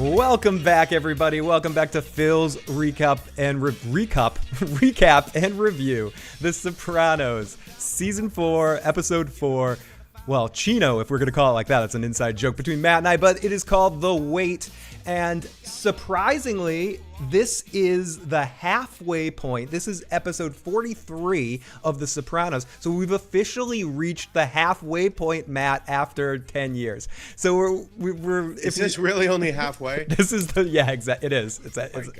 Welcome back, everybody. Welcome back to Phil's recap and review. The Sopranos, season 4, episode 4. Well, Chino, if we're going to call it like that. It's an inside joke between Matt and I, but it is called The Wait. And surprisingly, this is the halfway point. This is episode 43 of The Sopranos. So we've officially reached the halfway point, Matt, after 10 years. So we're is this really only halfway? This is exactly. It is.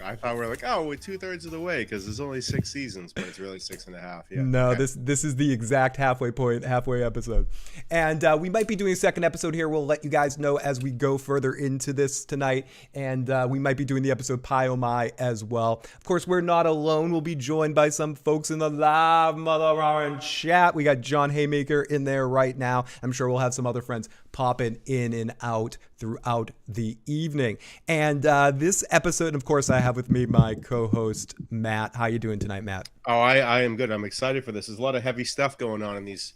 I thought we're like, we're 2/3 of the way because there's only 6 seasons, but it's really 6.5. Yeah. No, okay. This is the exact halfway point, halfway episode. And we might be doing a second episode here. We'll let you guys know as we go further into this tonight. And we might be doing the episode Pie Oh My as well. Of course, we're not alone. We'll be joined by some folks in the live Mother chat. We got John Haymaker in there right now. I'm sure we'll have some other friends popping in and out throughout the evening. And this episode, of course, I have with me my co-host, Matt. How you doing tonight, Matt? Oh, I am good. I'm excited for this. There's a lot of heavy stuff going on in these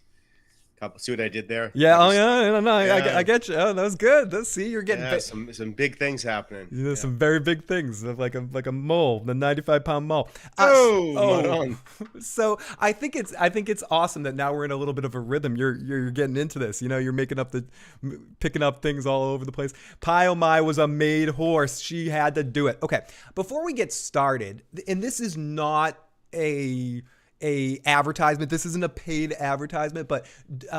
couple. See what I did there? Yeah. I get you. Oh, that was good. See, you're getting some big things happening. Some very big things, like a mole, the 95-pound mole. So I think it's awesome that now we're in a little bit of a rhythm. You're getting into this. You know, you're picking up things all over the place. Pie Oh My was a made horse. She had to do it. Okay, before we get started, and this is not a advertisement. This isn't a paid advertisement, but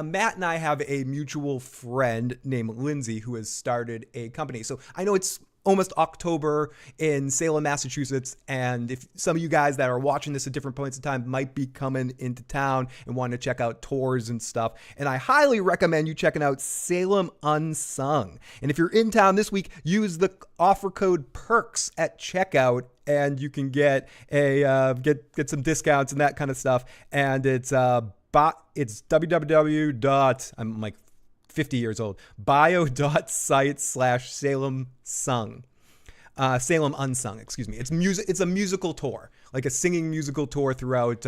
Matt and I have a mutual friend named Lindsay who has started a company. So I know it's almost October in Salem, Massachusetts, and if some of you guys that are watching this at different points in time might be coming into town and want to check out tours and stuff, and I highly recommend you checking out Salem Unsung. And if you're in town this week, use the offer code PERKS at checkout, and you can get get some discounts and that kind of stuff. And it's www. I'm like 50 years old. bio.site/Salem Salem Unsung, excuse me. It's a musical tour, like a singing musical tour throughout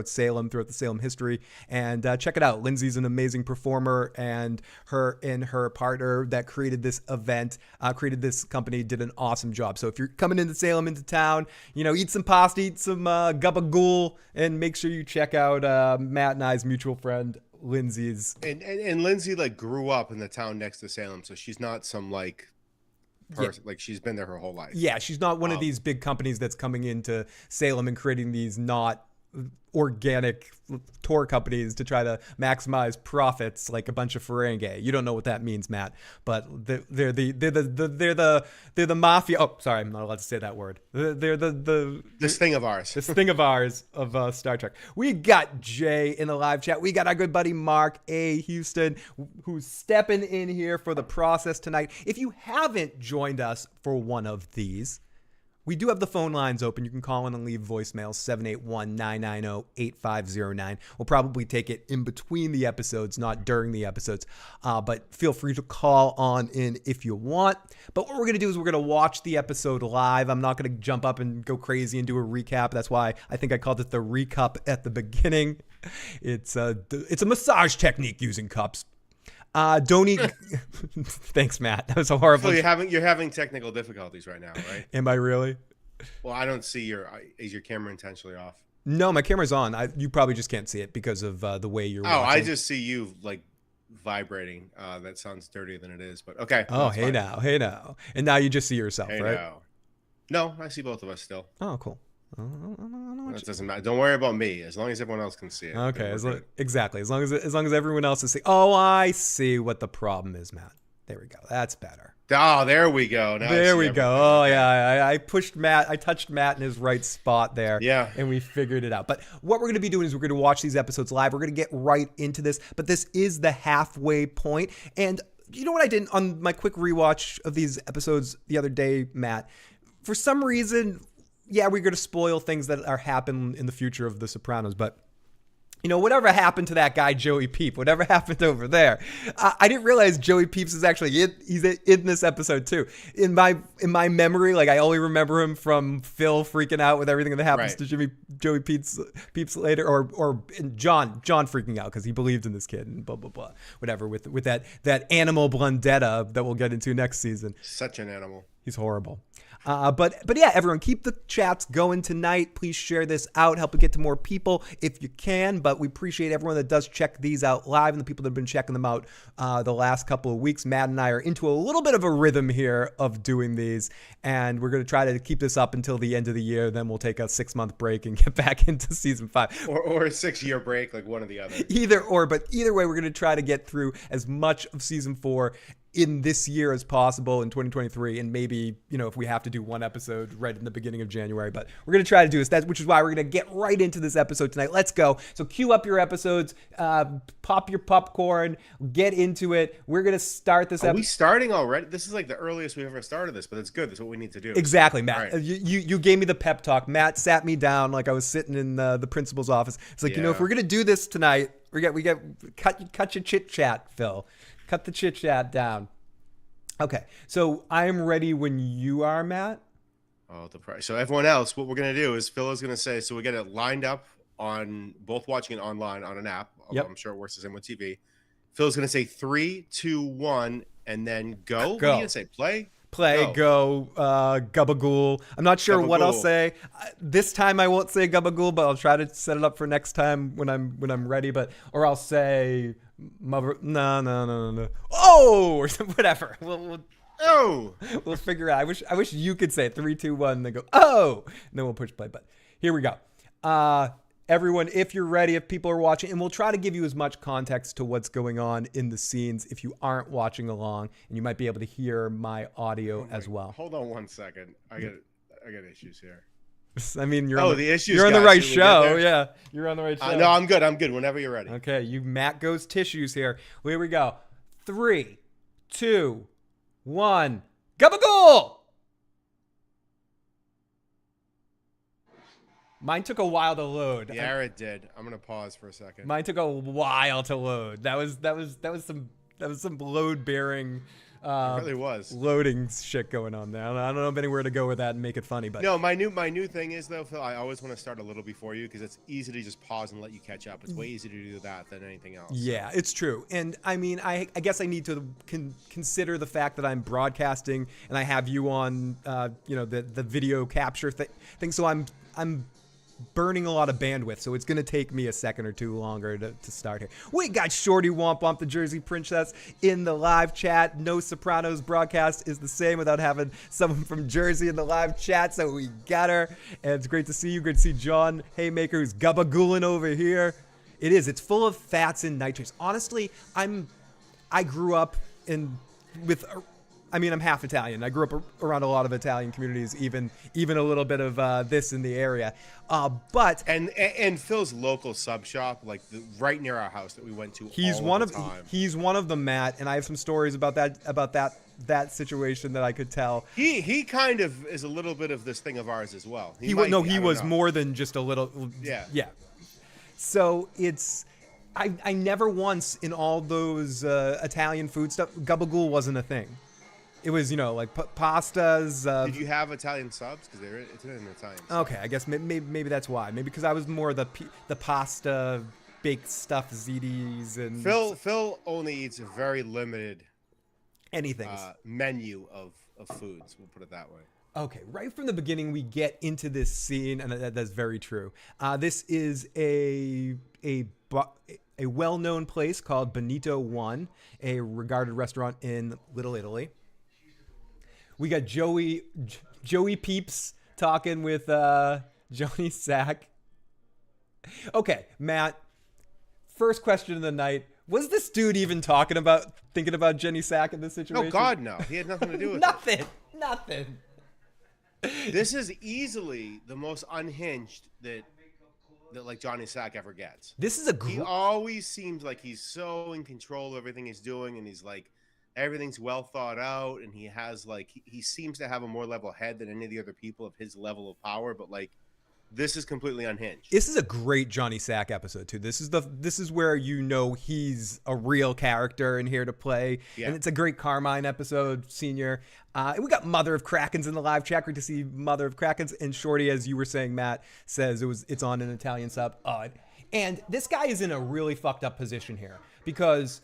Salem, throughout the Salem history. And check it out. Lindsay's an amazing performer, and her partner that created this event, created this company, did an awesome job. So if you're coming into Salem, into town, eat some pasta, eat some gabagool, and make sure you check out Matt and I's mutual friend, Lindsay's. And Lindsay grew up in the town next to Salem, so she's not some person, she's been there her whole life. Yeah, she's not one of these big companies that's coming into Salem and creating these not organic tour companies to try to maximize profits like a bunch of Ferengi. You don't know what that means, Matt, but they're the mafia. Oh, sorry, I'm not allowed to say that word. They're this thing of ours. This thing of ours of Star Trek. We got Jay in the live chat. We got our good buddy Mark A. Houston, who's stepping in here for the process tonight. If you haven't joined us for one of these, we do have the phone lines open. You can call in and leave voicemails, 781-990-8509. We'll probably take it in between the episodes, not during the episodes, but feel free to call on in if you want. But what we're going to do is we're going to watch the episode live. I'm not going to jump up and go crazy and do a recap. That's why I think I called it the recap at the beginning. It's a massage technique using cups. Don't eat. Thanks, Matt. That was so horrible. So you're having technical difficulties right now, right? Am I really? Well, I don't see is your camera intentionally off? No, my camera's on. You probably just can't see it because of the way you're watching. I just see you vibrating. That sounds dirtier than it is, but okay. Oh, hey now. And now you just see yourself, right? Now. No, I see both of us still. Oh, cool. That doesn't matter. Don't worry about me. As long as everyone else can see it. Okay, exactly. As long as everyone else is seeing. Oh, I see what the problem is, Matt. There we go. That's better. Oh, there we go. Now there we go. Oh, yeah. I pushed Matt. I touched Matt in his right spot there. Yeah. And we figured it out. But what we're going to be doing is we're going to watch these episodes live. We're going to get right into this. But this is the halfway point. And you know what I did on my quick rewatch of these episodes the other day, Matt? For some reason, yeah, we're going to spoil things that are happening in the future of The Sopranos, but whatever happened to that guy Joey Peep? Whatever happened over there? I didn't realize Joey Peeps is actually he's in this episode too. In my memory, like I only remember him from Phil freaking out with everything that happens to Joey Peeps later, or John freaking out because he believed in this kid and blah blah blah, whatever. With that animal Blundetta that we'll get into next season. Such an animal. He's horrible. But yeah, everyone, keep the chats going tonight. Please share this out. Help it get to more people if you can. But we appreciate everyone that does check these out live and the people that have been checking them out the last couple of weeks. Matt and I are into a little bit of a rhythm here of doing these. And we're going to try to keep this up until the end of the year. Then we'll take a 6-month break and get back into season 5. Or a 6-year break, like one or the other. But either way, we're going to try to get through as much of season 4 in this year as possible in 2023, and maybe if we have to do one episode right in the beginning of January, but we're going to try to do this, which is why we're going to get right into this episode tonight. Let's go. So cue up your episodes, pop your popcorn, get into it. We're going to start this episode. Are we starting already? This is like the earliest we've ever started this, but it's good. That's what we need to do. Exactly, Matt. Right. You gave me the pep talk. Matt sat me down like I was sitting in the principal's office. It's like, if we're going to do this tonight, we get cut your chit chat, Phil. Cut the chit chat down. Okay, so I'm ready when you are, Matt. Oh, the price. So everyone else, what we're gonna do is Phil is gonna say. So we get it lined up on both watching it online on an app. Yep. I'm sure it works the same with TV. Phil's gonna say 3, 2, 1, and then go. What Go. are you gonna say? Play, go, gabagool. I'm not sure what I'll say. This time I won't say gabagool, but I'll try to set it up for next time when I'm ready. Or I'll say no. Oh, or whatever. We'll figure it out. I wish you could say 3, 2, 1, and then go oh, and then we'll push play. But here we go. Everyone, if you're ready, if people are watching, and we'll try to give you as much context to what's going on in the scenes if you aren't watching along, and you might be able to hear my audio as well. Hold on one second. I got issues here. I mean, you're on the right show. Yeah, you're on the right show. No, I'm good. Whenever you're ready. Okay, Matt goes tissues here. Here we go. 3, 2, 1, gabagool! Mine took a while to load. Yeah, it did. I'm gonna pause for a second. Mine took a while to load. That was some load bearing. It really was loading shit going on there. I don't know of anywhere to go with that and make it funny, but no. My new thing is though, Phil. I always want to start a little before you because it's easy to just pause and let you catch up. It's way easier to do that than anything else. Yeah, it's true. And I mean, I guess I need to consider the fact that I'm broadcasting and I have you on, the video capture thing. So I'm burning a lot of bandwidth, so it's going to take me a second or two longer to start here. We got Shorty Womp Womp, the Jersey Princess, in the live chat. No Sopranos broadcast is the same without having someone from Jersey in the live chat, so we got her. And it's great to see you. Great to see John Haymaker, who's gabagooling over here. It's full of fats and nitrates. Honestly, I grew up I'm half Italian. I grew up around a lot of Italian communities, even a little bit of this in the area. But Phil's local sub shop, like right near our house that we went to. He's one of them, Matt, and I have some stories about that situation that I could tell. He kind of is a little bit of this thing of ours as well. He was more than just a little. Yeah. So I never once in all those Italian food stuff, gabagool wasn't a thing. It was, like pastas. Did you have Italian subs? Because it's an Italian sub. Okay, I guess maybe that's why. Maybe because I was more the pasta, baked stuff, ziti's, and Phil only eats a very limited menu of foods. We'll put it that way. Okay, right from the beginning, we get into this scene, and that's very true. This is a well-known place called Benito One, a regarded restaurant in Little Italy. We got Joey Peeps talking with Johnny Sack. Okay, Matt. First question of the night. Was this dude even thinking about Jenny Sack in this situation? No, God, no. He had nothing to do with it. Nothing. This is easily the most unhinged that like Johnny Sack ever gets. This is he always seems like he's so in control of everything he's doing, and he's like everything's well thought out, and he has he seems to have a more level head than any of the other people of his level of power. But like this is completely unhinged. This is a great Johnny Sack episode too. This is where he's a real character and here to play. Yeah. And it's a great Carmine episode, Senior. And we got Mother of Krakens in the live chat. Great to see Mother of Krakens. And Shorty, as you were saying, Matt, says it's on an Italian sub. And this guy is in a really fucked up position here, because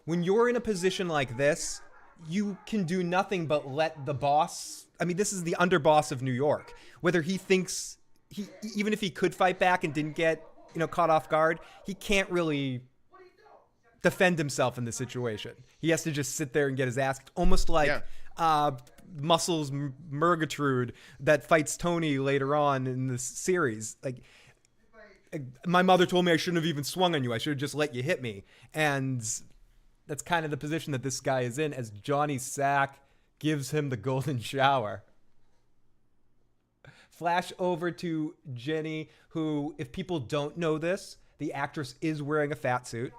when you're in a position like this, you can do nothing but let the boss. I mean, this is the underboss of New York. Whether he thinks even if he could fight back and didn't get caught off guard, he can't really defend himself in this situation. He has to just sit there and get his ass kicked, almost like Muscles Murgatrude that fights Tony later on in this series. Like, my mother told me I shouldn't have even swung on you. I should have just let you hit me. And that's kind of the position that this guy is in, as Johnny Sack gives him the golden shower. Flash over to Jenny, who, if people don't know this, the actress is wearing a fat suit.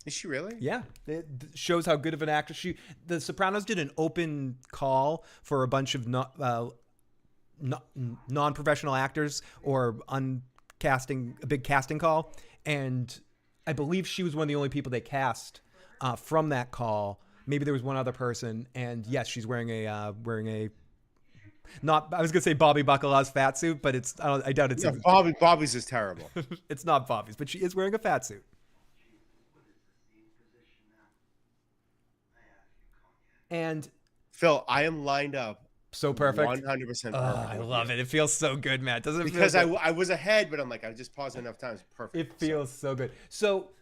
Is she really? Yeah. It shows how good of an actress The Sopranos did an open call for a bunch of non-professional actors, or a big casting call. And I believe she was one of the only people they cast from that call. Maybe there was one other person. And yes, she's wearing a not, I was gonna say Bobby Bacala's fat suit, but I doubt it's. Yeah, Bobby's is terrible. It's not Bobby's, but she is wearing a fat suit. And Phil, I am lined up. So perfect. 100% perfect. I love it. It feels so good, Matt. Doesn't it? Because I was ahead, but I'm like, I just paused enough times. Perfect. It feels so good. So,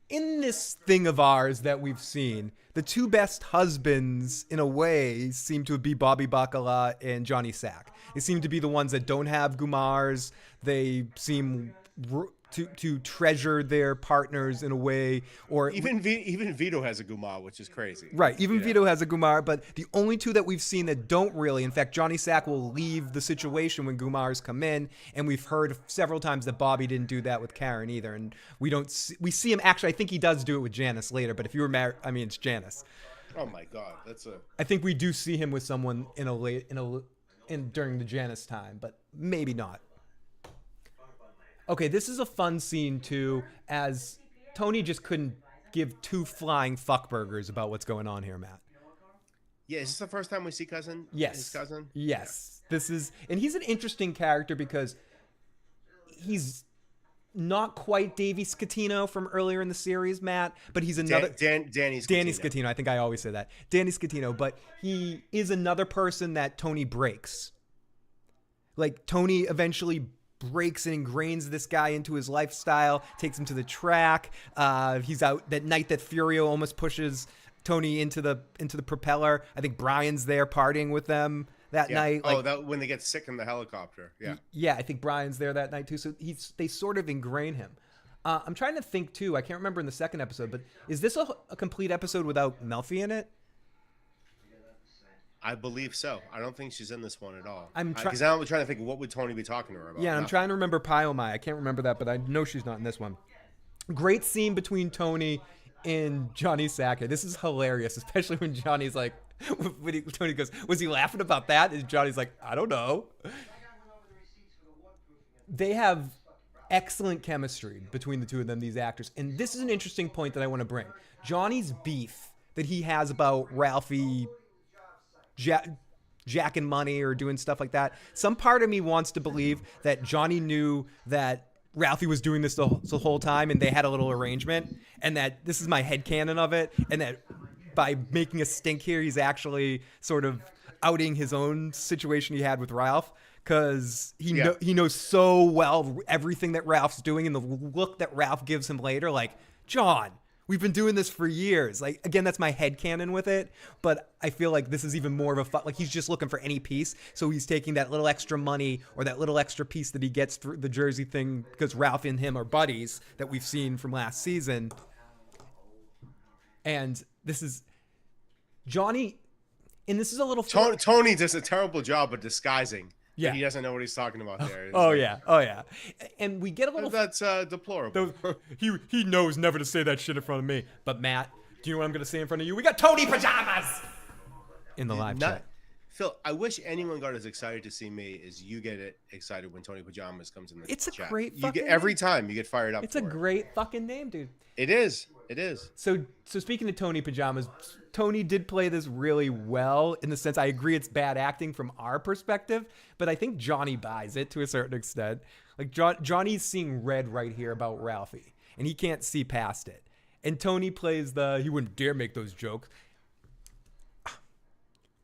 in this thing of ours that we've seen, the two best husbands, in a way, seem to be Bobby Bacala and Johnny Sack. They seem to be the ones that don't have Gumars. They seem to treasure their partners in a way, or even Vito has a Gumar, which is crazy. Right, even Vito has a Gumar, but the only two that we've seen that don't really, in fact, Johnny Sack will leave the situation when Gumars come in, and we've heard several times that Bobby didn't do that with Karen either, and we see him actually. I think he does do it with Janice later, but if you were married, I mean, it's Janice. Oh my God, I think we do see him with someone during the Janice time, but maybe not. Okay, this is a fun scene, too, as Tony just couldn't give two flying fuckburgers about what's going on here, Matt. Yeah, is this the first time we see Cousin? Yes. His cousin? Yes. And he's an interesting character because he's not quite Davey Scatino from earlier in the series, Matt, but he's another... Danny Scatino. Danny Scatino, I think I always say that. Danny Scatino, but he is another person that Tony breaks. Like, Tony eventually breaks and ingrains this guy into his lifestyle, takes him to the track. He's out that night that Furio almost pushes Tony into the propeller. I think Brian's there partying with them that night. That when they get sick in the helicopter. Yeah. Yeah, I think Brian's there that night too. So they sort of ingrain him. I'm trying to think too. I can't remember in the second episode, but is this a complete episode without Melfi in it? I believe so. I don't think she's in this one at all. Because I'm trying to think, what would Tony be talking to her about? Yeah, I'm trying to remember Pyomai. I can't remember that, but I know she's not in this one. Great scene between Tony and Johnny Sack. This is hilarious, especially when Johnny's like, Tony goes, was he laughing about that? And Johnny's like, I don't know. They have excellent chemistry between the two of them, these actors. And this is an interesting point that I want to bring. Johnny's beef that he has about Ralphie jacking money or doing stuff like that. Some part of me wants to believe that Johnny knew that Ralphie was doing this the whole time and they had a little arrangement, and that this is my headcanon of it, and that by making a stink here, he's actually sort of outing his own situation he had with Ralph, because he knows so well everything that Ralph's doing, and the look that Ralph gives him later, like, John, we've been doing this for years. Like, again, that's my headcanon with it, but I feel like this is even more of like, he's just looking for any piece, so he's taking that little extra money or that little extra piece that he gets through the jersey thing, because Ralph and him are buddies that we've seen from last season. And this is Johnny, and this is a little... Tony does a terrible job of disguising. Yeah, he doesn't know what he's talking about there. Oh yeah. And we get a little... That's deplorable. He knows never to say that shit in front of me. But Matt, do you know what I'm going to say in front of you? We got Tony Pajamas in the live chat. Phil, I wish anyone got as excited to see me as you get excited when Tony Pajamas comes in the It's a chat. great You fucking get every name. time you get fired up. It's a great fucking name, dude. It is. It is. So speaking of Tony Pajamas, Tony did play this really well in the sense I agree it's bad acting from our perspective, but I think Johnny buys it to a certain extent. Like Johnny's seeing red right here about Ralphie, and he can't see past it. And Tony plays he wouldn't dare make those jokes.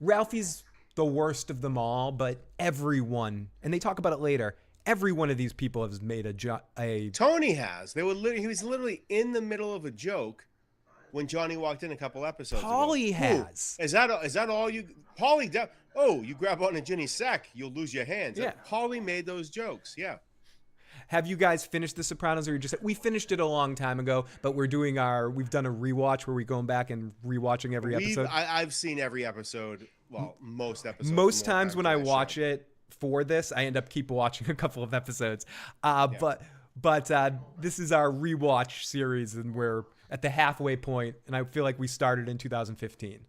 Ralphie's the worst of them all, but everyone, and they talk about it later, every one of these people has made a Tony has. He was literally in the middle of a joke when Johnny walked in a couple episodes Paulie ago. has. Is that all you Paulie you grab on a Ginny's sack, you'll lose your hands. Yeah. Paulie made those jokes. Yeah. Have you guys finished The Sopranos, or we finished it a long time ago, but we've done a rewatch where we're going back and rewatching every episode? I've seen every episode. Well, most episodes. Most times when I watch it for this, I end up keep watching a couple of episodes. But this is our rewatch series, and we're at the halfway point, and I feel like we started in 2015.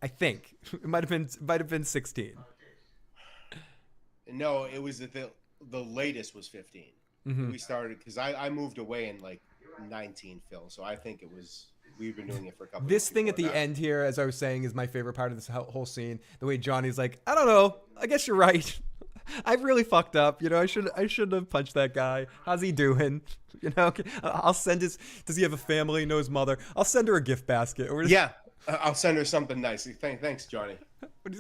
I think it might have been 16. No, it was the latest was 15. We started because I moved away in like 19, Phil. So I think we've been doing it for a couple. This thing at the end here, as I was saying, is my favorite part of this whole scene. The way Johnny's like, I don't know. I guess you're right. I really fucked up. I should have punched that guy. How's he doing? I'll send does he have a family? Know his mother? I'll send her a gift basket. Yeah. I'll send her something nice. Thanks, Johnny. What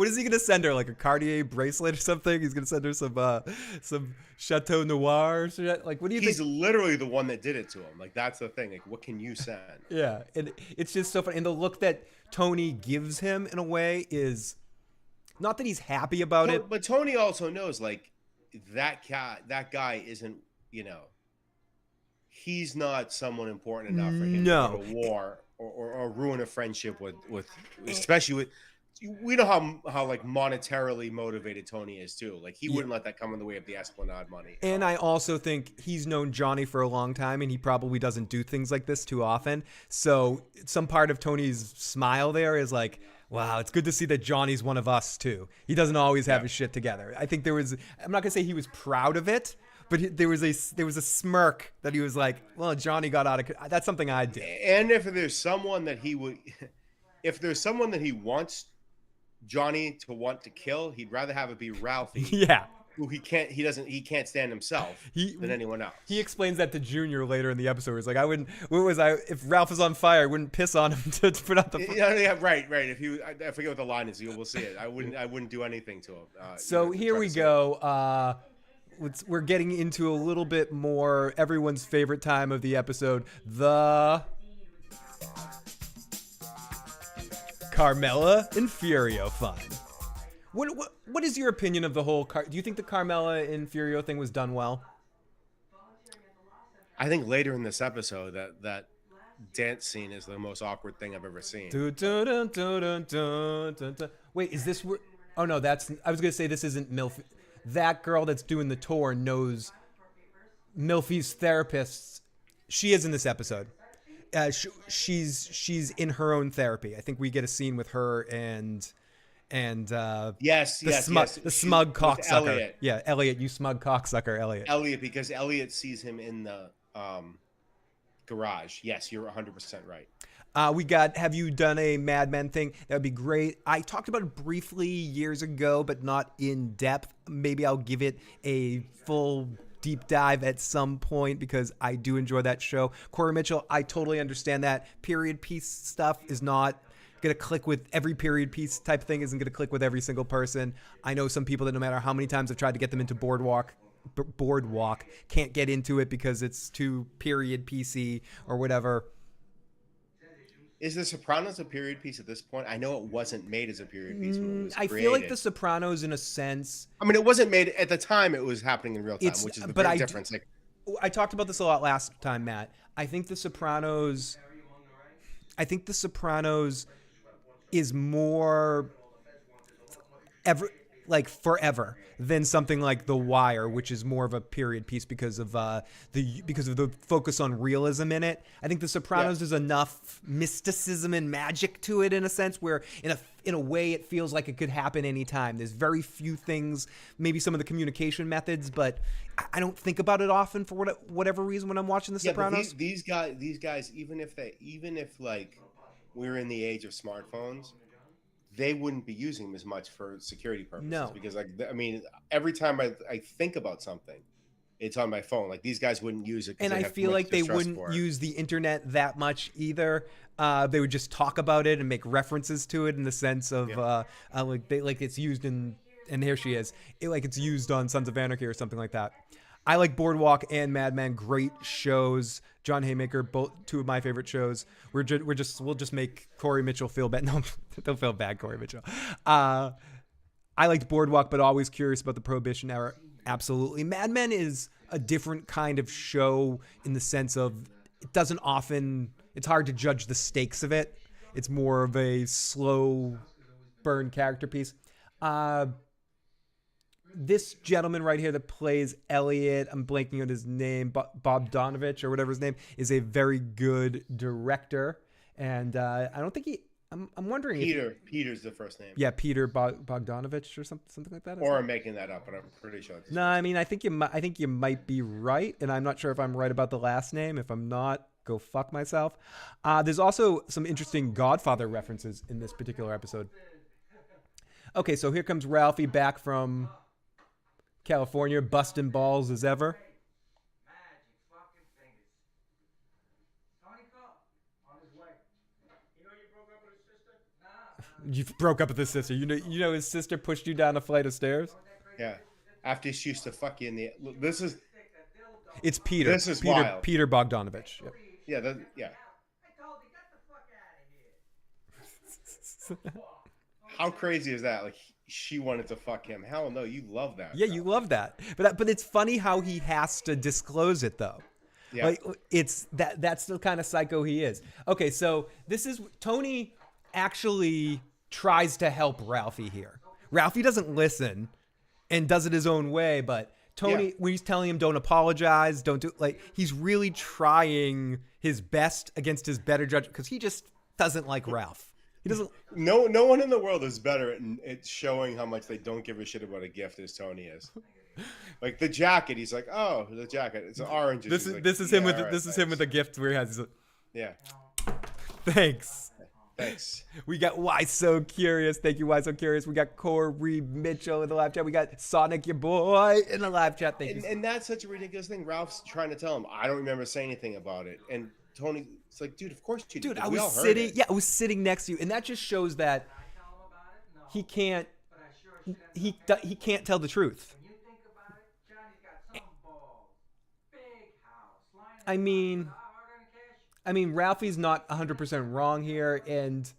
is he gonna send her? Like a Cartier bracelet or something? He's gonna send her some Chateau Noir or shit? Like, what do you think? He's literally the one that did it to him. Like, that's the thing. Like, what can you send? Yeah, and it's just so funny. And the look that Tony gives him in a way is not that he's happy about it, but Tony also knows like that guy isn't. He's not someone important enough for him to go to war. Or ruin a friendship with especially with, we know how like monetarily motivated Tony is too. Like he wouldn't let that come in the way of the Esplanade money. And I also think he's known Johnny for a long time, and he probably doesn't do things like this too often. So some part of Tony's smile there is like, wow, it's good to see that Johnny's one of us too. He doesn't always have his shit together. I think I'm not gonna say he was proud of it, but there was a smirk that he was like, well, Johnny got out of. That's something I did. And if there's someone that he wants Johnny to want to kill, he'd rather have it be Ralphie. Yeah. Who he can't stand himself than anyone else. He explains that to Junior later in the episode. He's like, if Ralph was on fire, I wouldn't piss on him to put out the fire. Yeah, right. I forget what the line is. We'll see it. I wouldn't do anything to him. So here we go. We're getting into a little bit more everyone's favorite time of the episode, the Carmela and Furio fun. What is your opinion of the whole do you think the Carmela and Furio thing was done well? I think later in this episode that dance scene is the most awkward thing I've ever seen. Wait, is this where? Oh no, I was gonna say this isn't Melfi. That girl that's doing the tour knows Melfi's therapist. She is in this episode. She's in her own therapy. I think we get a scene with her and the smug cocksucker. Yeah, Elliot, you smug cocksucker, Elliot. Elliot, because Elliot sees him in the garage. Yes, you're 100% right. Have you done a Mad Men thing? That would be great. I talked about it briefly years ago, but not in depth. Maybe I'll give it a full deep dive at some point because I do enjoy that show. Corey Mitchell, I totally understand that. Period piece stuff is not going to click with every period piece type thing, isn't going to click with every single person. I know some people that no matter how many times I've tried to get them into Boardwalk, can't get into it because it's too period piecey or whatever. Is The Sopranos a period piece at this point? I know it wasn't made as a period piece when it was created. I feel like The Sopranos, in a sense... I mean, it wasn't made... At the time, it was happening in real time, which is the big difference. I talked about this a lot last time, Matt. I think The Sopranos is more... like forever than something like The Wire, which is more of a period piece because of the focus on realism in it. I think The Sopranos is enough mysticism and magic to it in a sense where in a way it feels like it could happen anytime. There's very few things, maybe some of the communication methods, but I don't think about it often for whatever reason when I'm watching The Sopranos. But these guys, even if like we're in the age of smartphones, they wouldn't be using them as much for security purposes. No. Because like, I mean, every time I think about something, it's on my phone. Like these guys wouldn't use it. And I feel like they wouldn't use the internet that much either. They would just talk about it and make references to it in the sense of like it's used in, and here she is, like it's used on Sons of Anarchy or something like that. I like Boardwalk and Mad Men, great shows. John Haymaker, both two of my favorite shows. We'll just make Corey Mitchell feel bad. No, don't feel bad, Corey Mitchell. I liked Boardwalk, but always curious about the Prohibition era. Absolutely. Mad Men is a different kind of show in the sense of it's hard to judge the stakes of it. It's more of a slow burn character piece. This gentleman right here that plays Elliot, I'm blanking on his name, Bob Donovich or whatever his name, is a very good director. And I don't think I'm wondering Peter's the first name. Yeah, Peter Bogdanovich or something like that. Or I'm making that up, but I'm pretty sure. No, I mean I think you might be right, and I'm not sure if I'm right about the last name. If I'm not, go fuck myself. There's also some interesting Godfather references in this particular episode. Okay, so here comes Ralphie back from California, busting balls as ever. You broke up with his sister. You know his sister pushed you down a flight of stairs? Yeah. After she used to fuck you in the... It's Peter. This is wild. Peter Bogdanovich. Yep. Yeah. How crazy is that? Like, she wanted to fuck him. Hell no, you love that. Yeah, you love that. But it's funny how he has to disclose it, though. Yeah. Like, that's the kind of psycho he is. Okay, so this is... Tony actually tries to help Ralphie here. Ralphie doesn't listen and does it his own way, but Tony, when he's telling him don't apologize, don't do, like, he's really trying his best against his better judgment because he just doesn't like Ralph. He doesn't. No one in the world is better at showing how much they don't give a shit about a gift as Tony is. Like the jacket, he's like, oh, the jacket, it's orange. This is him with the gift where he has. Yeah. Thanks. Thanks. We got Why So Curious. Thank you, Why So Curious. We got Corey Mitchell in the live chat. We got Sonic, your boy, in the live chat. Thank you. And that's such a ridiculous thing. Ralph's trying to tell him, I don't remember saying anything about it. And Tony, it's like, dude, of course you did. Dude, I was sitting next to you, and that just shows that he can't tell the truth. I mean, Ralphie's not 100% wrong here, and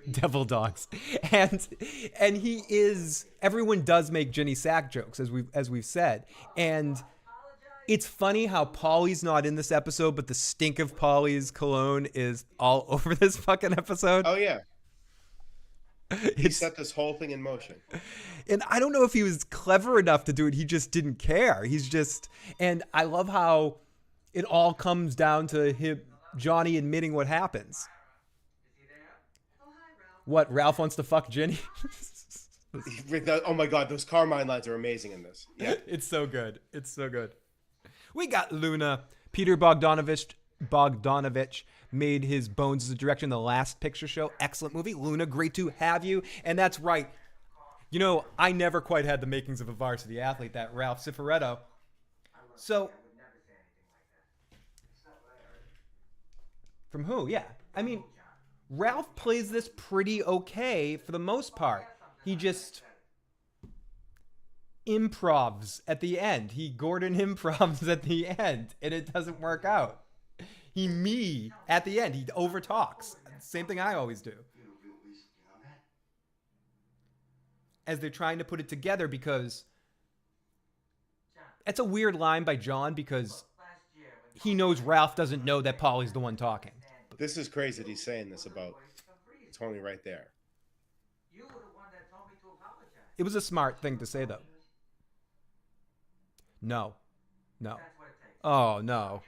devil dogs, and he is. Everyone does make Jenny Sack jokes, as we've said, and it's funny how Paulie's not in this episode, but the stink of Paulie's cologne is all over this fucking episode. Oh yeah, he set this whole thing in motion, and I don't know if he was clever enough to do it. He just didn't care. And I love how it all comes down to him. Johnny admitting what happens. What, Ralph wants to fuck Jenny? Oh my god, those Carmine lines are amazing in this. Yeah. It's so good. We got Luna. Peter Bogdanovich made his bones as a director in The Last Picture Show. Excellent movie. Luna, great to have you. And that's right. You know, I never quite had the makings of a varsity athlete, that Ralph Cifaretto. So... From who? Yeah. I mean, Ralph plays this pretty okay for the most part. He just improvs at the end. Gordon improvs at the end, and it doesn't work out. At the end. He overtalks. Same thing I always do. As they're trying to put it together, because that's a weird line by John, because he knows Ralph doesn't know that Paulie's the one talking. This is crazy that he's saying this about Tony right there. It was a smart thing to say, though. No. No. Oh, no.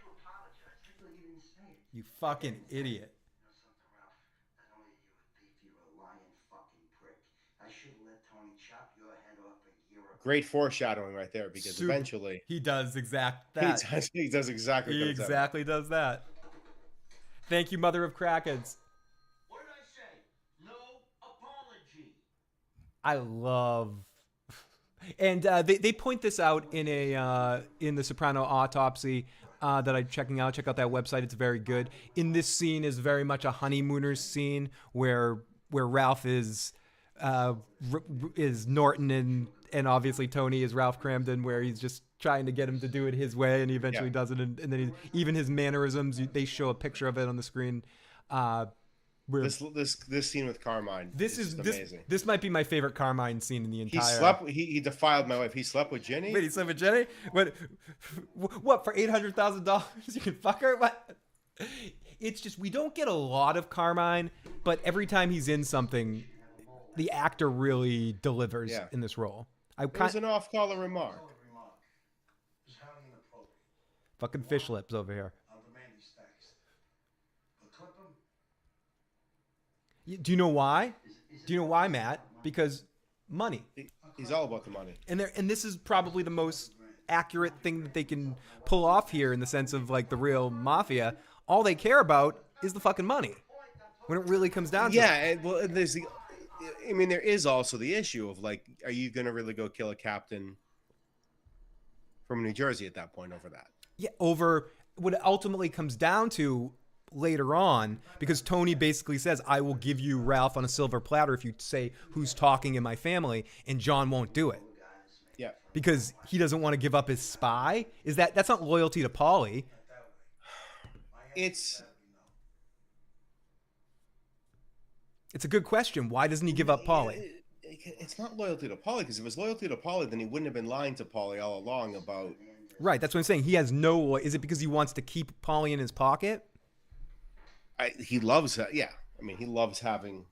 You fucking idiot. Great foreshadowing right there, because eventually he does exact that. He does exactly. He exactly does that. Thank you, Mother of Krakens. What did I say? No apology. I love, and they point this out in the Soprano autopsy that I'm checking out. Check out that website; it's very good. In this scene is very much a honeymooners scene where Ralph is Norton and obviously Tony is Ralph Cramden, where he's just trying to get him to do it his way, and he eventually does it. And then even his mannerisms, they show a picture of it on the screen. This scene with Carmine. This is amazing. This might be my favorite Carmine scene in the entire. He defiled my wife. He slept with Jenny. Wait, he slept with Jenny? What for $800,000? You can fuck her? What? It's just we don't get a lot of Carmine, but every time he's in something, the actor really delivers in this role. It was an off-color remark. Fucking fish lips over here. Do you know why? Do you know why, Matt? Because money. He's all about the money. And this is probably the most accurate thing that they can pull off here in the sense of like the real mafia. All they care about is the fucking money. When it really comes down to it. Well, there is also the issue of like, are you going to really go kill a captain from New Jersey at that point over that? Yeah, over what it ultimately comes down to later on, because Tony basically says, I will give you Ralph on a silver platter if you say who's talking in my family, and John won't do it. Yeah. Because he doesn't want to give up his spy? That's not loyalty to Paulie. It's a good question. Why doesn't he give up Paulie? It's not loyalty to Paulie, because if it was loyalty to Paulie, then he wouldn't have been lying to Paulie all along about... Right, that's what I'm saying. He has no... Is it because he wants to keep Paulie in his pocket? He loves... he loves having...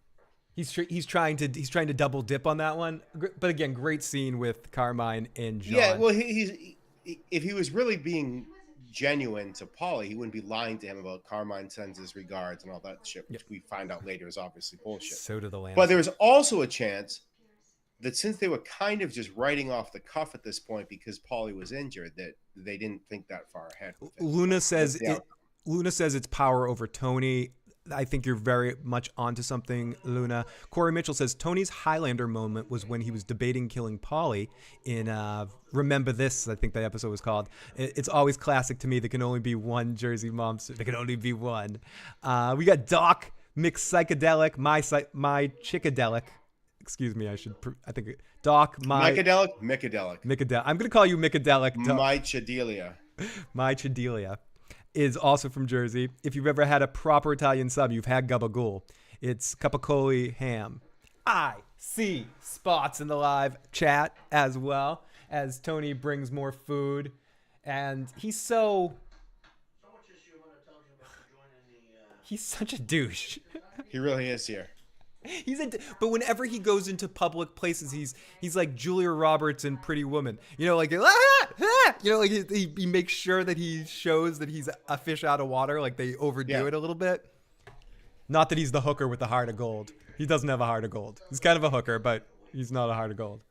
He's trying to double dip on that one. But again, great scene with Carmine and John. Yeah, well, if he was really being genuine to Paulie, he wouldn't be lying to him about Carmine sends his regards and all that shit, which we find out later is obviously bullshit. So do the land. But there's also a chance that since they were kind of just writing off the cuff at this point because Paulie was injured, that they didn't think that far ahead. Luna says it's power over Tony. I think you're very much onto something, Luna. Corey Mitchell says Tony's Highlander moment was when he was debating killing Paulie in Remember This, I think that episode was called. It's always classic to me. There can only be one Jersey Momster. There can only be one. We got Doc, mixed psychedelic, my chickadelic. Excuse me, I think Doc, my... Micadelic. I'm going to call you Micadelic. My Chadelia. My Chadelia is also from Jersey. If you've ever had a proper Italian sub, you've had gabagool. It's capicoli ham. I see spots in the live chat as well as Tony brings more food. And he's so... He's such a douche. He really is here. But whenever he goes into public places, he's like Julia Roberts in Pretty Woman. He makes sure that he shows that he's a fish out of water. Like they overdo it a little bit. Not that he's the hooker with the heart of gold. He doesn't have a heart of gold. He's kind of a hooker, but he's not a heart of gold.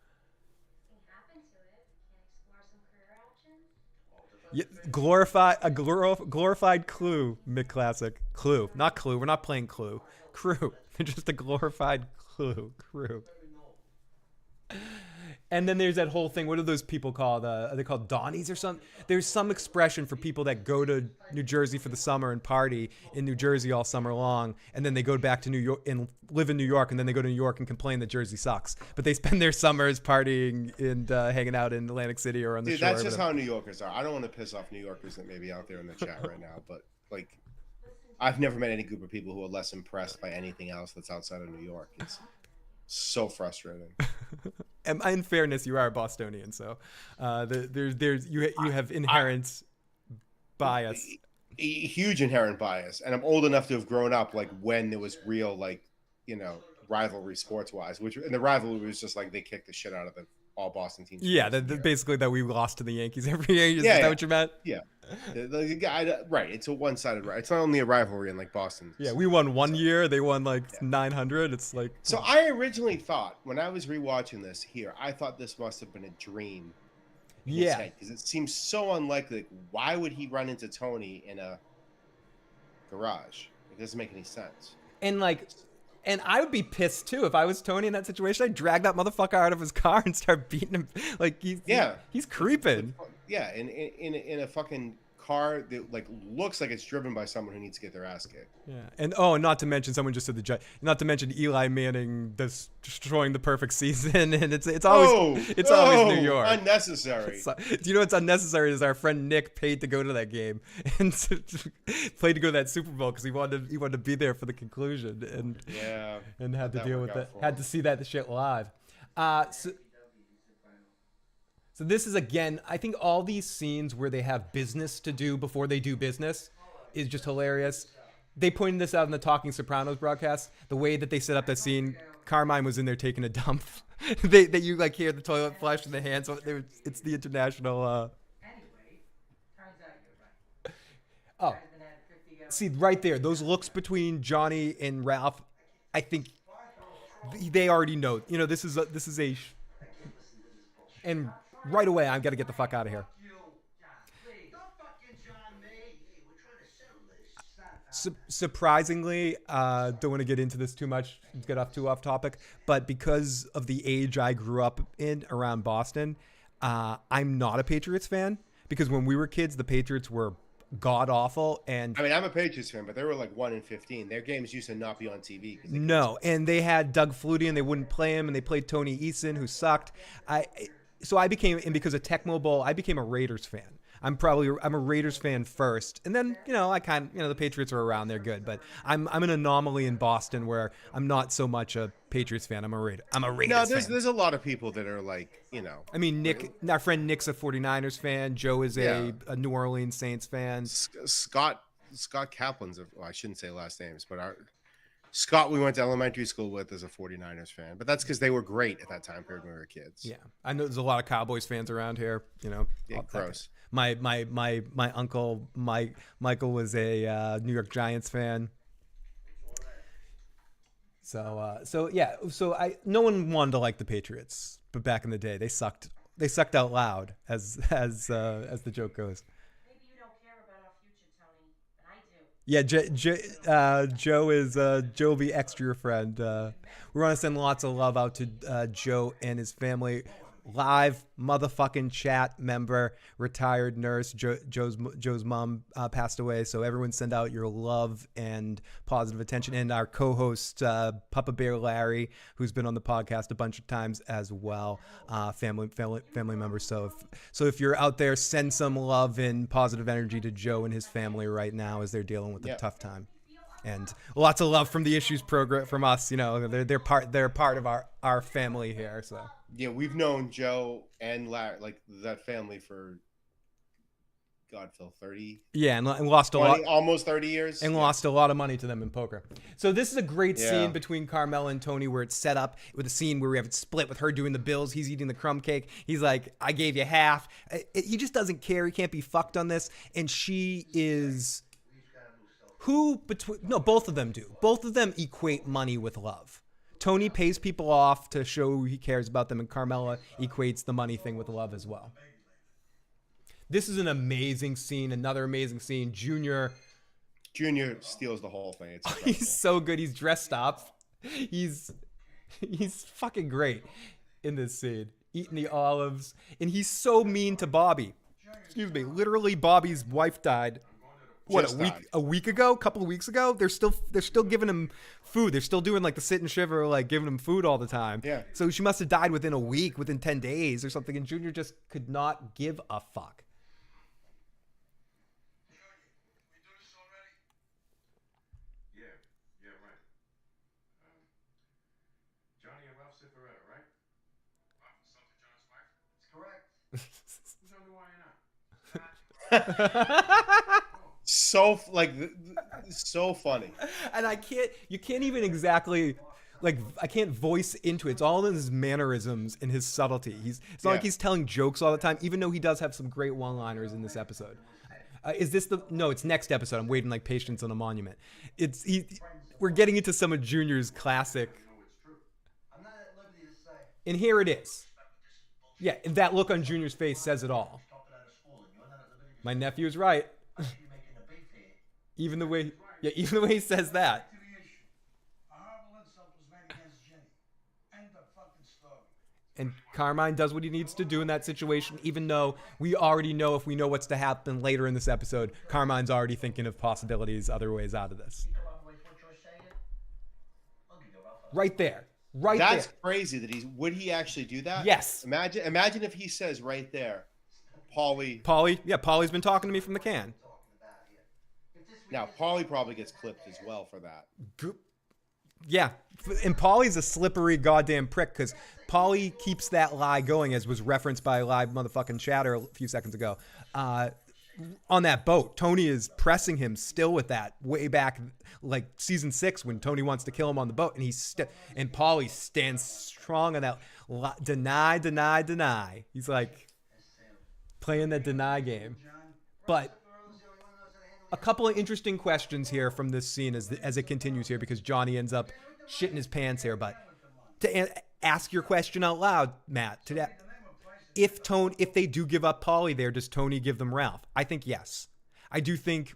Yeah, glorified Clue, McClassic. Clue, not Clue. We're not playing Clue. Crew. They're just a glorified crew. And then there's that whole thing. What are those people called? Are they called Donnies or something? There's some expression for people that go to New Jersey for the summer and party in New Jersey all summer long, and then they go back to New York and live in New York, and then they go to New York and complain that Jersey sucks. But they spend their summers partying and hanging out in Atlantic City or on the shore. That's just how New Yorkers are. I don't want to piss off New Yorkers that may be out there in the chat right now, but like, I've never met any group of people who are less impressed by anything else that's outside of New York. It's so frustrating. In fairness, you are a Bostonian, so you have inherent bias. Huge inherent bias, and I'm old enough to have grown up like when there was real rivalry sports wise, and the rivalry was just like they kicked the shit out of all Boston teams. Yeah, basically that we lost to the Yankees every year. Is that what you meant? Yeah. Right. It's a one-sided. It's not only a rivalry in like Boston. Yeah, we won one year. They won like 900. It's like. So I originally thought when I was rewatching this here, I thought this must have been a dream. Yeah. Because it seems so unlikely. Like, why would he run into Tony in a garage? It doesn't make any sense. And I would be pissed too if I was Tony in that situation. I'd drag that motherfucker out of his car and start beating him. Like he's creeping. Yeah, in a fucking car that like looks like it's driven by someone who needs to get their ass kicked. Yeah, and not to mention someone just said not to mention Eli Manning destroying the perfect season, and it's always New York. Unnecessary. Do you know what's unnecessary is our friend Nick paid to go to that game and played to go to that Super Bowl because he wanted to be there for the conclusion and had to deal with that, had to see that shit live. So this is, again, I think all these scenes where they have business to do before they do business is just hilarious. They pointed this out in the Talking Sopranos broadcast. The way that they set up that scene, Carmine was in there taking a dump. That you like hear the toilet flush in the hand. So it's the international. Oh, see right there, those looks between Johnny and Ralph. I think they already know. You know, this is a. And right away, I've got to get the fuck out of here. Surprisingly, don't want to get into this too much, get off topic, but because of the age I grew up in around Boston, I'm not a Patriots fan because when we were kids, the Patriots were god awful. And I mean, I'm a Patriots fan, but they were like 1-15. Their games used to not be on TV. No, and they had Doug Flutie and they wouldn't play him, and they played Tony Eason, who sucked. So I became, and because of Tecmo Bowl, I became a Raiders fan. I'm a Raiders fan first, and then the Patriots are around, they're good, but I'm an anomaly in Boston where I'm not so much a Patriots fan. I'm a Raiders fan. There's a lot of people that are like, I mean, our friend Nick's a 49ers fan. Joe is a New Orleans Saints fan. Scott Kaplan's I shouldn't say last names, but Scott we went to elementary school with is a 49ers fan, but that's because they were great at that time period when we were kids. Yeah, I know there's a lot of Cowboys fans around here. Yeah, gross. My uncle Michael was a New York Giants fan. So no one wanted to like the Patriots, but back in the day they sucked. They sucked out loud, as the joke goes. Yeah, Joe will be extra your friend. We want to send lots of love out to Joe and his family. Live motherfucking chat member, retired nurse. Joe's mom passed away, so everyone send out your love and positive attention. And our co-host Papa Bear Larry, who's been on the podcast a bunch of times as well, family member. So if you're out there, send some love and positive energy to Joe and his family right now as they're dealing with a tough time. And lots of love from the Issues program from us. They're part of our family here. So yeah, we've known Joe and Larry, like that family for Phil, 30. Yeah, and lost 20, a lot, almost 30 years, and lost a lot of money to them in poker. So this is a great scene between Carmela and Tony, where it's set up with a scene where we have it split with her doing the bills. He's eating the crumb cake. He's like, "I gave you half." He just doesn't care. He can't be fucked on this, and she is. Both of them do. Both of them equate money with love. Tony pays people off to show he cares about them, and Carmela equates the money thing with love as well. This is an amazing scene. Another amazing scene. Junior steals the whole thing. He's so good. He's dressed up. He's fucking great in this scene. Eating the olives. And he's so mean to Bobby. Excuse me. Literally, Bobby's wife died. A week ago, a couple of weeks ago, they're still giving him food. They're still doing like the sit and shiver, like giving him food all the time. Yeah. So she must have died within a week, within 10 days or something. And Junior just could not give a fuck. Yeah, right. Johnny and Ralph Cifaretta, right? It's correct. Who's on the wire now? So funny. And you can't even exactly like I can't voice into it. It's all in his mannerisms and his subtlety. It's not like he's telling jokes all the time, even though he does have some great one-liners in this episode. Is this no? It's next episode. I'm waiting like Patience on a Monument. We're getting into some of Junior's classic. I'm not at liberty to say. And here it is. Yeah, that look on Junior's face says it all. Talking out of school, and you're not at liberty to My nephew is right. say you're making a big here. Even the way he says that. To the issue. A horrible insult was made against Jenny. End of fucking story. And Carmine does what he needs to do in that situation, even though we already know, if we know what's to happen later in this episode, Carmine's already thinking of possibilities, other ways out of this. You corroborate what you're saying? I'll give you a rough. Right there. That's crazy that would he actually do that? Yes. Imagine if he says right there, Paulie. Paulie's been talking to me from the can. Now, Paulie probably gets clipped as well for that. Yeah. And Paulie's a slippery goddamn prick because Paulie keeps that lie going, as was referenced by live motherfucking chatter a few seconds ago. On that boat, Tony is pressing him still with that way back, like season 6 when Tony wants to kill him on the boat, and Paulie stands strong on that. Deny. He's like playing that deny game. But a couple of interesting questions here from this scene as it continues here, because Johnny ends up shitting his pants here. But to ask your question out loud, Matt, if they do give up Paulie there, does Tony give them Ralph? I think yes. I think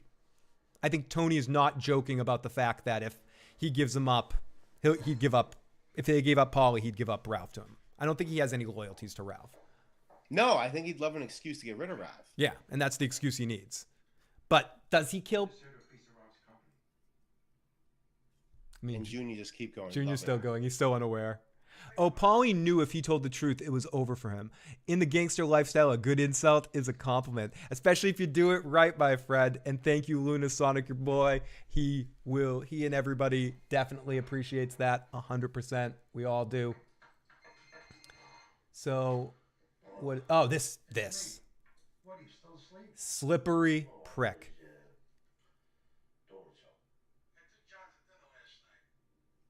Tony is not joking about the fact that if he gives them up, he'd give up. If they gave up Paulie, he'd give up Ralph to him. I don't think he has any loyalties to Ralph. No, I think he'd love an excuse to get rid of Ralph. Yeah, and that's the excuse he needs. But does he kill? I mean, And Junior just keep going. Junior's still going. He's still unaware. Oh, Paulie knew if he told the truth, it was over for him. In the gangster lifestyle, a good insult is a compliment, especially if you do it right, my friend. And thank you, Luna Sonic, your boy. He and everybody definitely appreciates that 100%. We all do. So, what? Oh, this What, are you still asleep? slippery prick.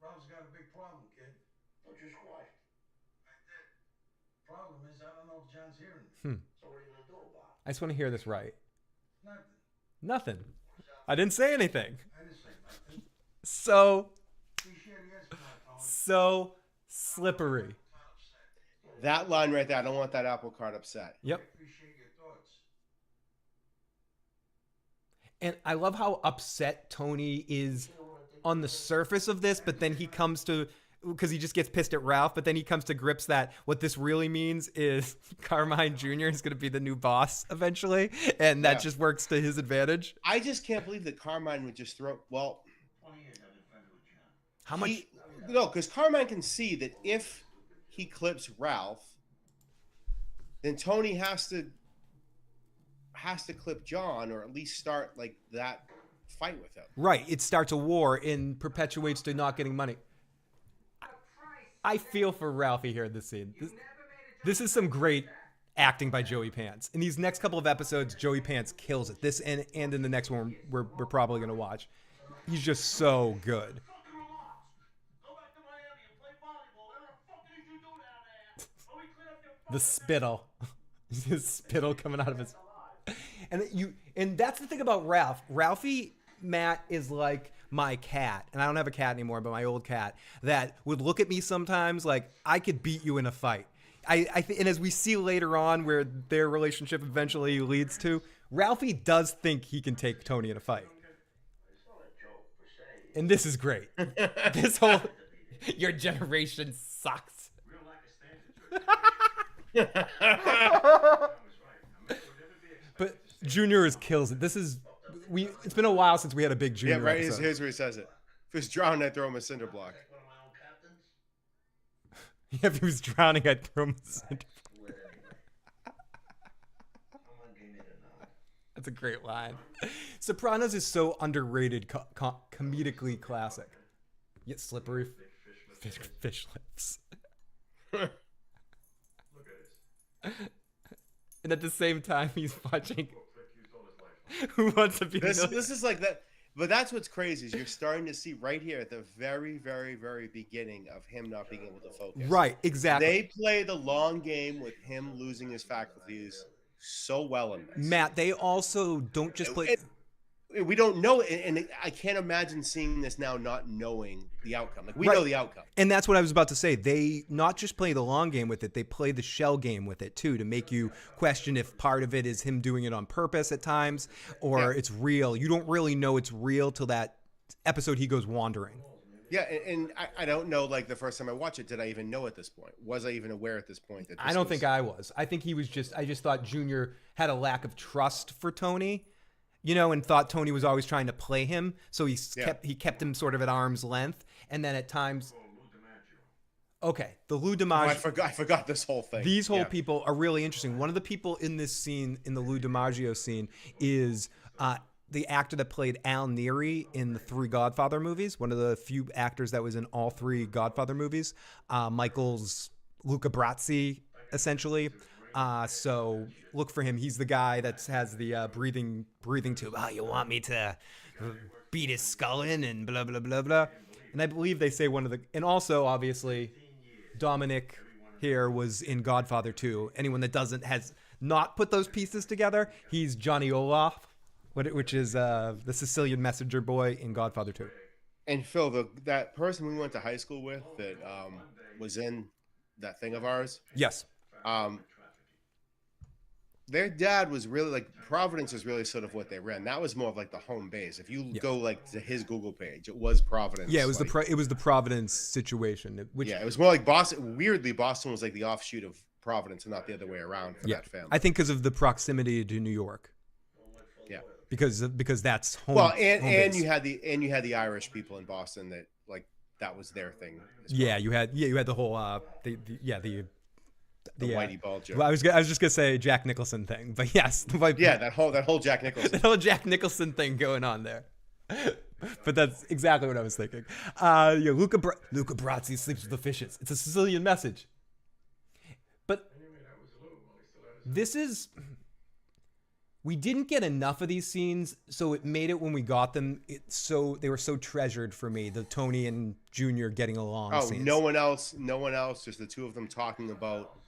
Ralph's got a big problem, kid. Don't just quiet. I did. Problem is, I don't know if John's hearing me. So what are you gonna do about it? I just want to hear this right. Nothing. Nothing. I didn't say anything. I didn't say nothing. So Appreciate the answer, Tony. so slippery. That line right there, I don't want that apple cart upset. Yep. Appreciate your thoughts. And I love how upset Tony is on the surface of this, but then he comes to, because he just gets pissed at Ralph, but then he comes to grips that what this really means is Carmine Jr. is going to be the new boss eventually, and that just works to his advantage. I just can't believe that Carmine would just throw. Well, 20 years I've been friends with John. How much? no, because Carmine can see that if he clips Ralph, then Tony has to clip John, or at least start like that fight with him. Right. It starts a war and perpetuates to not getting money. I feel for Ralphie here in this scene. This is some great acting by Joey Pants. In these next couple of episodes, Joey Pants kills it. This and in the next one we're probably going to watch. He's just so good. Fucking relax. Go back to Miami and play volleyball. Whatever the fuck did you do down there? Oh, we clean up your The spittle. His spittle coming out of his... And that's the thing about Ralph. Ralphie, Matt, is like my cat, and I don't have a cat anymore, but my old cat, that would look at me sometimes like I could beat you in a fight. And as we see later on where their relationship eventually leads to, Ralphie does think he can take Tony in a fight. It's not a joke per se. And this is great. This whole, your generation sucks. Real lack of standards. But Junior kills it. It's been a while since we had a big Junior Yeah, right. episode. Here's where he says it. If he was drowning, I'd throw him a cinder block. One of my own captains. Yeah, if he was drowning, I'd throw him. Someone gave me the nod. That's a great line. Sopranos is so underrated, comedically classic. Yet slippery fish lips. Look at this. And at the same time, he's watching Who Wants to Be This Millionaire? is like that. But that's what's crazy is you're starting to see right here at the very, very, very beginning of him not being able to focus. Right, exactly. They play the long game with him losing his faculties so well in this. Matt, they also don't just play. We don't know, and I can't imagine seeing this now not knowing the outcome. Like we know the outcome. And that's what I was about to say. They not just play the long game with it, they play the shell game with it too, to make you question if part of it is him doing it on purpose at times or it's real. You don't really know it's real till that episode he goes wandering. Yeah, and I don't know, like the first time I watched it, did I even know at this point? Was I even aware at this point that this I don't think I was. I think he was I just thought Junior had a lack of trust for Tony. You know, and thought Tony was always trying to play him, so he kept him sort of at arm's length, and then at times, the Lou DiMaggio. I forgot this whole thing. These whole people are really interesting. One of the people in this scene, in the Lou DiMaggio scene, is the actor that played Al Neri in the 3 Godfather movies. One of the few actors that was in all 3 Godfather movies. Michael's Luca Brasi, essentially. So look for him. He's the guy that has the breathing tube. Oh, you want me to beat his skull in and blah, blah, blah, blah. And I believe they say and also obviously Dominic here was in Godfather 2. Anyone that has not put those pieces together, he's Johnny Olaf, which is the Sicilian messenger boy in Godfather 2. And Phil, that person we went to high school with that was in that thing of ours. Yes. Their dad was really like Providence is really sort of what they ran. That was more of like the home base. If you go like to his Google page, it was Providence. Yeah, it was the Providence situation. It was more like Boston. Weirdly, Boston was like the offshoot of Providence and not the other way around for that family. I think because of the proximity to New York. Yeah. Because that's home. Well, home and base. you had the Irish people in Boston that like that was their thing. Yeah, you had the whole the Whitey Bulger. Well, I was just gonna say Jack Nicholson thing, but yes, that whole Jack Nicholson. that whole Jack Nicholson thing going on there. But that's exactly what I was thinking. Luca Brasi sleeps with the fishes. It's a Sicilian message. But we didn't get enough of these scenes, so it made it when we got them. They were so treasured for me. The Tony and Junior getting along. Scenes. no one else. Just the two of them talking about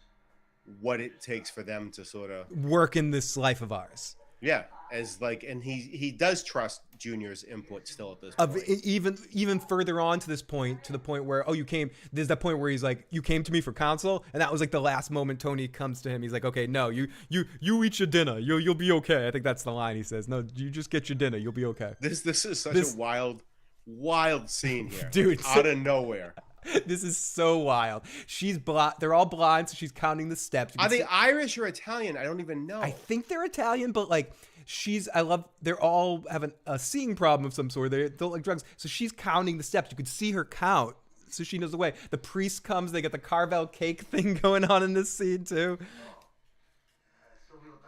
what it takes for them to sort of work in this life of ours. Yeah, and he does trust Junior's input still at this point. Even further on to this point, to the point where there's that point where he's like, you came to me for counsel, and that was like the last moment Tony comes to him. He's like, okay, no, you eat your dinner, you'll be okay. I think that's the line he says. No, you just get your dinner, you'll be okay. This is such a wild scene here, dude, out of nowhere. This is so wild. They're all blind, so she's counting the steps. Are they Irish or Italian? I don't even know. I think they're Italian, but like they're all having a seeing problem of some sort. They don't like drugs. So she's counting the steps. You could see her count, so she knows the way. The priest comes, they get the Carvel cake thing going on in this scene too.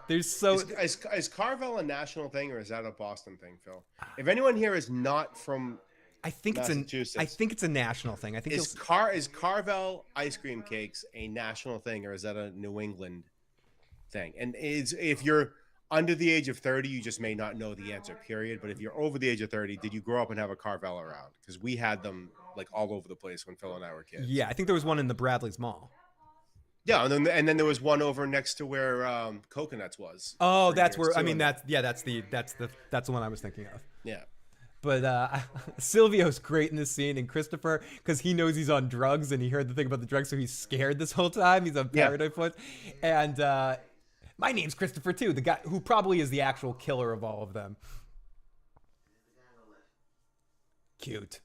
Is Carvel a national thing or is that a Boston thing, Phil? If anyone here is not from I think it's a national thing. I think is Carvel ice cream cakes a national thing or is that a New England thing? And if you're under the age of 30, you just may not know the answer, period. But if you're over the age of 30, did you grow up and have a Carvel around? Because we had them like all over the place when Phil and I were kids. Yeah, I think there was one in the Bradley's Mall. Yeah, and then there was one over next to where Coconuts was. Oh, that's where. I mean, that's the one I was thinking of. Yeah. But Silvio's great in this scene, and Christopher, because he knows he's on drugs, and he heard the thing about the drugs, so he's scared this whole time. He's on paranoid foot. And my name's Christopher, too, the guy who probably is the actual killer of all of them. Cute.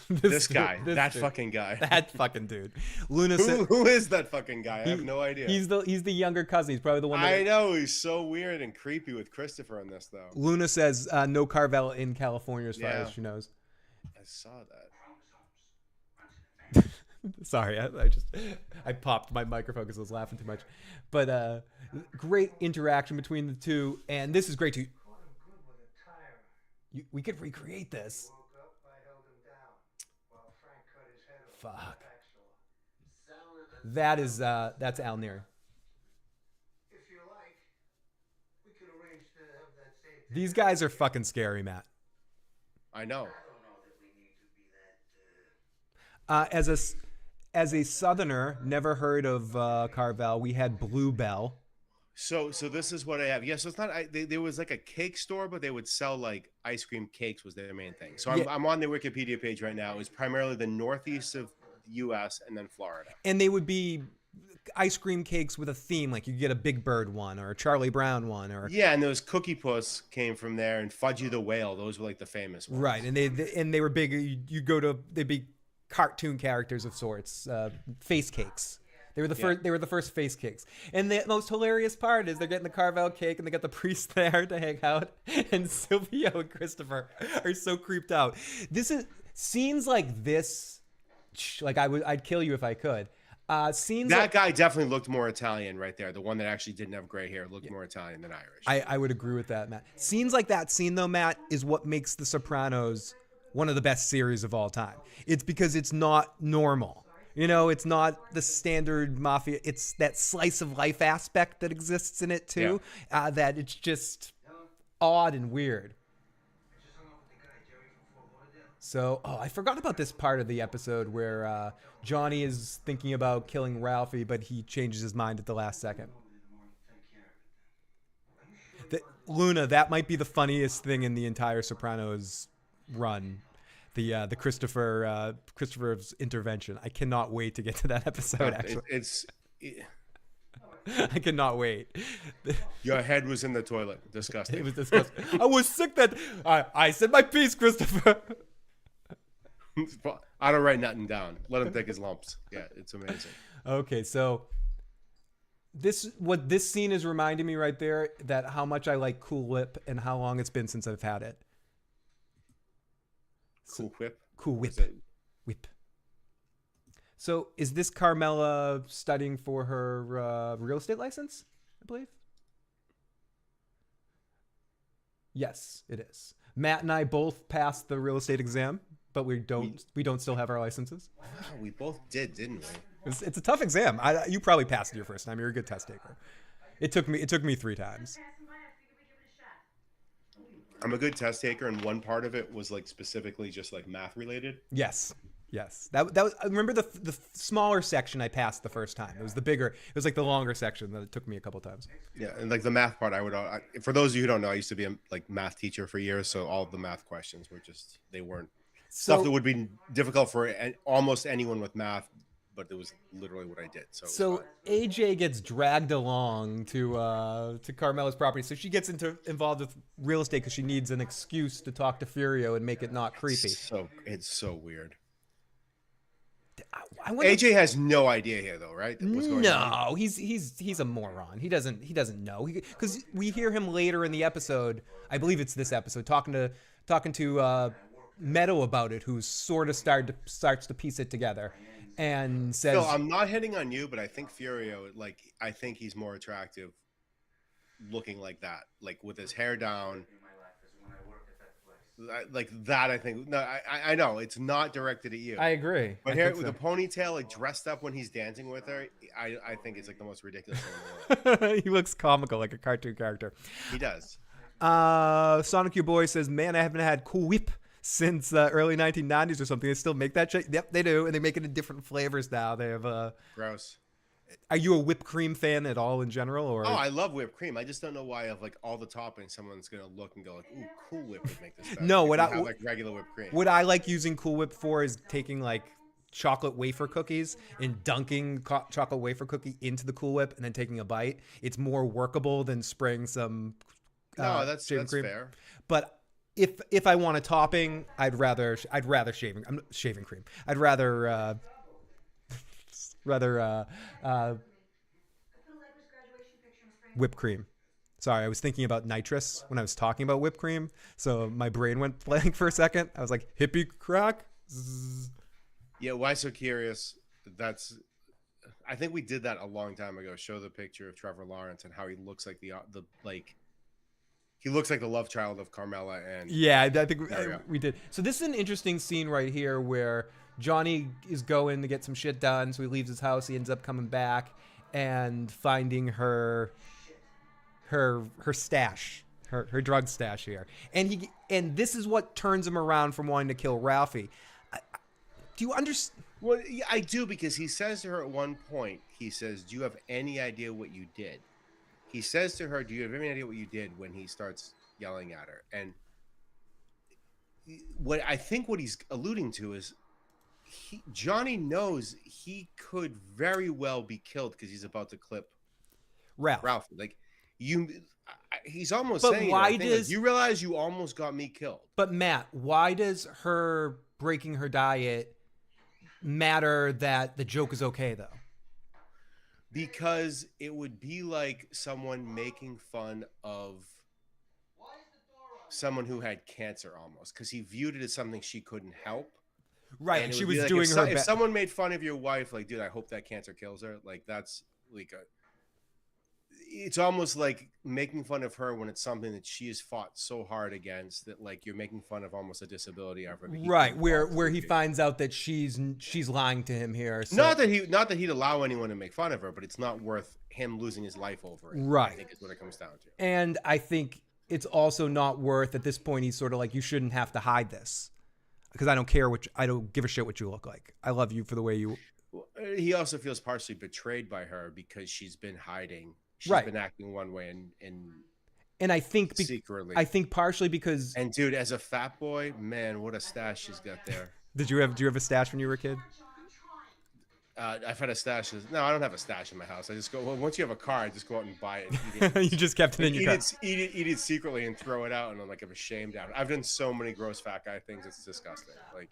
This guy, that fucking guy. That fucking dude. Luna said, who is that fucking guy? I have no idea. He's the younger cousin. He's probably the one. I know, he's so weird and creepy with Christopher in this, though. Luna says no Carvel in California as far as she knows. I saw that. Sorry, I popped my microphone because I was laughing too much. But great interaction between the two, and this is great too. We could recreate this. Fuck. That's Al Neri. If you like, we could arrange to have that same These guys are fucking scary, Matt. I know. As a Southerner, never heard of Carvel. We had Bluebell. So this is what I have. Yeah, so it's not. There was like a cake store, but they would sell like ice cream cakes was their main thing. So I'm on their Wikipedia page right now. It's primarily the northeast of the U.S. and then Florida. And they would be ice cream cakes with a theme, like you get a Big Bird one or a Charlie Brown one, or yeah, and those Cookie Puss came from there, and Fudgy the Whale. Those were like the famous ones. Right, and they were big. You go to they'd be cartoon characters of sorts, face cakes. They were the first. They were the first face cakes. And the most hilarious part is they're getting the Carvel cake, and they got the priest there to hang out. And Silvio and Christopher are so creeped out. This is scenes like this. Like I'd kill you if I could. Scenes that guy definitely looked more Italian right there. The one that actually didn't have gray hair looked more Italian than Irish. I would agree with that, Matt. Scenes like that scene though, Matt, is what makes The Sopranos one of the best series of all time. It's because it's not normal. You know, it's not the standard mafia. It's that slice of life aspect that exists in it too. Yeah. That it's just odd and weird. So, I forgot about this part of the episode where Johnny is thinking about killing Ralphie, but he changes his mind at the last second. Luna, that might be the funniest thing in the entire Sopranos run. The Christopher's intervention. I cannot wait to get to that episode. Actually, I cannot wait. Your head was in the toilet. Disgusting. It was disgusting. I was sick that I said my piece, Christopher. I don't write nothing down. Let him take his lumps. Yeah, it's amazing. Okay, so this scene is reminding me right there that how much I like Cool Whip and how long it's been since I've had it. Cool Whip? Cool Whip. Whip. So is this Carmela studying for her real estate license, I believe? Yes, it is. Matt and I both passed the real estate exam, but we don't still have our licenses. Wow, we both didn't we? It's a tough exam. You probably passed it your first time. You're a good test taker. It took me 3 times. I'm a good test taker, and one part of it was like specifically just like math related. Yes. That was. I remember the smaller section I passed the first time. It was the bigger. It was like the longer section that it took me a couple times. Yeah, and like the math part, for those of you who don't know, I used to be a math teacher for years, so all of the math questions were just they weren't stuff that would be difficult for almost anyone with math. But it was literally what I did. So AJ gets dragged along to Carmela's property. So she gets involved with real estate because she needs an excuse to talk to Furio and make it not creepy. It's so weird. AJ has no idea here, though, right? What's going on? He's a moron. He doesn't know because we hear him later in the episode. I believe it's this episode talking to Meadow about it, who sort of starts to piece it together. And says, "No, I'm not hitting on you, but I think Furio, I think he's more attractive, looking like that, like with his hair down, like that. I think. No, I know it's not directed at you. I agree. But here with the ponytail, like dressed up when he's dancing with her, I think it's like the most ridiculous thing in the world. He looks comical, like a cartoon character. He does. Sonic Your Boy says, "Man, I haven't had Cool Whip since early 1990s or something." They still make that shit. Yep, they do, and they make it in different flavors now. They have gross. Are you a whipped cream fan at all in general, or? Oh, I love whipped cream. I just don't know why of like all the toppings, someone's gonna look and go like, "Ooh, Cool Whip would make this better." No, like regular whipped cream. What I like using Cool Whip for is taking like chocolate wafer cookies and dunking chocolate wafer cookie into the Cool Whip and then taking a bite. It's more workable than spraying some. No, that's cream. fair. But if I want a topping, I'd rather shaving cream. I'd rather whipped cream. Sorry, I was thinking about nitrous when I was talking about whipped cream, so my brain went blank for a second. I was like, hippie crack. Zzz. Yeah, why so curious? I think we did that a long time ago. Show the picture of Trevor Lawrence and how he looks like he looks like the love child of Carmela and I think we did. So this is an interesting scene right here where Johnny is going to get some shit done. So he leaves his house. He ends up coming back and finding her stash. her drug stash here, and this is what turns him around from wanting to kill Ralphie. Do you understand? Well, yeah, I do, because he says to her at one point, he says, "Do you have any idea what you did?" He says to her, "Do you have any idea what you did?" when he starts yelling at her. And what he's alluding to is Johnny knows he could very well be killed because he's about to clip Ralphie. Like he's almost but saying, why like, does you realize you almost got me killed? But Matt, why does her breaking her diet matter that the joke is okay though? Because it would be like someone making fun of someone who had cancer almost, because he viewed it as something she couldn't help. Right, And she would was be like, doing if someone made fun of your wife, like, dude, I hope that cancer kills her. Like, that's like it's almost like making fun of her when it's something that she has fought so hard against, that like you're making fun of almost a disability of her. Right, where he finds out that she's lying to him here. So. Not that he'd allow anyone to make fun of her, but it's not worth him losing his life over it. Right, I think is what it comes down to. And I think it's also not worth, at this point, he's sort of like, you shouldn't have to hide this, because I don't give a shit what you look like. I love you for the way you. Well, he also feels partially betrayed by her because she's been hiding. She's been acting one way and I think secretly. I think partially because. And dude, as a fat boy, man, what a stash she's got there. Do you have a stash when you were a kid? I've had a stash. No, I don't have a stash in my house. I just go, once you have a car, I just go out and buy it. And eat it. You just kept it in your car. Eat it secretly and throw it out, and I'm like, I'm ashamed of it. I've done so many gross fat guy things. It's disgusting. Like,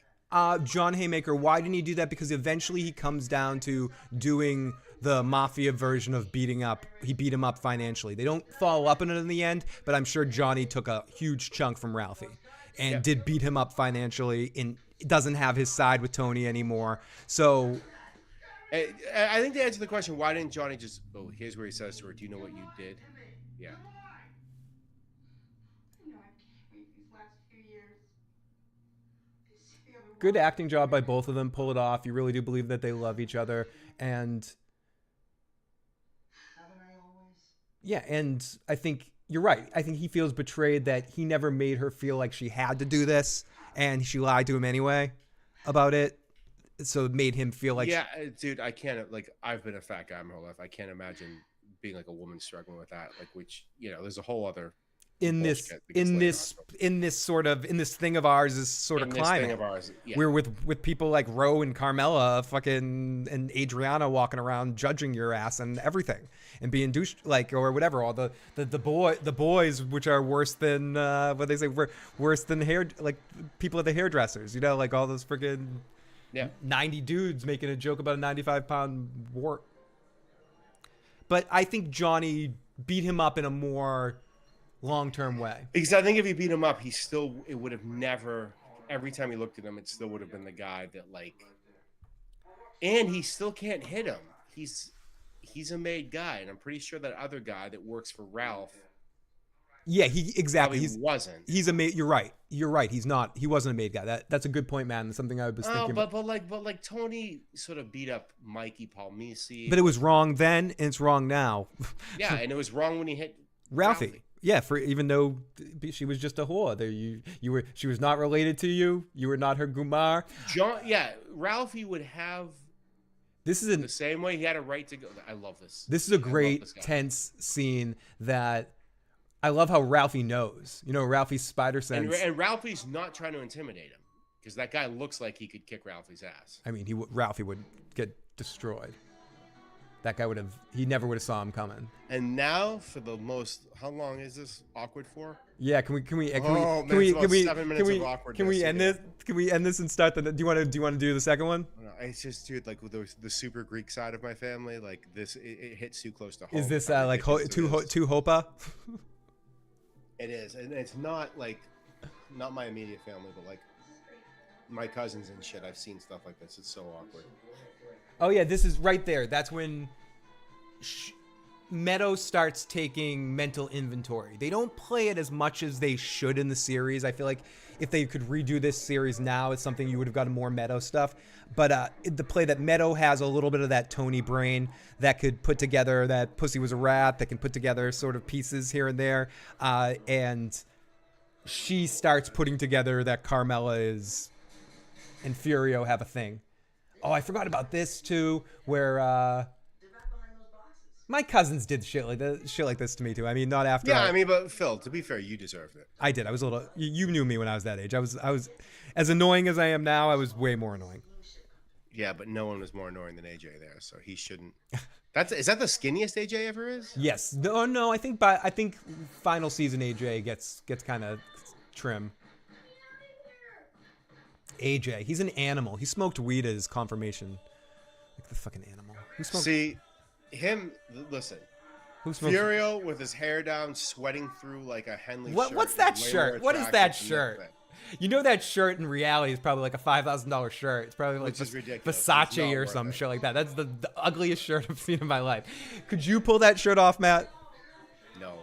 John Haymaker, why didn't he do that? Because eventually he comes down to doing the mafia version of beating up. He beat him up financially. They don't follow up on it in the end, but I'm sure Johnny took a huge chunk from Ralphie and did beat him up financially, and doesn't have his side with Tony anymore. So I think to answer the question, why didn't Johnny just, here's where he says to her, do you know what you did? Yeah. Good acting job by both of them. Pull it off. You really do believe that they love each other. And yeah, and I think you're right. I think he feels betrayed that he never made her feel like she had to do this, and she lied to him anyway about it. So it made him feel like... Yeah, dude, I can't... Like, I've been a fat guy my whole life. I can't imagine being like a woman struggling with that. Like, which, there's a whole other... In this thing of ours is sort of climate. We're with people like Ro and Carmela, and Adriana walking around judging your ass and everything, and being douche or whatever. All the boys, which are worse than what they say, worse than people at the hairdressers. Like all those freaking 90 dudes making a joke about a 95-pound wart. But I think Johnny beat him up in a more long-term way. Because I think if he beat him up, it would have never, every time he looked at him, it still would have been the guy that and he still can't hit him. He's a made guy, and I'm pretty sure that other guy that works for Ralph. Yeah, he wasn't. He's a made. You're right. He's not. He wasn't a made guy. That's a good point, man. That's something I was thinking. But like Tony sort of beat up Mikey Palmisi. But it was wrong then, and it's wrong now. Yeah, and it was wrong when he hit Ralphie. Yeah, even though she was just a whore, she was not related to you. You were not her gumar. Ralphie would have. This is the same way he had a right to go. I love this. This is a great tense scene that I love how Ralphie knows. Ralphie's spider sense. And Ralphie's not trying to intimidate him, because that guy looks like he could kick Ralphie's ass. I mean, Ralphie would get destroyed. That guy he never would have saw him coming. And now for the most, how long is this awkward for? Yeah, can we 7 minutes of awkwardness. Can we end this? Can we end this and start do you want to do the second one? No, it's just, dude, like with the super Greek side of my family, like this, it hits too close to home. Is this too hopa? It is, and it's not not my immediate family, but like my cousins and shit. I've seen stuff like this. It's so awkward. Oh yeah, this is right there. That's when Meadow starts taking mental inventory. They don't play it as much as they should in the series. I feel like if they could redo this series now, it's something you would have gotten more Meadow stuff. But the play that Meadow has a little bit of that Tony brain that could put together that Pussy Was a Rat, that can put together sort of pieces here and there. And she starts putting together that Carmela is and Furio have a thing. Oh, I forgot about this too, where my cousins did shit like this to me too. I mean, not after. Yeah, I mean, but Phil, to be fair, you deserved it. I did. I was a little. You knew me when I was that age. I was as annoying as I am now. I was way more annoying. Yeah, but no one was more annoying than AJ there, so he shouldn't. Is that the skinniest AJ ever is? Yes. No. I think final season AJ gets kind of trim. AJ, he's an animal. He smoked weed as confirmation. Like the fucking animal. Who smoked? See, him. Listen. Who smoked? Furio with his hair down, sweating through like a Henley shirt. What's that is way shirt? more What is that attractive than shirt? thing. You know that shirt in reality is probably like a $5,000 shirt. It's probably like Which is ridiculous. It's Versace not or worth some it. shit like that. That's the ugliest shirt I've seen in my life. Could you pull that shirt off, Matt? No,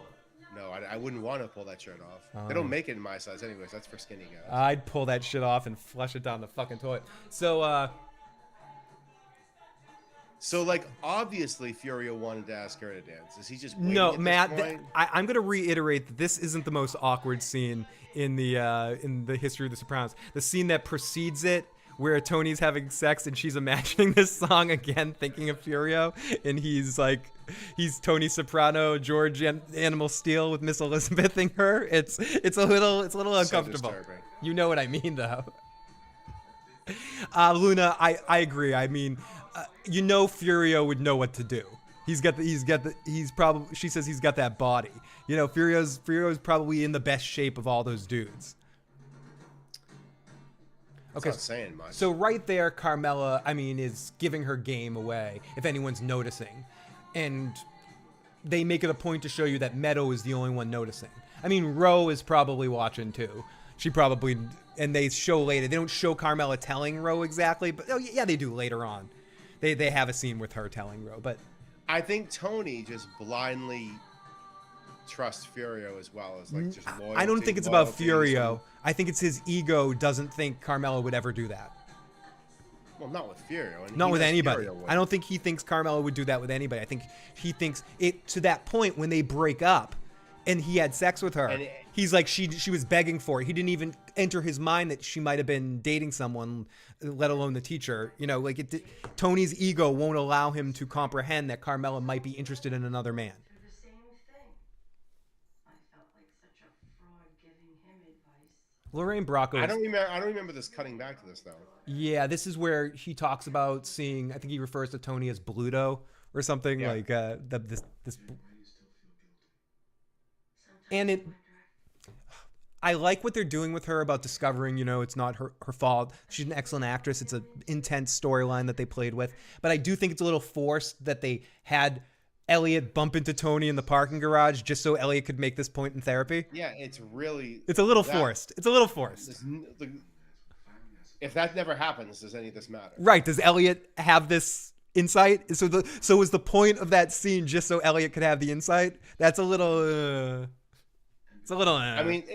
I wouldn't want to pull that shirt off. They don't make it in my size, anyways. That's for skinny guys. I'd pull that shit off and flush it down the fucking toilet. So, So, like, obviously, Furio wanted to ask her to dance. Is he just waiting no, at this Matt. point? I'm gonna reiterate that this isn't the most awkward scene in the history of The Sopranos. The scene that precedes it, where Tony's having sex and she's imagining this song again, thinking of Furio, and he's Tony Soprano, George Animal Steel with Miss Elizabething her. It's a little uncomfortable. disturbing. You know what I mean, though. Luna, I agree. I mean, Furio would know what to do. She says he's got that body. Furio's probably in the best shape of all those dudes. That's not saying much. So right there, Carmela, is giving her game away, if anyone's noticing. And they make it a point to show you that Meadow is the only one noticing. Ro is probably watching too. She probably, and they show later. They don't show Carmela telling Ro exactly, but yeah, they do later on. They have a scene with her telling Ro, but I think Tony just blindly trusts Furio as well as like just loyalty. I don't think it's about loyalty, Furio. I think it's his ego doesn't think Carmela would ever do that. Well, not with Furio. And Not he with knows anybody. Furio would. I don't think he thinks Carmela would do that with anybody. I think he thinks it to that point when they break up and he had sex with her. And He's like, she was begging for it. He didn't even enter his mind that she might have been dating someone, let alone the teacher. Tony's ego won't allow him to comprehend that Carmela might be interested in another man. The same thing. I felt like such a fraud giving him advice. Lorraine Bracco. I don't remember this cutting back to this though. Yeah, this is where he talks about seeing. I think he refers to Tony as Bluto or something Yeah. like this. And it. I like what they're doing with her about discovering, it's not her fault. She's an excellent actress. It's an intense storyline that they played with. But I do think it's a little forced that they had Elliot bump into Tony in the parking garage just so Elliot could make this point in therapy. Yeah, it's a little forced. It's a little forced. If that never happens, does any of this matter? Right. Does Elliot have this insight? So was the point of that scene just so Elliot could have the insight? That's a little... It's a little.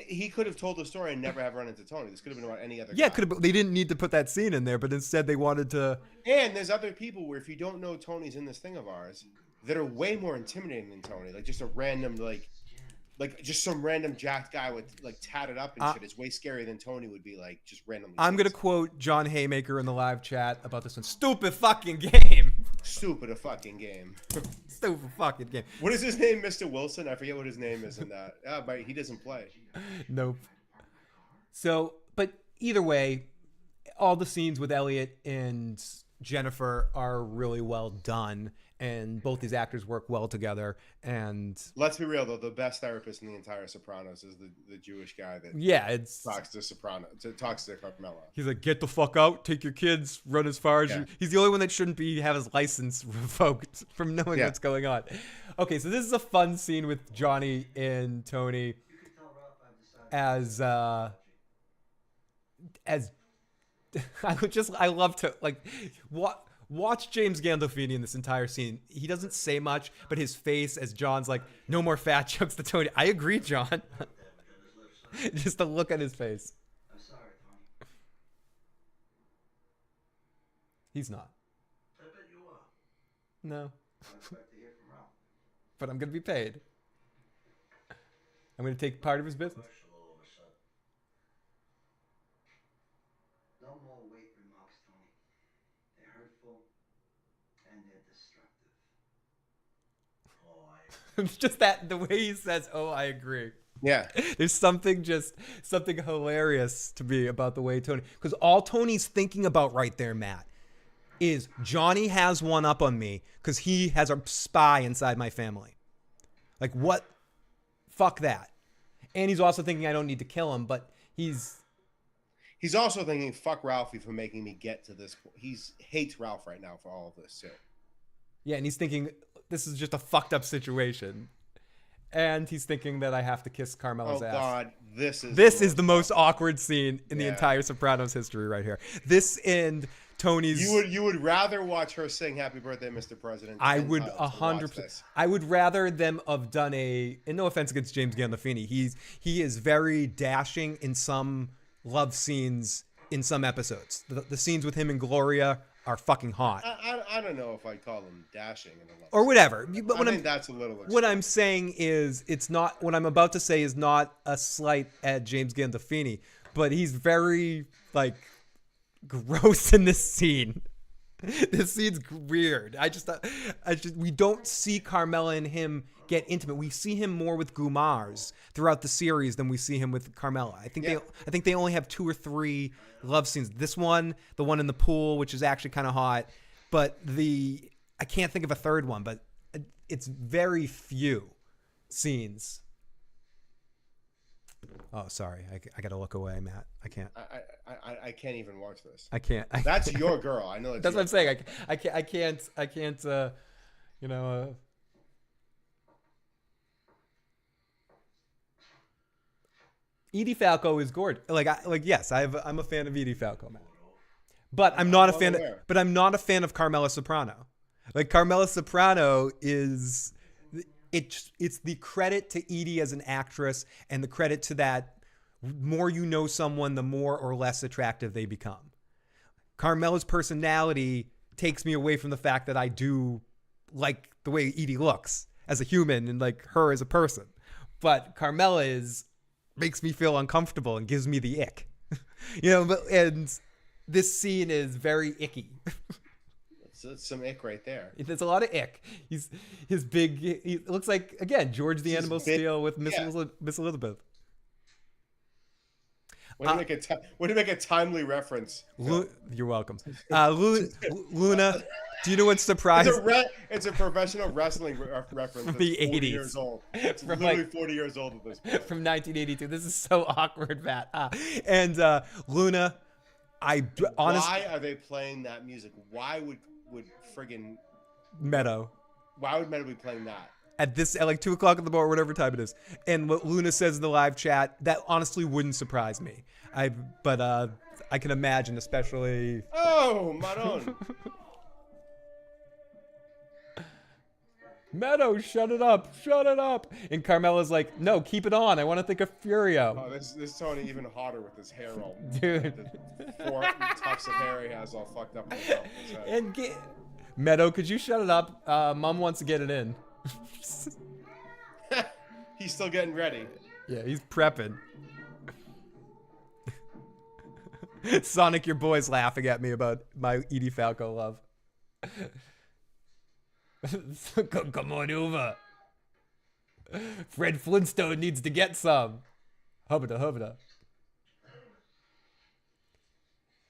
He could have told the story and never have run into Tony. This could have been about any other guy. Yeah, could have. They didn't need to put that scene in there, but instead they wanted to. And there's other people where if you don't know Tony's in this thing of ours, that are way more intimidating than Tony. Like just a random like just some random jacked guy with like tatted up and shit. It's way scarier than Tony would be like just randomly. I'm gonna quote John Haymaker in the live chat about this one. Stupid fucking game. Stupid a fucking game. Stupid fucking game. What is his name, Mr. Wilson? I forget what his name is in that. But he doesn't play. Nope. So, but either way, all the scenes with Elliot and Jennifer are really well done, and both these actors work well together. And Let's be real though, the best therapist in the entire Sopranos is the Jewish guy that talks to Carmela. He's like, get the fuck out, take your kids, run as far as you. He's the only one that shouldn't have his license revoked from knowing what's going on. Okay, so this is a fun scene with Johnny and Tony as I love to like Watch James Gandolfini in this entire scene. He doesn't say much, but his face as John's like, no more fat jokes to Tony. I agree, John. Just the look on his face. I'm sorry, Tony. He's not. I bet you are. No. I expect to hear from Ralph. But I'm going to be paid. I'm going to take part of his business. All of a sudden. No more weight remarks, Tony. They're hurtful and they're destructive. Oh, It's just that the way he says, oh, I agree. Yeah. There's something hilarious to me about the way Tony, because all Tony's thinking about right there, Matt, is Johnny has one up on me because he has a spy inside my family. Like, what? Fuck that. And he's also thinking I don't need to kill him, but he's also thinking, fuck Ralphie for making me get to this. He hates Ralph right now for all of this too. Yeah, and he's thinking this is just a fucked up situation. And he's thinking that I have to kiss Carmela's ass. Oh God, this is the most awkward scene in the entire Sopranos history right here. This and Tony's. You would rather watch her sing "Happy Birthday, Mr. President"? I would 100%. I would rather them have done a. And no offense against James Gandolfini, he is very dashing in some love scenes in some episodes. The scenes with him and Gloria are fucking hot. I don't know if I'd call him dashing in a love or whatever. But I think that's a little extreme. What I'm saying is, it's not. What I'm about to say is not a slight at James Gandolfini, but he's very like gross in this scene. This scene's weird. We don't see Carmela and him get intimate. We see him more with Gumars throughout the series than we see him with Carmela. I think they only have 2 or 3 love scenes. This one, the one in the pool, which is actually kind of hot, but I can't think of a third one, but it's very few scenes. Oh, sorry. I got to look away, Matt. I can't. I can't even watch this. I can't. That's your girl. I know. That's what I'm saying. I can't. Edie Falco is gorgeous. Yes, I'm a fan of Edie Falco, man. But I'm not a fan. But I'm not a fan of Carmela Soprano. Like, Carmela Soprano is. It's the credit to Edie as an actress, and the credit to that. More you know someone, the more or less attractive they become. Carmela's personality takes me away from the fact that I do like the way Edie looks as a human and like her as a person. But Carmela makes me feel uncomfortable and gives me the ick. And this scene is very icky. It's some ick right there. There's a lot of ick. He looks like, again, George the Animal Steel with Miss Elizabeth. Way to make a timely reference. You're welcome. Luna, do you know what surprised? It's a professional wrestling reference. From the 80s. 40 years old. It's literally 40 years old at this point. From 1982. This is so awkward, Matt. And Luna, honestly. Why are they playing that music? Why would friggin' Meadow? Why would Meadow be playing that? At 2 o'clock in the morning, whatever time it is. And what Luna says in the live chat, that honestly wouldn't surprise me. But I can imagine, especially. Oh, Maron. Meadow, shut it up. And Carmela's like, no, keep it on. I want to think of Furio. Oh, this Tony even hotter with his hair all. Dude. The 4 tufts of hair he has all fucked up. And Meadow, could you shut it up? Mom wants to get it in. He's still getting ready. Yeah, he's prepping. Sonic, your boy's laughing at me about my Edie Falco love. Come on over. Fred Flintstone needs to get some. Hubba.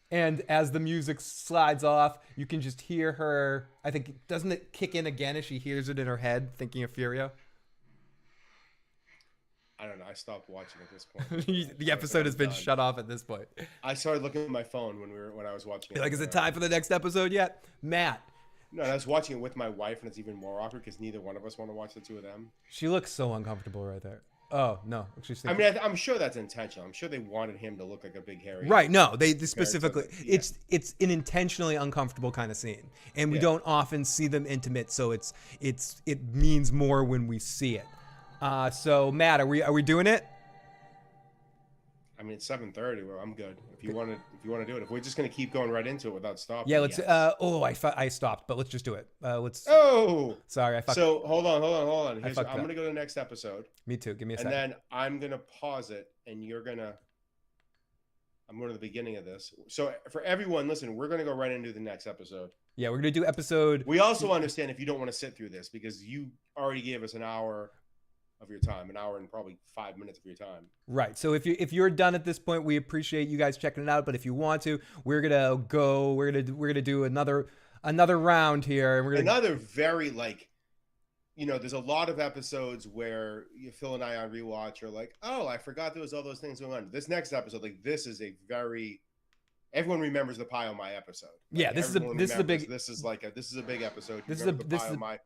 And as the music slides off, you can just hear her. I think, doesn't it kick in again as she hears it in her head, thinking of Furio? I don't know. I stopped watching at this point. The episode has been shut off at this point. I started looking at my phone when I was watching it. You're like, is it time for the next episode yet? Matt. No, I was watching it with my wife, and it's even more awkward because neither one of us want to watch the 2 of them. She looks so uncomfortable right there. Oh no, she's I thinking. mean, I'm sure that's intentional. I'm sure they wanted him to look like a big hairy. Right. No, they specifically. Yeah. It's an intentionally uncomfortable kind of scene, and we Yeah. don't often see them intimate, so it means more when we see it. So Matt, are we doing it? I mean, it's 7:30. Well, I'm good. If you want to do it, if we're just gonna keep going right into it without stopping. Yeah. Let's. yes. I stopped, but let's just do it. Let's. Oh. Sorry, I fucked. So hold on. I'm fucked up. gonna go to the next episode, Me too. Give me a and second. then I'm gonna pause it, and you're gonna. I'm going to the beginning of this. So for everyone, listen, we're gonna go right into the next episode. Yeah, we're gonna do episode. We also understand if you don't want to sit through this because you already gave us an hour of your time, an hour and probably 5 minutes of your time. Right. So if you're done at this point, we appreciate you guys checking it out. But if you want to, we're gonna do another round here, and we're gonna Another very there's a lot of episodes where Phil and I on rewatch are like, oh, I forgot there was all those things going on. This next episode, this is a very everyone remembers the Pie on My episode. Yeah, this is a big this is a big episode. This Remember is a the Pie on My.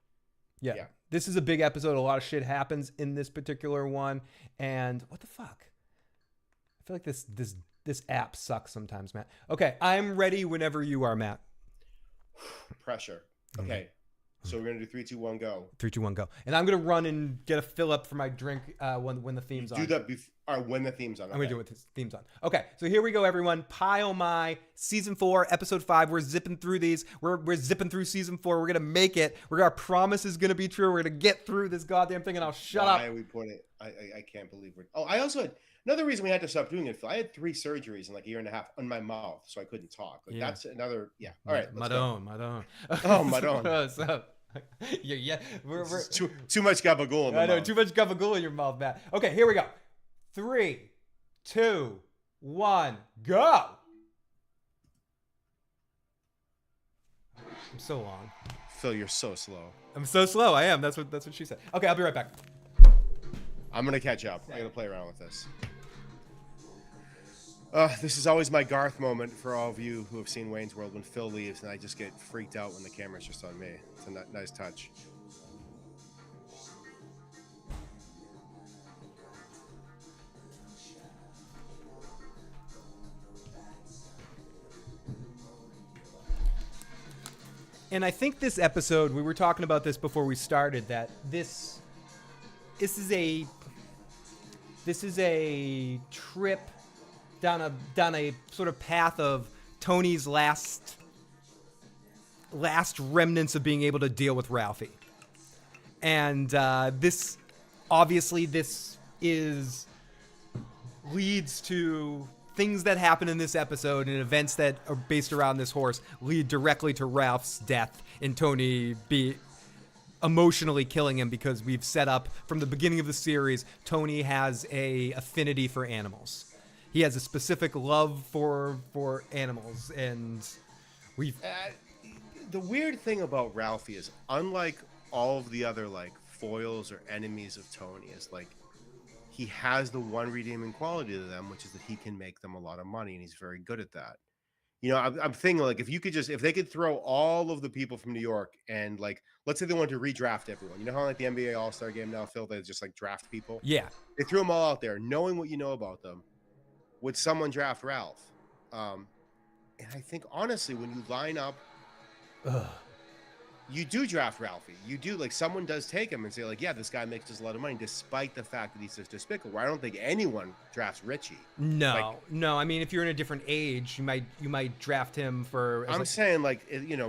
Yeah. This is a big episode. A lot of shit happens in this particular one. And what the fuck? I feel like this app sucks sometimes, Matt. Okay, I'm ready whenever you are, Matt. Pressure. Okay. So we're gonna do 3, 2, 1, go. 3, 2, 1, go. And I'm gonna run and get a fill up for my drink when the theme's on. Do that when the theme's on. I'm gonna do it with the theme's on. Okay, so here we go, everyone. Pie Oh My, season 4, episode 5. We're zipping through these. We're zipping through season 4. We're gonna make it. Our promise is gonna be true. We're gonna get through this goddamn thing, and I'll shut up. Why are we putting it? I can't believe it. Oh, I also had another reason we had to stop doing it, Phil. I had 3 surgeries in like a year and a half on my mouth, so I couldn't talk. Like that's another. Yeah. All right. Madon. Oh, Madon. What's up? Yeah. We're too much gabagool in the I know, mouth. too much gabagool in your mouth, Matt. Okay, here we go. 3, 2, 1, go. I'm so long. Phil, you're so slow. I'm so slow. I am. That's what she said. Okay, I'll be right back. I'm gonna catch up. I'm gonna play around with this. This is always my Garth moment for all of you who have seen Wayne's World when Phil leaves and I just get freaked out when the camera's just on me. It's a nice touch. And I think this episode, we were talking about this before we started, that this is a trip down a sort of path of Tony's last remnants of being able to deal with Ralphie. And this leads to things that happen in this episode and events that are based around this horse lead directly to Ralph's death and Tony emotionally killing him, because we've set up from the beginning of the series, Tony has a affinity for animals. He has a specific love for animals, and we've... The weird thing about Ralphie is, unlike all of the other foils or enemies of Tony, is he has the one redeeming quality to them, which is that he can make them a lot of money, and he's very good at that. I'm thinking if they could throw all of the people from New York and let's say they wanted to redraft everyone. You know how the NBA All-Star Game now, Phil, they just draft people? Yeah. They threw them all out there, knowing what you know about them. Would someone draft Ralph? And I think honestly, when you line up, you do draft Ralphie. You do someone does take him and say yeah, this guy makes us a lot of money, despite the fact that he's just despicable. I don't think anyone drafts Richie. No. I mean, if you're in a different age, you might draft him for. I'm saying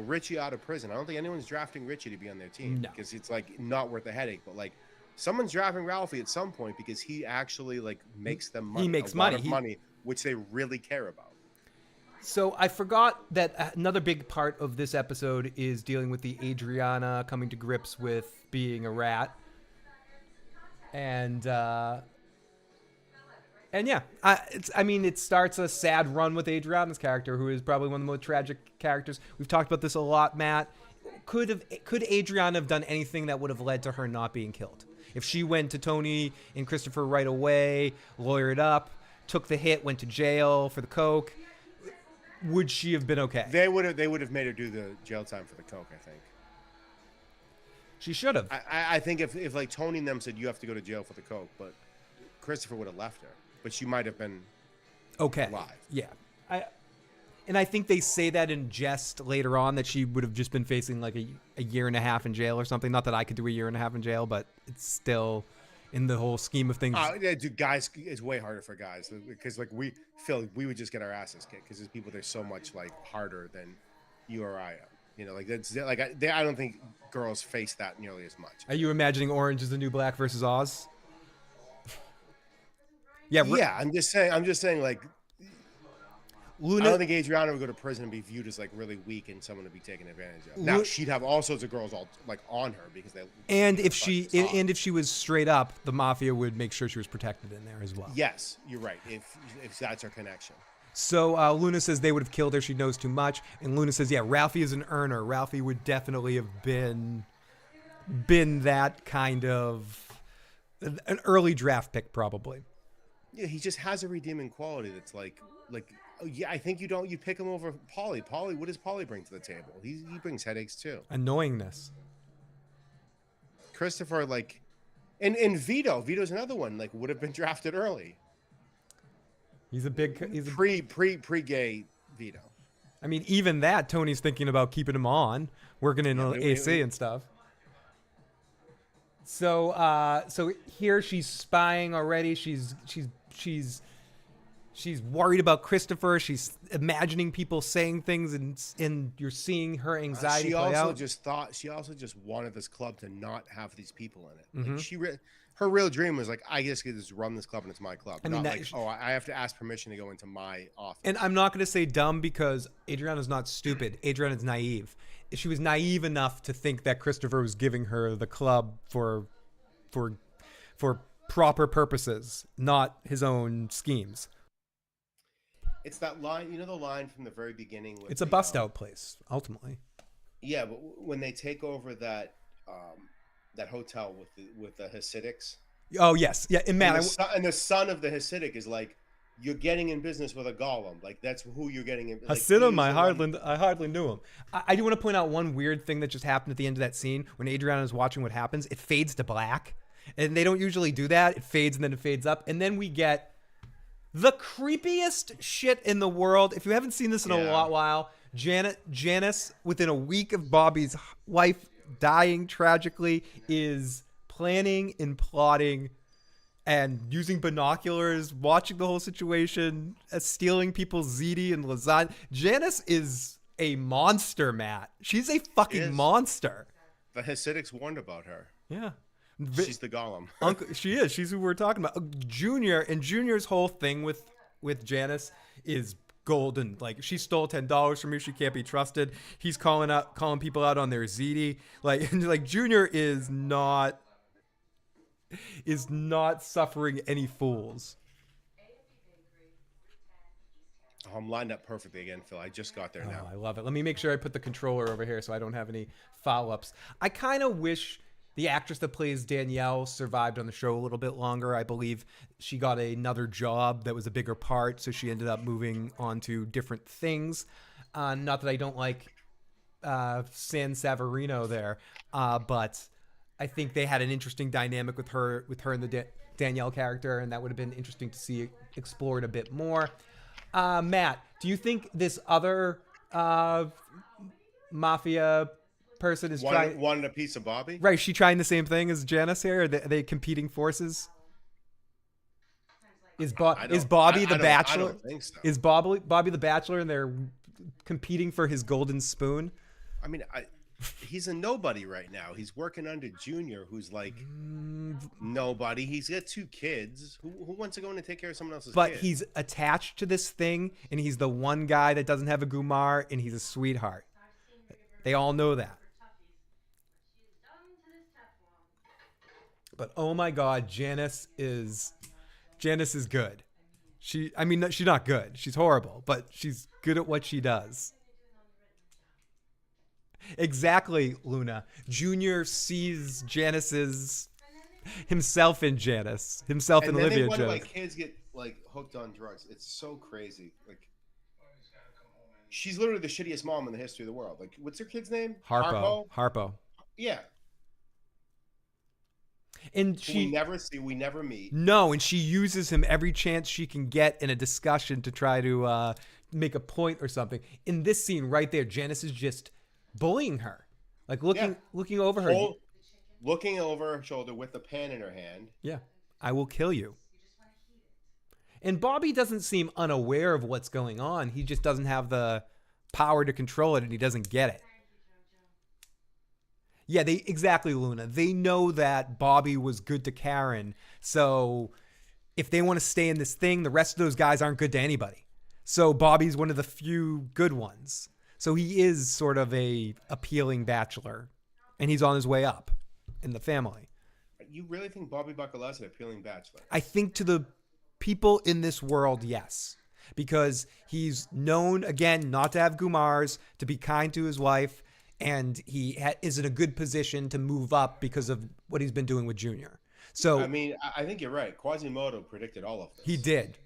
Richie out of prison. I don't think anyone's drafting Richie to be on their team because it's not worth the headache. But someone's drafting Ralphie at some point because he actually makes them money. He makes money, which they really care about. So I forgot that another big part of this episode is dealing with the Adriana coming to grips with being a rat. And yeah, it starts a sad run with Adriana's character, who is probably one of the most tragic characters. We've talked about this a lot, Matt. Could Adriana have done anything that would have led to her not being killed? If she went to Tony and Christopher right away, lawyered up, took the hit, went to jail for the coke, would she have been okay? They would have made her do the jail time for the coke, I think. She should have. I think if Tony and them said you have to go to jail for the coke, but Christopher would have left her, but she might have been Okay. alive. Yeah. I think they say that in jest later on, that she would have just been facing like a year and a half in jail or something. Not that I could do a year and a half in jail, but it's still in the whole scheme of things. Yeah, dude, guys, it's way harder for guys because like we would just get our asses kicked because there's people there's so much like harder than you or I am. You know, like that's like I don't think girls face that nearly as much. Are you imagining Orange is the New Black versus Oz? Yeah, I'm just saying like Luna, I don't think Adriana would go to prison and be viewed as like really weak and someone to be taken advantage of. Now she'd have all sorts of girls all like on her because they. And if she was straight up, the mafia would make sure she was protected in there as well. Yes, you're right. If that's her connection. So Luna says they would have killed her. She knows too much. And Luna says, yeah, Ralphie is an earner. Ralphie would definitely have been that kind of an early draft pick, probably. Yeah, he just has a redeeming quality that's like. Yeah, I think you pick him over Paulie. Paulie, what does Paulie bring to the table? He brings headaches too. Annoyingness. Christopher, like, and Vito's another one. Like, would have been drafted early. He's pre-gay Vito. I mean, even that Tony's thinking about keeping him on, working in AC and stuff. So here she's spying already. She's worried about Christopher. She's imagining people saying things, and you're seeing her anxiety play out. She also just wanted this club to not have these people in it. Mm-hmm. Like her real dream was like, I just get to just run this club and it's my club. I mean, I have to ask permission to go into my office. And I'm not going to say dumb because Adriana's not stupid. Adriana's naive. She was naive enough to think that Christopher was giving her the club for proper purposes, not his own schemes. It's that line, the line from the very beginning. It's a bust-out place, ultimately. Yeah, but when they take over that hotel with the Hasidics. Oh yes, yeah. And man, and the son of the Hasidic is like, you're getting in business with a golem. Like that's who you're getting in. Hasidim, I hardly knew him. I do want to point out one weird thing that just happened at the end of that scene when Adriana is watching what happens. It fades to black, and they don't usually do that. It fades and then it fades up, and then we get the creepiest shit in the world. If you haven't seen this in a while, Janice, within a week of Bobby's wife dying tragically, is planning and plotting and using binoculars, watching the whole situation, stealing people's ziti and lasagna. Janice is a monster, Matt. She's a fucking monster. The Hasidics warned about her. Yeah. She's the golem. She is. She's who we're talking about. Junior's whole thing with Janice is golden. Like, she stole $10 from me. She can't be trusted. He's calling people out on their ziti. Like Junior is not suffering any fools. Oh, I'm lined up perfectly again, Phil. I just got there now. I love it. Let me make sure I put the controller over here so I don't have any follow-ups. I kind of wish the actress that plays Danielle survived on the show a little bit longer. I believe she got another job that was a bigger part, so she ended up moving on to different things. Not that I don't like San Savarino there, but I think they had an interesting dynamic with her and the Danielle character, and that would have been interesting to see explored a bit more. Matt, do you think this other mafia person is wanted a piece of Bobby? Right, is she trying the same thing as Janice here? Are they competing forces? Is Bobby the Bachelor? I don't think so. Is Bobby the Bachelor, and they're competing for his golden spoon? I mean, he's a nobody right now. He's working under Junior, who's like nobody. He's got 2 kids. Who wants to go in and take care of someone else's But kids? he's attached to this thing, and he's the one guy that doesn't have a Gumar, and he's a sweetheart. They all know that. But oh my God, Janice is good. She's not good. She's horrible, but she's good at what she does. Exactly, Luna. Junior sees himself in Janice, himself in Olivia Jones. And then my kids get like hooked on drugs. It's so crazy. Like, she's literally the shittiest mom in the history of the world. Like, what's her kid's name? Harpo. Yeah. And we never see, we never meet. No, and she uses him every chance she can get in a discussion to try to make a point or something. In this scene right there, Janice is just bullying her, like looking over her, looking over her shoulder with the pan in her hand. Yeah, I will kill you. And Bobby doesn't seem unaware of what's going on. He just doesn't have the power to control it, and he doesn't get it. Yeah, exactly, Luna. They know that Bobby was good to Karen. So if they want to stay in this thing, the rest of those guys aren't good to anybody. So Bobby's one of the few good ones. So he is sort of a appealing bachelor, and he's on his way up in the family. You really think Bobby Bacala's an appealing bachelor? I think to the people in this world, yes. Because he's known, again, not to have Gumars, to be kind to his wife, and he is in a good position to move up because of what he's been doing with Junior. So I mean, I think you're right. Quasimodo predicted all of this. He did.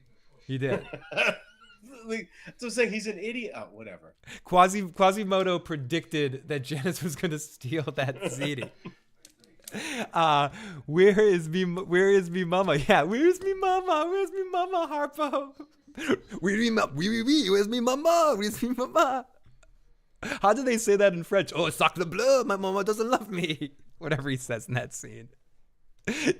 Like, so I'm saying he's an idiot. Oh, whatever. Quasimodo predicted that Janice was going to steal that CD. Where is me mama? Yeah, where's me mama? Where's me mama, Harpo? Where's me mama? Where's me mama? How do they say that in French? Oh, sacre bleu, my mama doesn't love me. Whatever he says in that scene.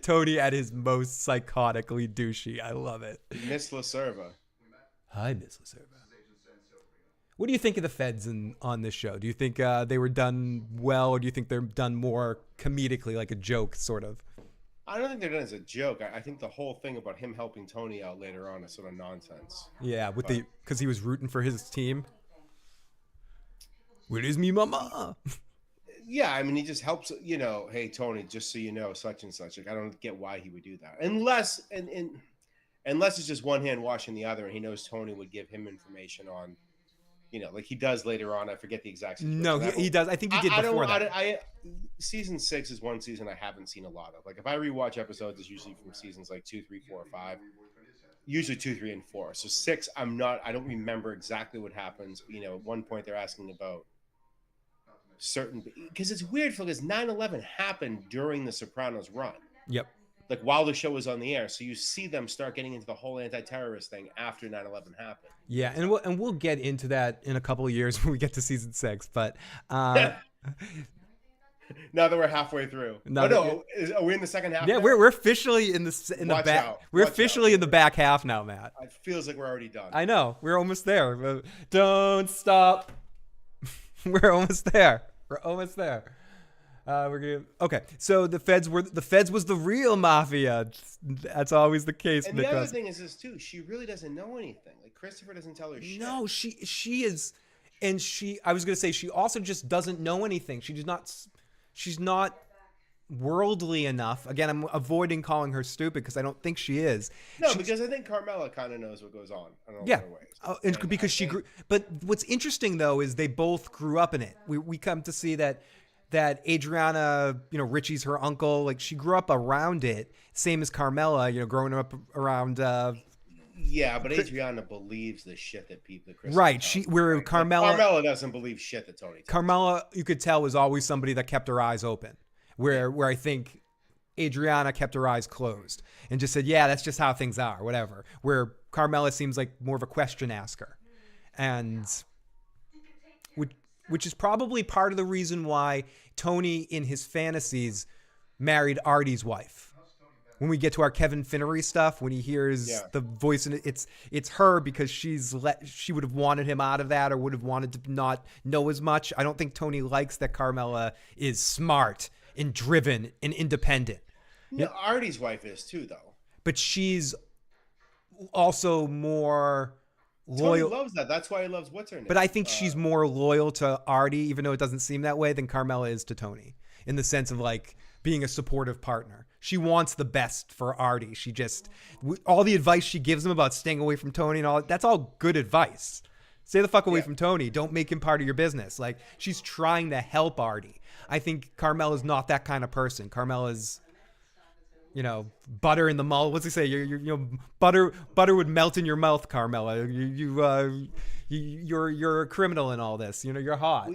Tony at his most psychotically douchey. I love it. Miss LaServa. Hi, Miss LaServa. What do you think of the feds on this show? Do you think they were done well, or do you think they're done more comedically, like a joke, sort of? I don't think they're done as a joke. I think the whole thing about him helping Tony out later on is sort of nonsense. Yeah, because he was rooting for his team. Where is me mama? Yeah, I mean, he just helps, hey, Tony, just so you know, such and such. Like, I don't get why he would do that. Unless it's just one hand washing the other, and he knows Tony would give him information on, like he does later on. I forget the exact situation. No, he does. I think he did before that. Season 6 is one season I haven't seen a lot of. Like, if I rewatch episodes, it's usually from seasons like 2, 3, 4, 5. Usually 2, 3, and 4. So 6, I don't remember exactly what happens. At one point they're asking about certain, because it's weird because 9/11 happened during the Sopranos run. Yep. Like while the show was on the air, so you see them start getting into the whole anti-terrorist thing after 9/11 happened. Yeah, and we'll get into that in a couple of years when we get to season 6. But now that we're halfway through, are we in the second half? Yeah, now? we're officially in the back. We're officially in the back half now, Matt. It feels like we're already done. I know, we're almost there. Don't stop. We're almost there. Okay. So the feds was the real mafia. That's always the case. And the other thing is this too. She really doesn't know anything. Like Christopher doesn't tell her shit. No, she is, and I was gonna say she also just doesn't know anything. She's not worldly enough. Again, I'm avoiding calling her stupid because I don't think she is. No, because I think Carmela kind of knows what goes on. Yeah, because she grew. But what's interesting though is they both grew up in it. We come to see that Adriana, Richie's her uncle. Like she grew up around it, same as Carmela. growing up around. Yeah, but Adriana believes the shit that people. Right. Carmela doesn't believe shit that Tony. Carmela, you could tell, was always somebody that kept her eyes open. Where I think Adriana kept her eyes closed and just said, yeah, that's just how things are, whatever. Where Carmela seems like more of a question asker. And which is probably part of the reason why Tony, in his fantasies, married Artie's wife. When we get to our Kevin Finnery stuff, when he hears the voice, and it's her because she would have wanted him out of that, or would have wanted to not know as much. I don't think Tony likes that Carmela is smart and driven and independent. Yeah, Artie's wife is too, though. But she's also more loyal. Tony loves that. That's why he loves what's her name. But I think she's more loyal to Artie, even though it doesn't seem that way, than Carmela is to Tony, in the sense of like being a supportive partner. She wants the best for Artie. She just, all the advice she gives him about staying away from Tony and all, that's all good advice. Stay the fuck away from Tony. Don't make him part of your business. Like, she's trying to help Artie. I think Carmela's not that kind of person. Carmela's, butter in the mouth. What's he say? Butter would melt in your mouth, Carmela. You're a criminal in all this. You're hot.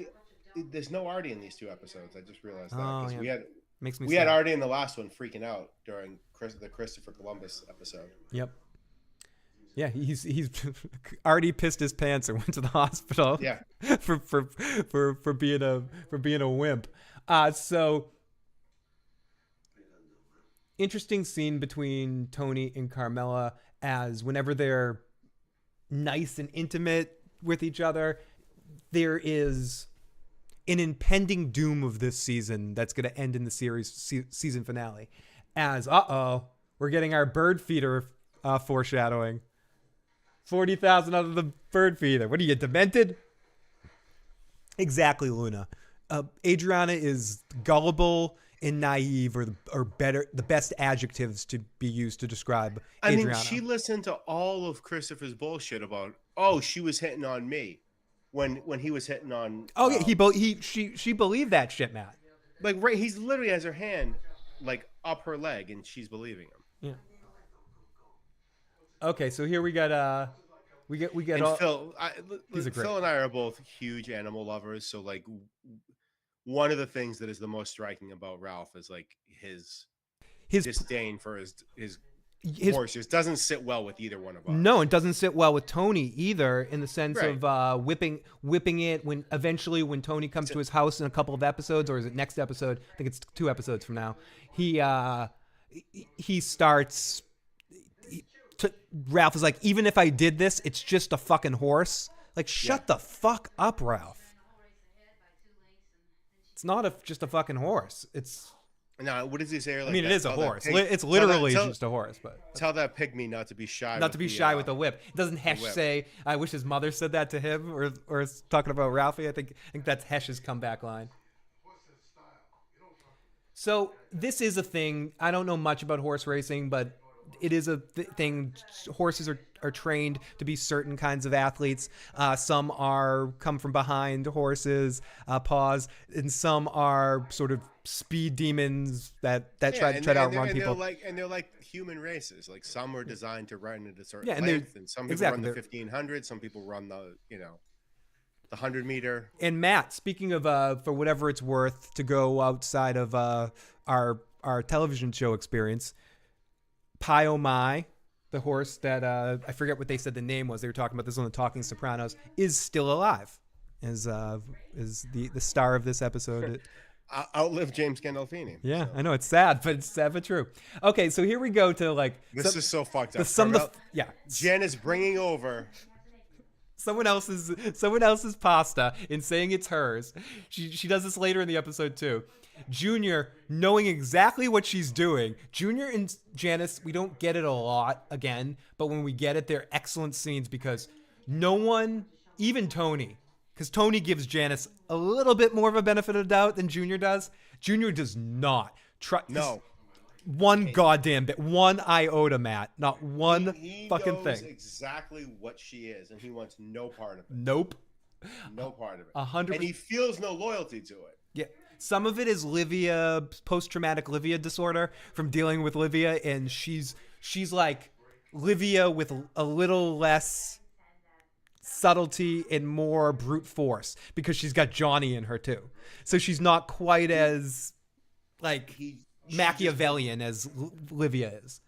There's no Artie in these 2 episodes. I just realized that. Makes me We sad. had Artie in the last one freaking out during the Christopher Columbus episode. Yep. Yeah, he's already pissed his pants and went to the hospital. Yeah. for being a wimp. So interesting scene between Tony and Carmela, as whenever they're nice and intimate with each other, there is an impending doom of this season that's going to end in the season finale. As we're getting our bird feeder foreshadowing. 40,000 out of the bird feeder. What are you, demented? Exactly, Luna. Adriana is gullible and naive, or better, the best adjectives to be used to describe Adriana. I mean, she listened to all of Christopher's bullshit about, she was hitting on me when he was hitting on. Oh yeah, she believed that shit, Matt. Like, right, he's literally has her hand like up her leg, and she's believing him. Yeah. Okay, so here we got And all. Phil, These are great. Phil and I are both huge animal lovers, so like one of the things that is the most striking about Ralph is like his disdain for his horses doesn't sit well with either one of us. No, it doesn't sit well with Tony either, in the sense Right. of whipping it when Tony comes to his house in a couple of episodes, or is it next episode? I think it's 2 episodes from now. He starts. Ralph is like, even if I did this, it's just a fucking horse. Like, shut the fuck up, Ralph. It's not just a fucking horse. It's. No, what does he say? Like, I mean, it is a tell that horse. pig- It's literally tell just a horse, but tell that pygmy not to be shy. not to be shy with the whip. Doesn't Hesh whip. say, "I wish his mother said that to him," or is talking about Ralphie? I think that's Hesh's comeback line. So this is a thing. I don't know much about horse racing, but it is a thing. Horses are trained to be certain kinds of athletes. Some come from behind horses' paws, and some are sort of speed demons that try to outrun people. They're like human races. Like, some are designed to run at a certain and length, and some people exactly, run the 1500. Some people run the 100-meter. And Matt, speaking of for whatever it's worth, to go outside of our television show experience, Pi Oh My, the horse that I forget what they said the name was. They were talking about this on the Talking Sopranos, is still alive. Is the star of this episode. Outlive James Gandolfini. Yeah, so. I know it's sad but true. Okay, so here we go to like this is so fucked up. Janice bringing over someone else's pasta and saying it's hers. She does this later in the episode too. Junior, knowing exactly what she's doing. Junior and Janice, we don't get it a lot again, but when we get it, they're excellent scenes, because no one, even Tony, because Tony gives Janice a little bit more of a benefit of the doubt than Junior does. Junior does not try. No. One goddamn bit, one iota, Matt, not one he fucking knows thing. Exactly what she is, and he wants no part of it. Nope. No part of it. 100%. And he feels no loyalty to it. Yeah. Some of it is Livia, post-traumatic Livia disorder from dealing with Livia, and she's like Livia with a little less subtlety and more brute force, because she's got Johnny in her too. So she's not quite as like Machiavellian as Livia is.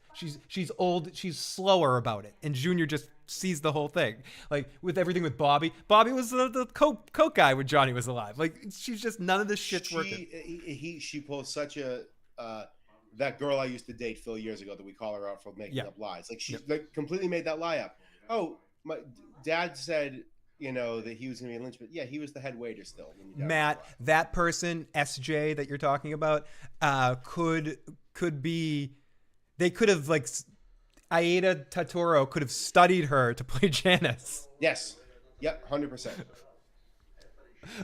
She's old, she's slower about it, and Junior just sees the whole thing. Like with everything with Bobby was the coke guy when Johnny was alive. Like, she's just, none of this shit's working. She pulls such a that girl I used to date, Phil, years ago, that we call her out for making up lies. Like, she like completely made that lie up. Oh, my dad said, that he was going to be a lynchman. Yeah, he was the head waiter still. Matt, that person, SJ, that you're talking about, could be, they could have, like, Aida Tatoro could have studied her to play Janice. Yes. Yep, 100%.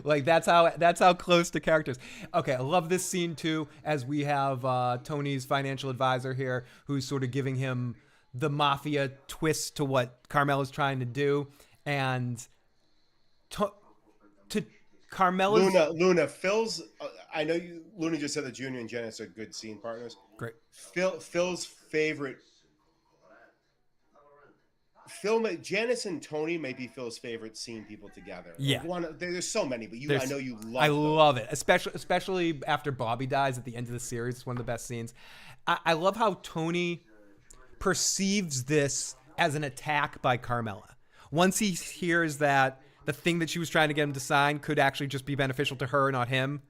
Like, that's how close to characters. Okay, I love this scene too, as we have Tony's financial advisor here, who's sort of giving him the mafia twist to what Carmela's trying to do, and to Carmela's Luna, Phil's. I know you. Luna just said that Junior and Janice are good scene partners. Great. Phil's favorite Janice and Tony may be Phil's favorite scene people together. Yeah. There's so many, but I know you love. I them. love it, especially after Bobby dies at the end of the series. It's one of the best scenes. I love how Tony perceives this as an attack by Carmela. Once he hears that the thing that she was trying to get him to sign could actually just be beneficial to her, not him,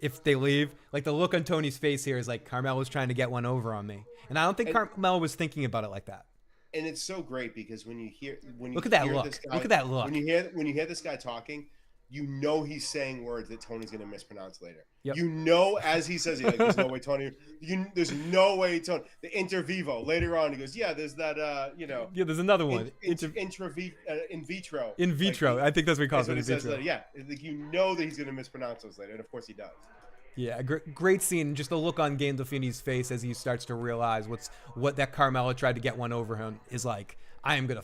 if they leave. Like, the look on Tony's face here is like, Carmela was trying to get one over on me. And I don't think Carmela was thinking about it like that. And it's so great because when you look at that hear look. this guy, Look at that look. When you hear this guy talking, you know he's saying words that Tony's going to mispronounce later. Yep. You know, as he says it, like, there's no way Tony. There's no way Tony. The inter vivo later on, he goes, yeah, there's that. Yeah, there's another one. In vitro. In vitro. Like, I think that's what he calls it. He In says vitro. that, yeah, like, you know that he's going to mispronounce those later, and of course he does. Yeah, great scene. Just the look on Gandolfini's face as he starts to realize what that Carmela tried to get one over him is like. I am gonna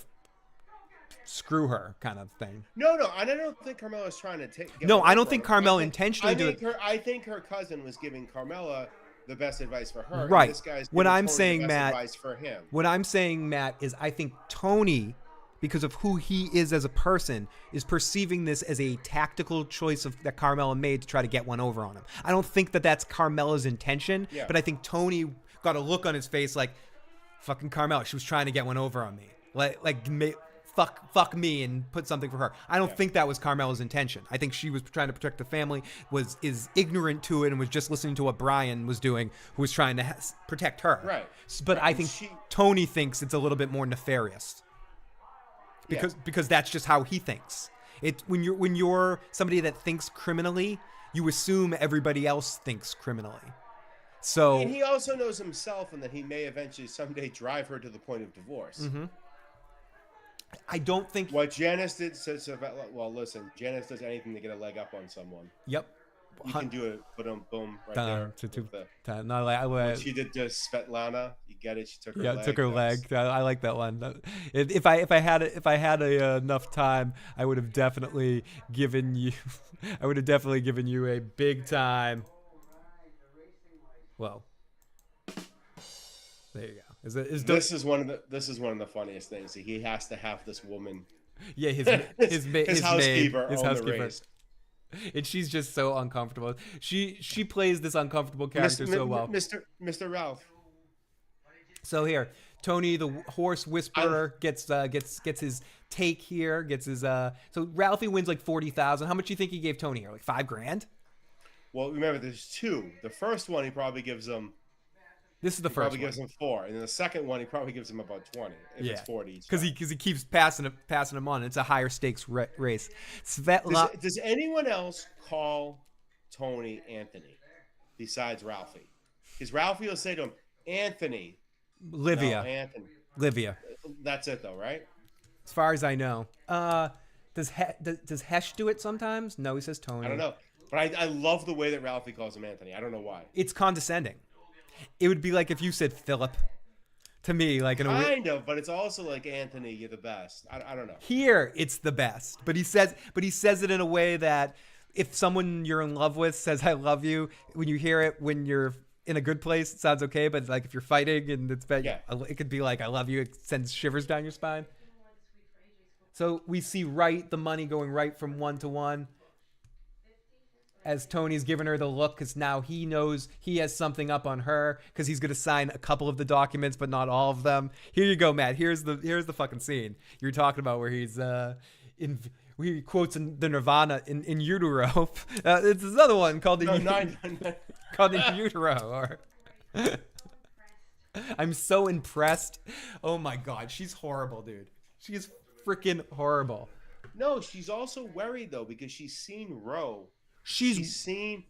screw her, kind of thing. No, I don't think Carmela is trying to take. No, I don't think Carmela intentionally did it. I think her cousin was giving Carmela the best advice for her. Right. And this guy's What I'm Tony saying, the best Matt. advice for him. What I'm saying, Matt, is I think Tony, because of who he is as a person, is perceiving this as a tactical choice that Carmela made to try to get one over on him. I don't think that that's Carmela's intention, but I think Tony got a look on his face like, fucking Carmela, she was trying to get one over on me. Fuck me and put something for her. I don't think that was Carmela's intention. I think she was trying to protect the family, is ignorant to it, and was just listening to what Brian was doing, who was trying to protect her. Right. But I think Tony thinks it's a little bit more nefarious. Because that's just how he thinks. When you're somebody that thinks criminally, you assume everybody else thinks criminally. So, and he also knows himself, and that he may eventually someday drive her to the point of divorce. Mm-hmm. I don't think what Janice did says about. Well, listen, Janice does anything to get a leg up on someone. Yep. You can do it. Boom, right there. What she did to Svetlana. You get it. She took her leg. Yeah, took her leg. I like that one. If I had enough time, I would have definitely given you. A big time. Well, there you go. This is one of the funniest things. He has to have this woman. Yeah, his housekeeper. And she's just so uncomfortable. She plays this uncomfortable character so well. Mr. Ralph. So here, Tony, the horse whisperer, gets his take here. So Ralphie wins like 40,000. How much do you think he gave Tony here? Like $5,000? Well, remember, there's two. The first one he probably gives him. This is the first one. He probably gives him 4, and then the second one he probably gives him about 20. If it's 40, because he keeps passing him on. It's a higher stakes race. Does anyone else call Tony Anthony besides Ralphie? Because Ralphie will say to him, Anthony. Livia. No, Anthony. Livia. That's it, though, right? As far as I know. Does Hesh do it sometimes? No, he says Tony. I don't know. But I love the way that Ralphie calls him Anthony. I don't know why. It's condescending. It would be like if you said Philip to me, like in a kind of, but it's also like, Anthony, you're the best. I don't know. Here, it's the best, but he says it in a way that if someone you're in love with says "I love you," when you hear it when you're in a good place, it sounds okay. But like if you're fighting and it's bad, it could be like "I love you." It sends shivers down your spine. So we see the money going right from 1 to 1. As Tony's giving her the look, because now he knows he has something up on her, because he's going to sign a couple of the documents, but not all of them. Here you go, Matt. Here's the fucking scene you're talking about, where he quotes in the Nirvana in utero. It's another one called called in utero. I'm so impressed. Oh my god, she's horrible, dude. She's freaking horrible. No, she's also worried though, because she's seen Ro. She's seen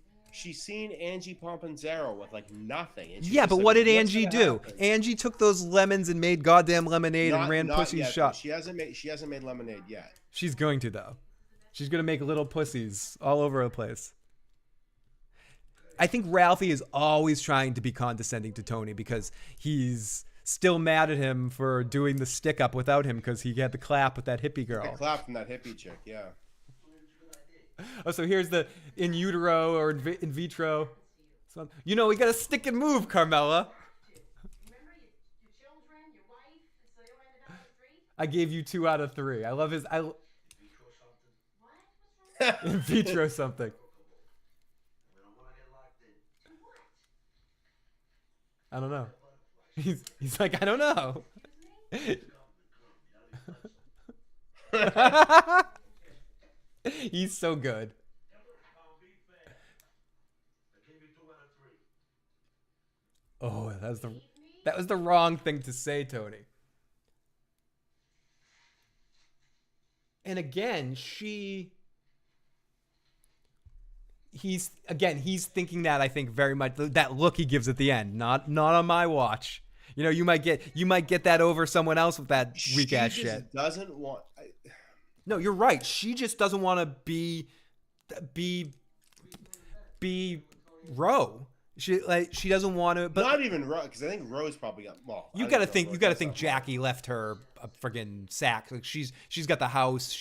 Angie Pompanzero with like nothing. And but what did Angie do? Angie took those lemons and made goddamn lemonade and ran pussy's shop. She hasn't made lemonade yet. She's going to though. She's gonna make little pussies all over the place. I think Ralphie is always trying to be condescending to Tony because he's still mad at him for doing the stick up without him, because he had the clap with that hippie girl. The clap from that hippie chick, yeah. Oh, so here's the in utero or in vitro. So, we got to stick and move, Carmela. Remember your children, your wife, so you don't end up on the street? I gave you 2 out of 3. I love his. What? What's wrong? In vitro something. I don't know. He's like, I don't know. He's so good. Oh, that was the wrong thing to say, Tony. And again, he's thinking that, I think, very much that look he gives at the end. Not on my watch. You know, you might get that over someone else with that weak ass shit. She just doesn't want. No, you're right. She just doesn't want to be Ro. She doesn't want to. But not even Ro, because I think Ro's probably got. Well, you got to think Jackie left her a friggin' sack. Like she's got the house.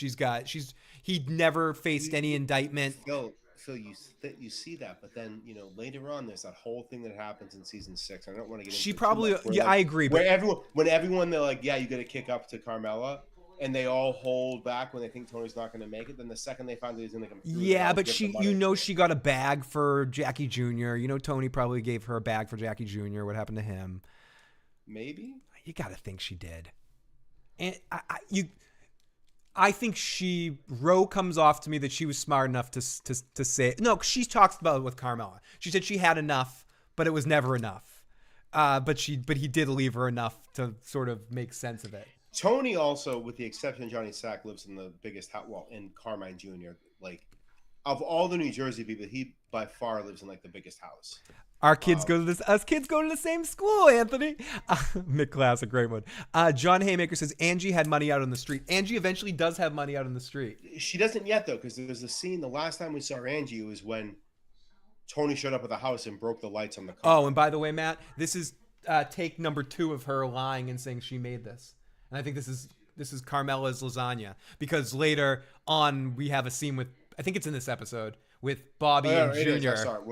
He'd never faced any indictment. Phil, you see that, but then later on there's that whole thing that happens in season 6. I don't want to get into. She probably I agree. Where everyone they're like, yeah, you got to kick up to Carmela. And they all hold back when they think Tony's not going to make it. Then the second they find that he's going to come through, yeah, but she got a bag for Jackie Jr. Tony probably gave her a bag for Jackie Jr. What happened to him? Maybe. You got to think she did. And I think Ro comes off to me that she was smart enough to say no. She talks about it with Carmela. She said she had enough, but it was never enough. But he did leave her enough to sort of make sense of it. Tony also, with the exception of Johnny Sack, lives in the biggest house. Well, in Carmine Jr. Like, of all the New Jersey people, he by far lives in like the biggest house. Our kids go to this. Us kids go to the same school, Anthony. Mick Class, a great one. John Haymaker says Angie had money out on the street. Angie eventually does have money out on the street. She doesn't yet though, because there's a scene. The last time we saw Angie was when Tony showed up at the house and broke the lights on the car. Oh, and by the way, Matt, this is take number 2 of her lying and saying she made this. And I think this is Carmela's lasagna, because later on we have a scene with, I think it's in this episode, with Bobby and Junior,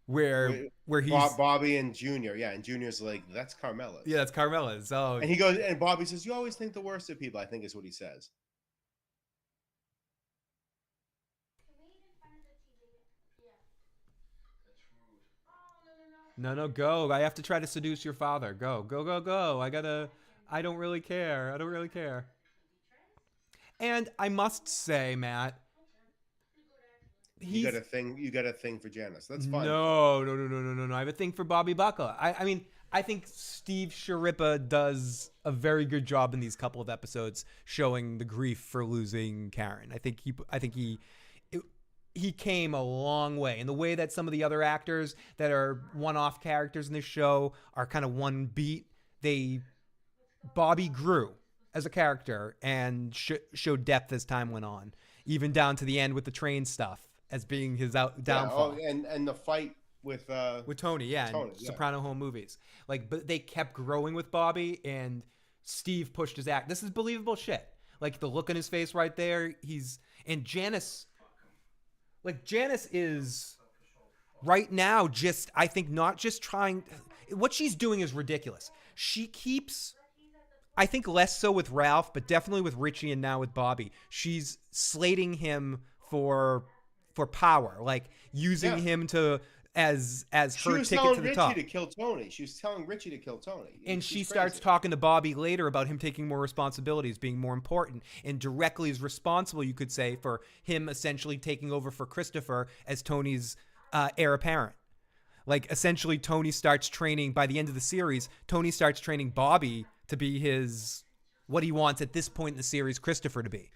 where he's Bobby and Junior, yeah, and Junior's like, that's Carmela's. Yeah, that's Carmela's. Oh, and he goes, and Bobby says, you always think the worst of people, I think is what he says. No, go. I have to try to seduce your father. Go. I don't really care. And I must say, Matt, you got a thing for Janice. That's fine. No. I have a thing for Bobby Buckle. I mean, I think Steve Sharippa does a very good job in these couple of episodes showing the grief for losing Karen. I think he came a long way in the way that some of the other actors that are one-off characters in this show are kind of one beat. Bobby grew as a character and showed depth as time went on, even down to the end with the train stuff as being his downfall. Yeah, and the fight with Tony, yeah, Soprano home movies. But they kept growing with Bobby, and Steve pushed his act. This is believable shit. Like the look on his face right there. And Janice. Like Janice is right now just, I think, not just trying. What she's doing is ridiculous. She keeps, I think less so with Ralph, but definitely with Richie and now with Bobby. She's slating him for power, like using him to as her ticket to the top. She was telling Richie to kill Tony. And she starts talking to Bobby later about him taking more responsibilities, being more important, and directly is responsible, you could say, for him essentially taking over for Christopher as Tony's heir apparent. Like, essentially, Tony starts training, by the end of the series, Tony starts training Bobby to be what he wants at this point in the series, Christopher to be.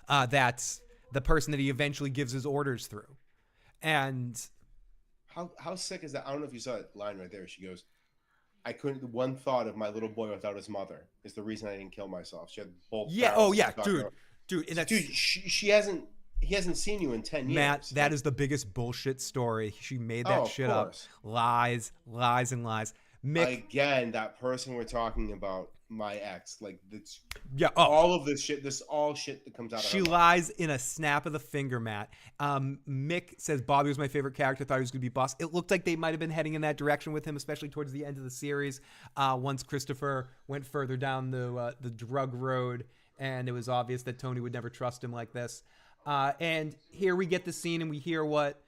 That's the person that he eventually gives his orders through. And how sick is that? I don't know if you saw that line right there. She goes, one thought of my little boy without his mother is the reason I didn't kill myself. She had both. Yeah. Oh yeah, dude. And he hasn't seen you in 10 years. Matt, that is the biggest bullshit story. She made that shit up. Lies. Mick, again, that person we're talking about, my ex, like that's yeah, oh, all of this shit. This all shit that comes out of she her mouth. lies in a snap of the finger, Matt. Mick says Bobby was my favorite character. Thought he was going to be boss. It looked like they might have been heading in that direction with him, especially towards the end of the series. Once Christopher went further down the drug road, and it was obvious that Tony would never trust him like this. And here we get the scene, and we hear what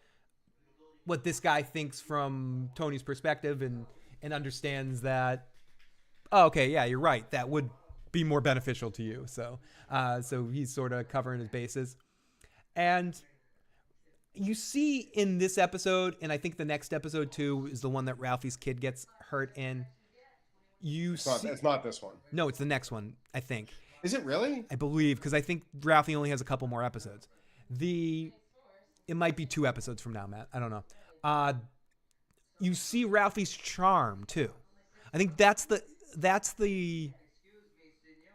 this guy thinks from Tony's perspective, and understands that. Oh, okay, yeah, you're right. That would be more beneficial to you. So he's sort of covering his bases. And you see in this episode, and I think the next episode too is the one that Ralphie's kid gets hurt in. It's not this one. No, it's the next one, I think. Is it really? I believe, because I think Ralphie only has a couple more episodes. It might be 2 episodes from now, Matt. I don't know. You see Ralphie's charm too. I think that's the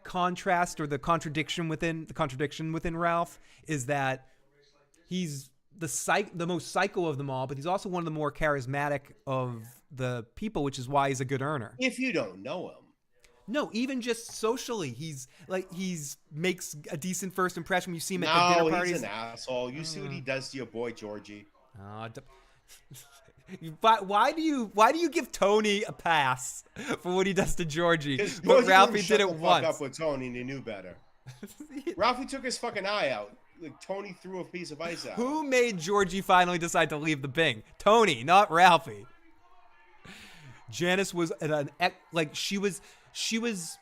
contrast or the contradiction within Ralph, is that he's the most psycho of them all, but he's also one of the more charismatic of the people, which is why he's a good earner. If you don't know him. No, even just socially, he's makes a decent first impression when you see him at the dinner parties. He's an asshole. You see what he does to your boy Georgie. Why do you give Tony a pass for what he does to Georgie? But But Ralphie did it once. Fuck up with Tony, and he knew better. Ralphie took his fucking eye out. Like Tony threw a piece of ice out. Who made Georgie finally decide to leave the Bing? Tony, not Ralphie. Janice was she was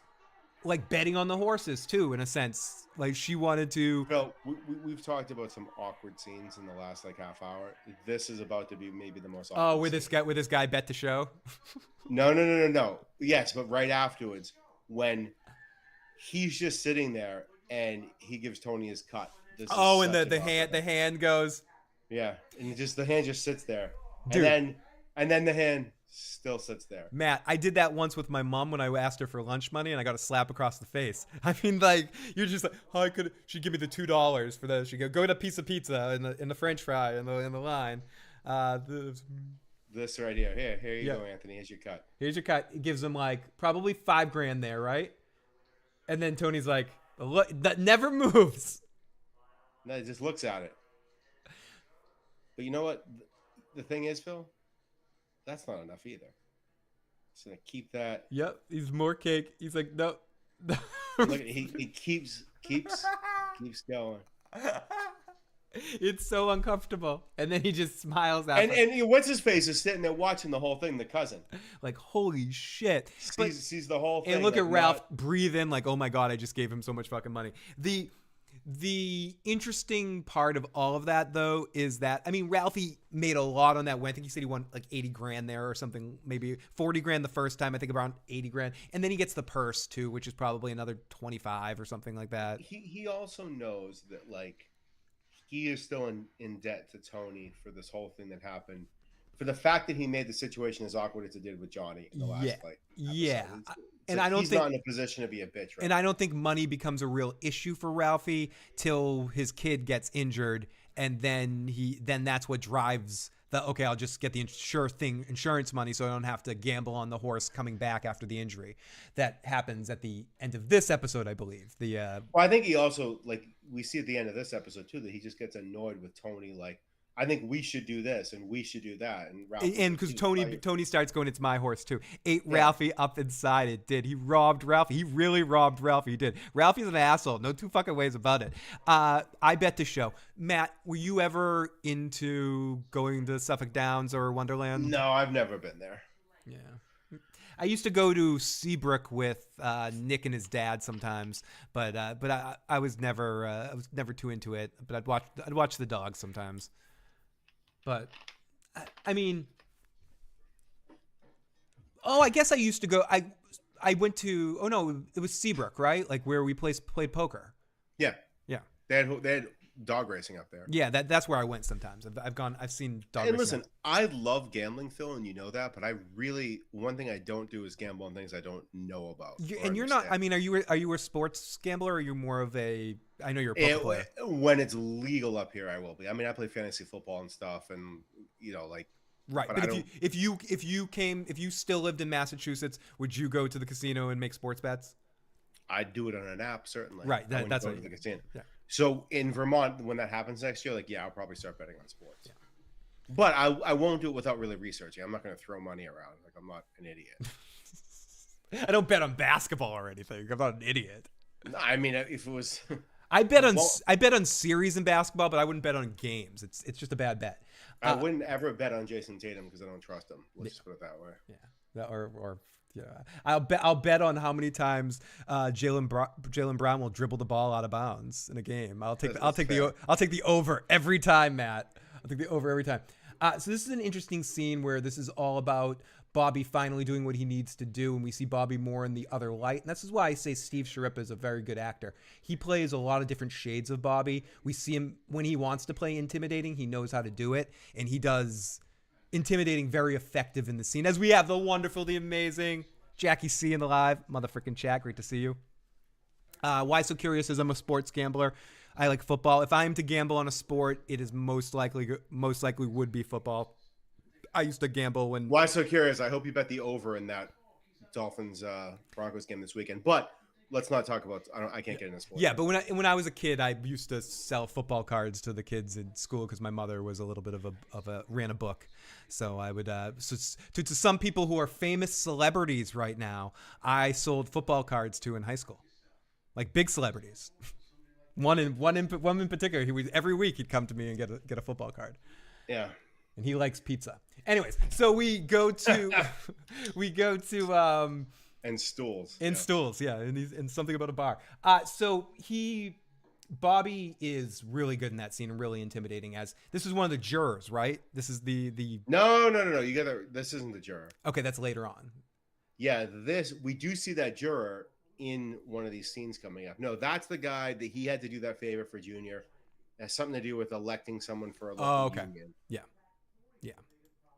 like betting on the horses too, in a sense. Like she wanted to. Bill, we've talked about some awkward scenes in the last like half hour. This is about to be maybe the most awkward. Oh, where this guy bet the show. No. Yes, but right afterwards, when he's just sitting there and he gives Tony his cut. And the hand goes. Yeah, and the hand just sits there, Dude. and then the hand still sits there. Matt, I did that once with my mom when I asked her for lunch money, and I got a slap across the face. I mean, like, you're just like, oh, she'd give me the $2 for the. She go get a piece of pizza in the French fry in the line. This right here. Here you go, Anthony. Here's your cut. Here's your cut. It gives him like probably $5,000 there, right? And then Tony's like, look, that never moves. No, he just looks at it. But you know what? The thing is, Phil, that's not enough either. Just gonna keep that. Yep, he's more cake. He's like, no. Look, he keeps going. It's so uncomfortable, and then he just smiles at and what's his face is sitting there watching the whole thing. The cousin, like, holy shit, sees the whole thing. And look at Ralph breathe in, like, oh my god, I just gave him so much fucking money. The interesting part of all of that, though, is that, I mean, Ralphie made a lot on that win. I think he said he won like $80,000 there or something, maybe $40,000 the first time. I think around $80,000, and then he gets the purse too, which is probably another 25 or something like that. He also knows that like he is still in debt to Tony for this whole thing that happened, for the fact that he made the situation as awkward as it did with Johnny in the last fight. Yeah. And I don't think he's not in a position to be a bitch. Right and I don't think money becomes a real issue for Ralphie till his kid gets injured, and then that's what drives okay, I'll just get the insurance money so I don't have to gamble on the horse coming back after the injury. That happens at the end of this episode, I believe. Well, I think he also, like, we see at the end of this episode too, that he just gets annoyed with Tony, like, I think we should do this and we should do that. And because Tony starts going, it's my horse too. Ate Ralphie up inside. It did. He robbed Ralphie. He really robbed Ralphie. He did. Ralphie's an asshole. No two fucking ways about it. I bet the show. Matt, were you ever into going to Suffolk Downs or Wonderland? No, I've never been there. Yeah. I used to go to Seabrook with Nick and his dad sometimes, but I was never too into it. But I'd watch the dogs sometimes. But, I mean, I guess I used to go, I went to, it was Seabrook, right? Like where we played poker. Yeah. Yeah. They had dog racing up there. Yeah, that's where I went sometimes. I've seen dog racing. And listen, I love gambling, Phil, and you know that, but one thing I don't do is gamble on things I don't know about. And you're not, I mean, are you a sports gambler, or are you more of I know you're a poker player. When it's legal up here, I will be. I mean, I play fantasy football and stuff, and, like, Right, but if you still lived in Massachusetts, would you go to the casino and make sports bets? I'd do it on an app, certainly. Right, that's what what the casino. Yeah. So in Vermont, when that happens next year, like, yeah, I'll probably start betting on sports. Yeah. But I won't do it without really researching. I'm not going to throw money around. Like, I'm not an idiot. I don't bet on basketball or anything. I'm not an idiot. No, I mean, if it was, I bet on series in basketball, but I wouldn't bet on games. It's just a bad bet. I wouldn't ever bet on Jason Tatum because I don't trust him. Let's just put it that way. Yeah, or yeah, I'll bet on how many times Jaylen Brown will dribble the ball out of bounds in a game. I'll take the over every time, Matt. I'll take the over every time. So this is an interesting scene where this is all about Bobby finally doing what he needs to do, and we see Bobby more in the other light. And this is why I say Steve Sharippa is a very good actor. He plays a lot of different shades of Bobby. We see him when he wants to play intimidating, he knows how to do it, and he does intimidating very effective in the scene. As we have the wonderful, the amazing Jackie C in the live motherfucking chat. Great to see you. Why so curious? As I'm a sports gambler. I like football. If I am to gamble on a sport, it is most likely would be football. I used to gamble when. Why so curious? I hope you bet the over in that Dolphins Broncos game this weekend. But let's not talk about. I can't get into sports. Yeah, but when I was a kid, I used to sell football cards to the kids in school because my mother was a little bit of a ran a book. So I would to some people who are famous celebrities right now, I sold football cards to in high school, like big celebrities. One in particular, he would every week he'd come to me and get a football card. Yeah. And he likes pizza. Anyways, so we go to and stools. Stools, yeah, and something about a bar. So Bobby is really good in that scene and really intimidating. As this is one of the jurors, right? This is the No. This isn't the juror. Okay, that's later on. Yeah, we do see that juror in one of these scenes coming up. No, that's the guy that he had to do that favor for Junior. It has something to do with electing someone for a local union. Yeah.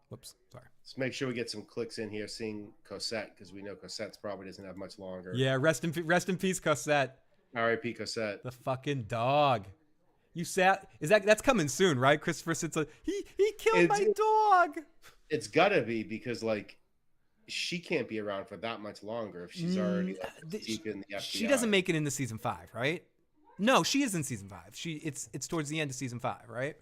Whoops, sorry. Let's make sure we get some clicks in here seeing Cosette, because we know Cosette's probably doesn't have much longer. Yeah, rest in peace, Cosette. R.I.P. Cosette. The fucking dog. That's coming soon, right? Christopher sits he killed my dog. It's gotta be, because like she can't be around for that much longer if she's already deep in the FBI. She doesn't make it into season 5, right? No, she is in season 5. It's towards the end of season 5, right?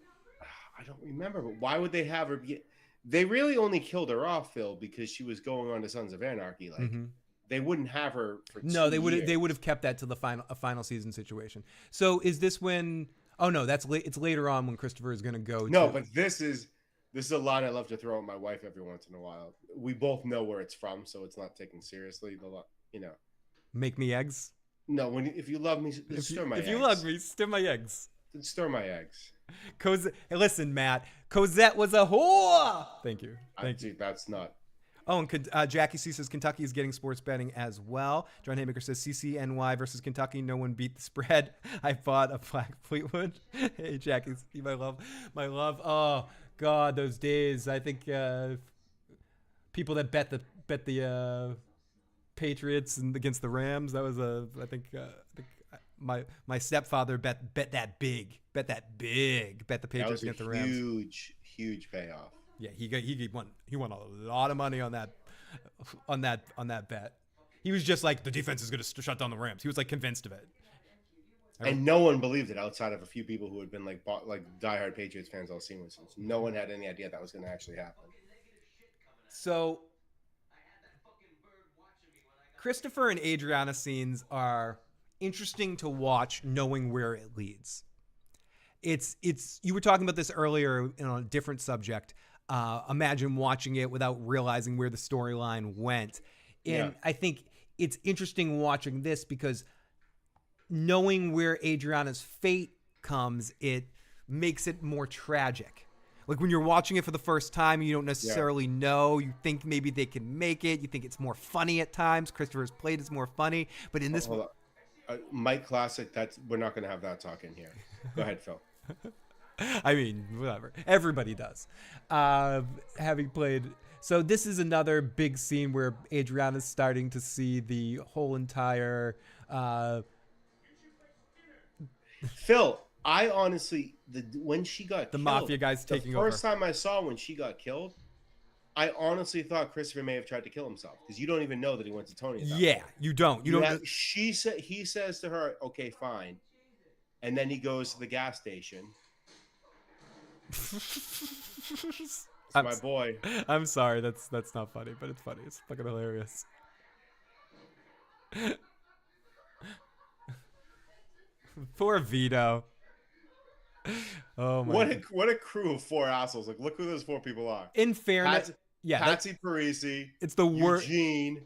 I don't remember, but why would they have her be? They really only killed her off, Phil, because she was going on to Sons of Anarchy. Like they wouldn't have her for 2 years. They would have kept that to the final season situation. So is this when? Oh no, it's later on when Christopher is going to go. No, but this is a line I love to throw at my wife every once in a while. We both know where it's from, so it's not taken seriously. Make me eggs. No, if you love me, stir my eggs. If you love me, stir my eggs. Stir my eggs. Hey, listen, Matt. Cosette was a whore. Thank you. Dude, that's not. Oh, and Jackie C says Kentucky is getting sports betting as well. John Haymaker says CCNY versus Kentucky. No one beat the spread. I bought a Black Fleetwood. Hey, Jackie C, my love. Oh God, those days. I think people that bet the Patriots and against the Rams. That was I think my stepfather bet that big. Bet the Patriots against the Rams. Huge payoff. Yeah, he won a lot of money on that bet. He was just like, the defense is going to shut down the Rams. He was like convinced of it. And no one believed it outside of a few people who had been like diehard Patriots fans all season. No one had any idea that was going to actually happen. So Christopher and Adriana scenes are interesting to watch, knowing where it leads. It's you were talking about this earlier on a different subject. Imagine watching it without realizing where the storyline went. And I think it's interesting watching this because knowing where Adriana's fate comes, it makes it more tragic. Like when you're watching it for the first time, you don't necessarily know. You think maybe they can make it. You think it's more funny at times. Christopher's plate is more funny. But in this Mike Classic, we're not going to have that talk in here. Go ahead, Phil. I mean, whatever. Everybody does. Having played. So this is another big scene where Adriana's starting to see the whole entire. Phil, I honestly, when she got the killed, mafia guys taking over. The first time I saw when she got killed, I honestly thought Christopher may have tried to kill himself because you don't even know that he went to Tony. At that Yeah, point. you don't. You don't. Yeah, he says to her, "Okay, fine," and then he goes to the gas station. It's my boy. I'm sorry. That's not funny, but it's funny. It's fucking hilarious. Poor Vito. Oh my. What a crew of 4 assholes! Like, look who those 4 people are. In fairness, Patsy Parisi. It's the worst. Eugene.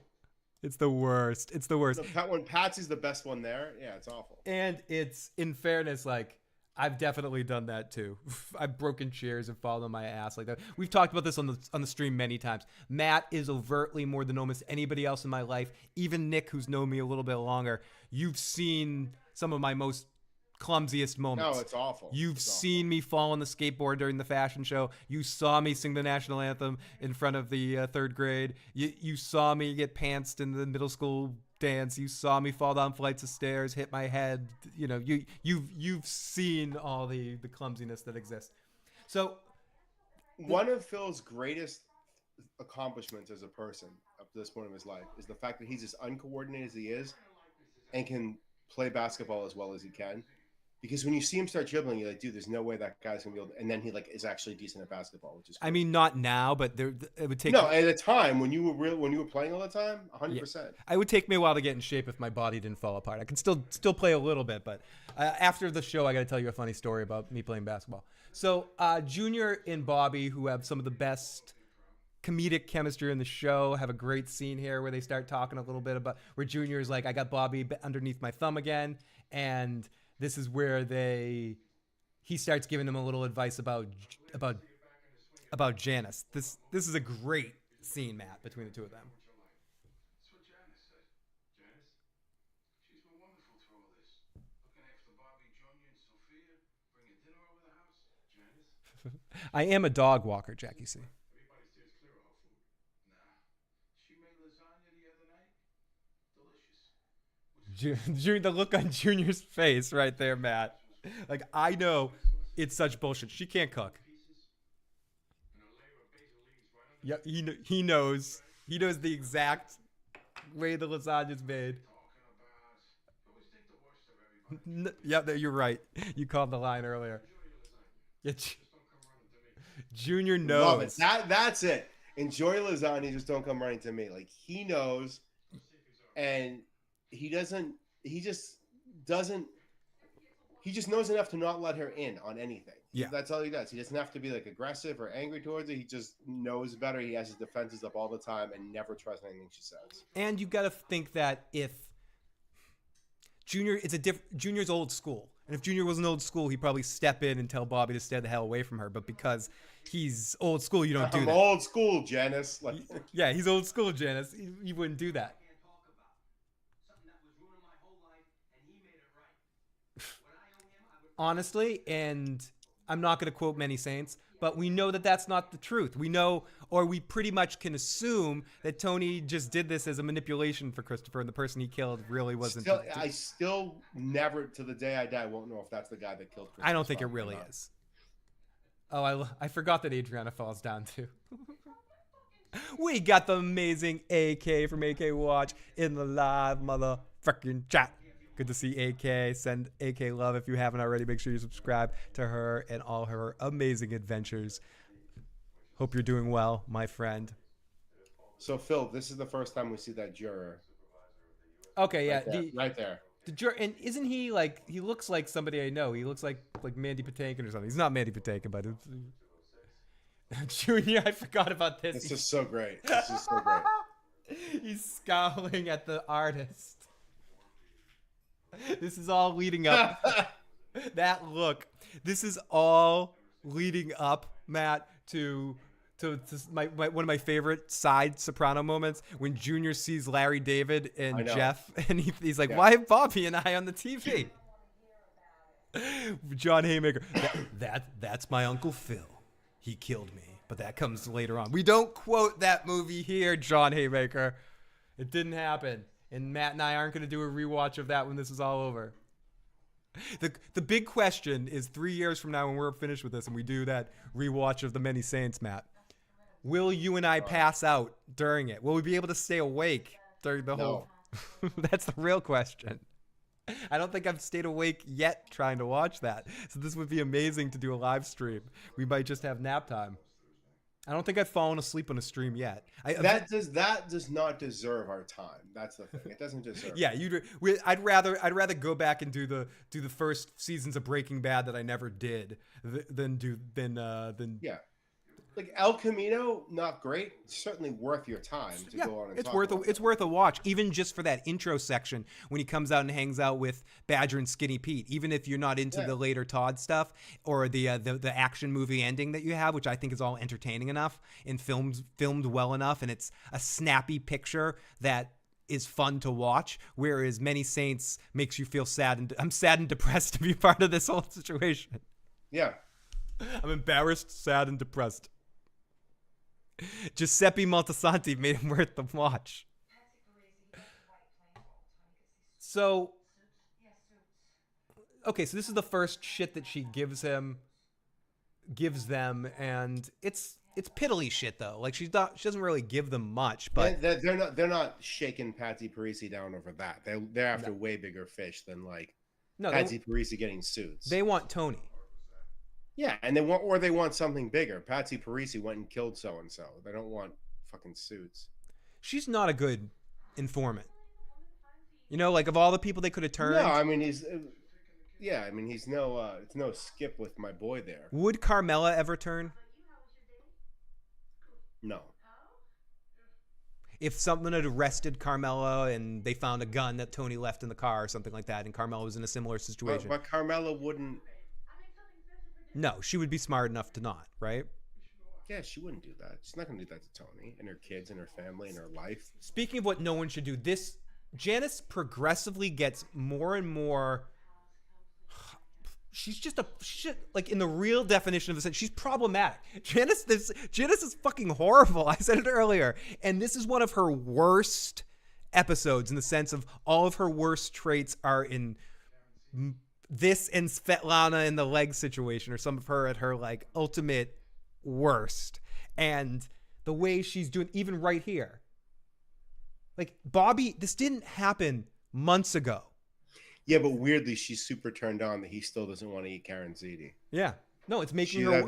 It's the worst. It's the worst. When Patsy's the best one there, yeah, it's awful. And it's, in fairness, like, I've definitely done that too. I've broken chairs and fallen on my ass like that. We've talked about this on the stream many times. Matt is overtly, more than almost anybody else in my life, even Nick, who's known me a little bit longer. You've seen some of my most clumsiest moments. No, it's awful. You've seen me fall on the skateboard during the fashion show. You saw me sing the national anthem in front of the 3rd grade. You saw me get pantsed in the middle school dance. You saw me fall down flights of stairs, hit my head. You know, you've seen all the clumsiness that exists. So one of Phil's greatest accomplishments as a person up to this point of his life is the fact that he's as uncoordinated as he is and can play basketball as well as he can. Because when you see him start dribbling, you're like, dude, there's no way that guy's gonna be able to. And then he like is actually decent at basketball, which is cool. I mean, not now, but it would take. No, at the time when you were playing all the time, 100%. Yeah. It would take me a while to get in shape if my body didn't fall apart. I can still play a little bit, but after the show, I got to tell you a funny story about me playing basketball. So Junior and Bobby, who have some of the best comedic chemistry in the show, have a great scene here where they start talking a little bit about where Junior is like, I got Bobby underneath my thumb again, and this is where he starts giving them a little advice about Janice. This is a great scene, Matt, between the two of them. That's what Janice said. Janice? She's been wonderful through all this. Looking after Bobby, Junior, and Sophia. Bringing dinner over the house. Janice? I am a dog walker, Jackie C. Everybody steers clear of her food. Nah. She made lasagna the other night. Delicious. The look on Junior's face right there, Matt. Like, I know it's such bullshit. She can't cook. Yeah, he knows. He knows the exact way the lasagna's made. Yeah, you're right. You called the line earlier. Yeah, Junior knows. Love it. That's it. Enjoy lasagna. Just don't come running to me. Like, he knows, and he just knows enough to not let her in on anything. Yeah. That's all he does. He doesn't have to be like aggressive or angry towards her. He just knows better. He has his defenses up all the time and never trusts anything she says. And you got to think that if Junior's old school. And if Junior wasn't old school, he'd probably step in and tell Bobby to stay the hell away from her. But because he's old school, you don't do that. I'm old school, Janice. Like, yeah, he's old school, Janice. He wouldn't do that. Honestly, and I'm not going to quote many saints, but we know that that's not the truth. We know, or we pretty much can assume that Tony just did this as a manipulation for Christopher, and the person he killed really wasn't. I still never, to the day I die, won't know if that's the guy that killed Christopher. I don't think it really is. Oh, I forgot that Adriana falls down too. We got the amazing AK from AK Watch in the live motherfucking chat. Good to see AK. Send AK love if you haven't already. Make sure you subscribe to her and all her amazing adventures. Hope you're doing well, my friend. So, Phil, this is the first time we see that juror. Okay, yeah. Right there. The juror, and isn't he like, he looks like somebody I know. He looks like Mandy Patinkin or something. He's not Mandy Patinkin, but it's... Junior, I forgot about this. This is so great. He's scowling at the artist. This is all leading up. That look. This is all leading up, Matt, to one of my favorite side Soprano moments when Junior sees Larry David and Jeff, and he's like, "Why have Bobby and I on the TV?" John Haymaker. That's my Uncle Phil. He killed me, but that comes later on. We don't quote that movie here, John Haymaker. It didn't happen. And Matt and I aren't going to do a rewatch of that when this is all over. The big question is 3 years from now when we're finished with this and we do that rewatch of The Many Saints, Matt. Will you and I pass out during it? Will we be able to stay awake during the whole? That's the real question. I don't think I've stayed awake yet trying to watch that. So this would be amazing to do a live stream. We might just have nap time. I don't think I've fallen asleep on a stream yet. That does not deserve our time. That's the thing. It doesn't deserve. Yeah, I'd rather go back and do the first seasons of Breaking Bad that I never did than Yeah. Like El Camino, not great. Certainly worth your time to go on and it's talk worth about it's worth a watch, even just for that intro section when he comes out and hangs out with Badger and Skinny Pete. Even if you're not into the later Todd stuff or the action movie ending that you have, which I think is all entertaining enough and filmed well enough, and it's a snappy picture that is fun to watch. Whereas Many Saints makes you feel sad, and I'm sad and depressed to be part of this whole situation. Yeah, I'm embarrassed, sad, and depressed. Giuseppe Moltisanti made him worth the watch. So, okay, so this is the first shit that she gives them, and it's piddly shit though. Like she doesn't really give them much, but they're not shaking Patsy Parisi down over that. They're after way bigger fish than like Patsy Parisi getting suits. They want Tony. Yeah, and they want something bigger. Patsy Parisi went and killed so and so. They don't want fucking suits. She's not a good informant. You know, like of all the people they could have turned. No, I mean he's no it's no Skip with my boy there. Would Carmela ever turn? No. If someone had arrested Carmela and they found a gun that Tony left in the car or something like that, and Carmela was in a similar situation. But Carmela wouldn't. No, she would be smart enough to not, right? Yeah, she wouldn't do that. She's not going to do that to Tony and her kids and her family and her life. Speaking of what no one should do, Janice progressively gets more and more. She's like in the real definition of the sentence, she's problematic. Janice is fucking horrible. I said it earlier. And this is one of her worst episodes in the sense of all of her worst traits are in this and Svetlana in the leg situation, or some of her at her like ultimate worst. And the way she's doing, even right here, like Bobby, this didn't happen months ago. Yeah, but weirdly, she's super turned on that he still doesn't want to eat Karen Ziti. Yeah, no, it's making her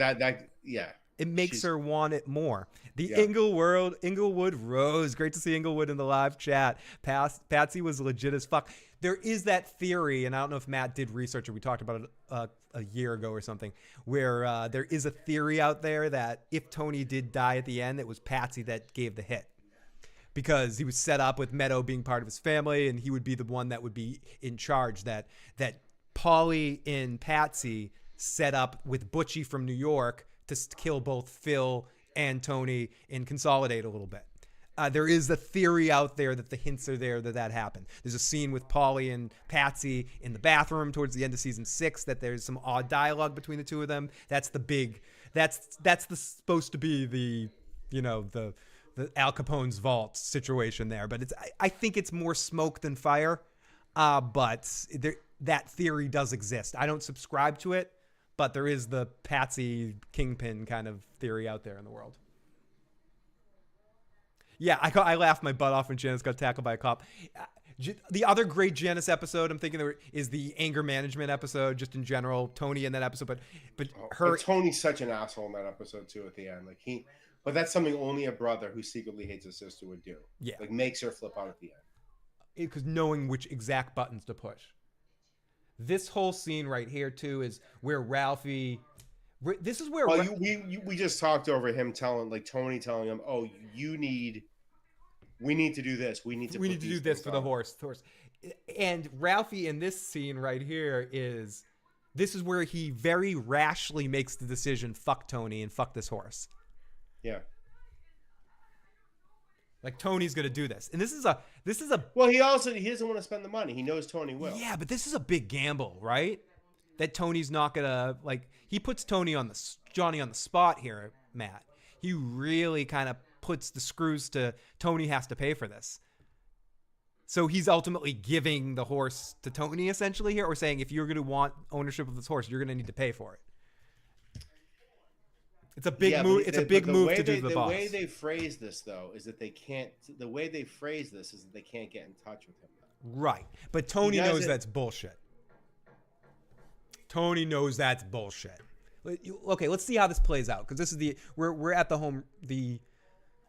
yeah. It makes her want it more. Inglewood Rose. Great to see Inglewood in the live chat. Patsy was legit as fuck. There is that theory, and I don't know if Matt did research or we talked about it a year ago or something, where there is a theory out there that if Tony did die at the end, it was Patsy that gave the hit. Because he was set up with Meadow being part of his family, and he would be the one that would be in charge. That Paulie and Patsy set up with Butchie from New York to kill both Phil and Tony and consolidate a little bit. There is a theory out there that the hints are there that happened. There's a scene with Paulie and Patsy in the bathroom towards the end of season 6 that there's some odd dialogue between the two of them. That's supposed to be the Al Capone's vault situation there. But I think it's more smoke than fire. But that theory does exist. I don't subscribe to it, but there is the Patsy Kingpin kind of theory out there in the world. Yeah, I laughed my butt off when Janice got tackled by a cop. The other great Janice episode I'm thinking is the anger management episode, just in general. Tony in that episode, but Tony's such an asshole in that episode too. At the end, but that's something only a brother who secretly hates his sister would do. Yeah, like makes her flip out at the end. Because knowing which exact buttons to push. This whole scene right here too is where Ralphie. This is where we just talked over him Tony telling him, "Oh, we need to do this. We need to do this for the horse." And Ralphie in this scene right here this is where he very rashly makes the decision, fuck Tony and fuck this horse. Yeah. Like Tony's gonna do this, and this is a. Well, he doesn't want to spend the money. He knows Tony will. Yeah, but this is a big gamble, right? That Tony's not gonna He puts Johnny on the spot here, Matt. He really kind of puts the screws to Tony has to pay for this. So he's ultimately giving the horse to Tony essentially here, or saying if you're gonna want ownership of this horse, you're gonna need to pay for it. It's a big Yeah, move. but It's a big move to do the the boss. way they phrase this though is that they can't. The way they phrase this is that they can't get in touch with him. Right. But Tony does knows it- that's bullshit. Tony knows that's bullshit. Okay, let's see how this plays out because this is we're at the home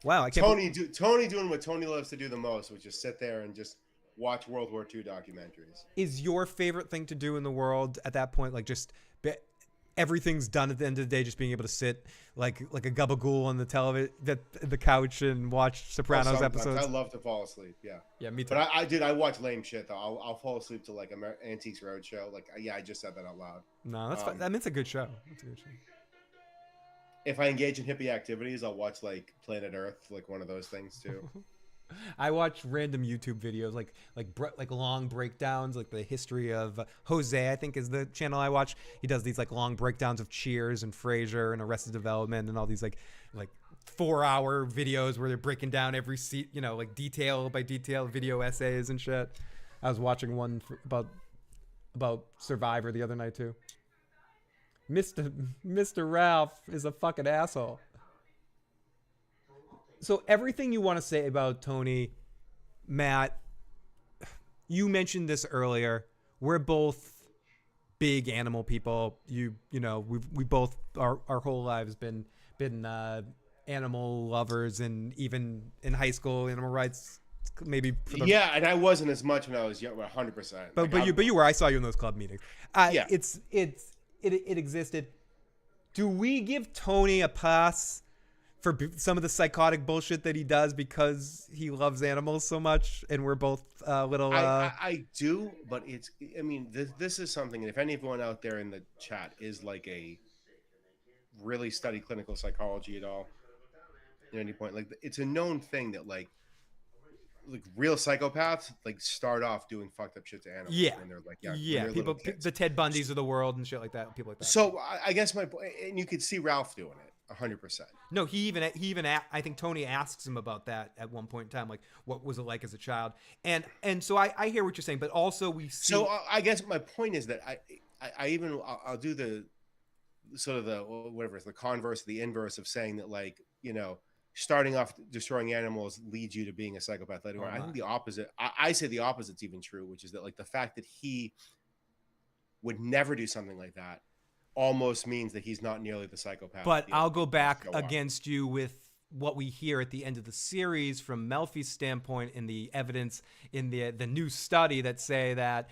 wow, I can't Tony doing what Tony loves to do the most, which is sit there and just watch World War II documentaries. Is your favorite thing to do in the world at that point like just everything's done at the end of the day, just being able to sit like a gabagool on the couch and watch Sopranos Sometimes. episodes? I love to fall asleep. Yeah. Yeah, me too. But I watch lame shit though. I'll fall asleep to like Antiques Roadshow. Like I just said that out loud. No, that's fine. I mean, it's a good show. It's a good show. If I engage in hippie activities, I'll watch like Planet Earth, like one of those things too. I watch random YouTube videos, like long breakdowns, like the history of Jose, I think is the channel I watch. He does these like long breakdowns of Cheers and Frasier and Arrested Development and all these like 4-hour videos where they're breaking down every seat, like detail by detail video essays and shit. I was watching one about Survivor the other night too. Mr. Ralph is a fucking asshole. So everything you want to say about Tony, Matt, you mentioned this earlier. We're both big animal people. We both our whole lives been animal lovers, and even in high school, animal rights. Maybe yeah, and I wasn't as much when I was young, 100%. But you were. I saw you in those club meetings. Yeah, it existed. Do we give Tony a pass for some of the psychotic bullshit that he does because he loves animals so much, and we're both little? I do, but this is something. And if anyone out there in the chat is like a really study clinical psychology at all, at any point, like it's a known thing that like real psychopaths like start off doing fucked up shit to animals. Yeah, when they're like people, the Ted Bundys of the world and shit like that. People like that. So I guess and you could see Ralph doing it. 100%. No, he even I think Tony asks him about that at one point in time, like what was it like as a child, and so I hear what you're saying, but also we see. So I guess my point is that I'll do the sort of the whatever it's the converse, the inverse of saying that like starting off destroying animals leads you to being a psychopath later on. I think the opposite. I say the opposite's even true, which is that like the fact that he would never do something like that almost means that he's not nearly the psychopath. But I'll go back against you with what we hear at the end of the series from Melfi's standpoint in the evidence in the new study that say that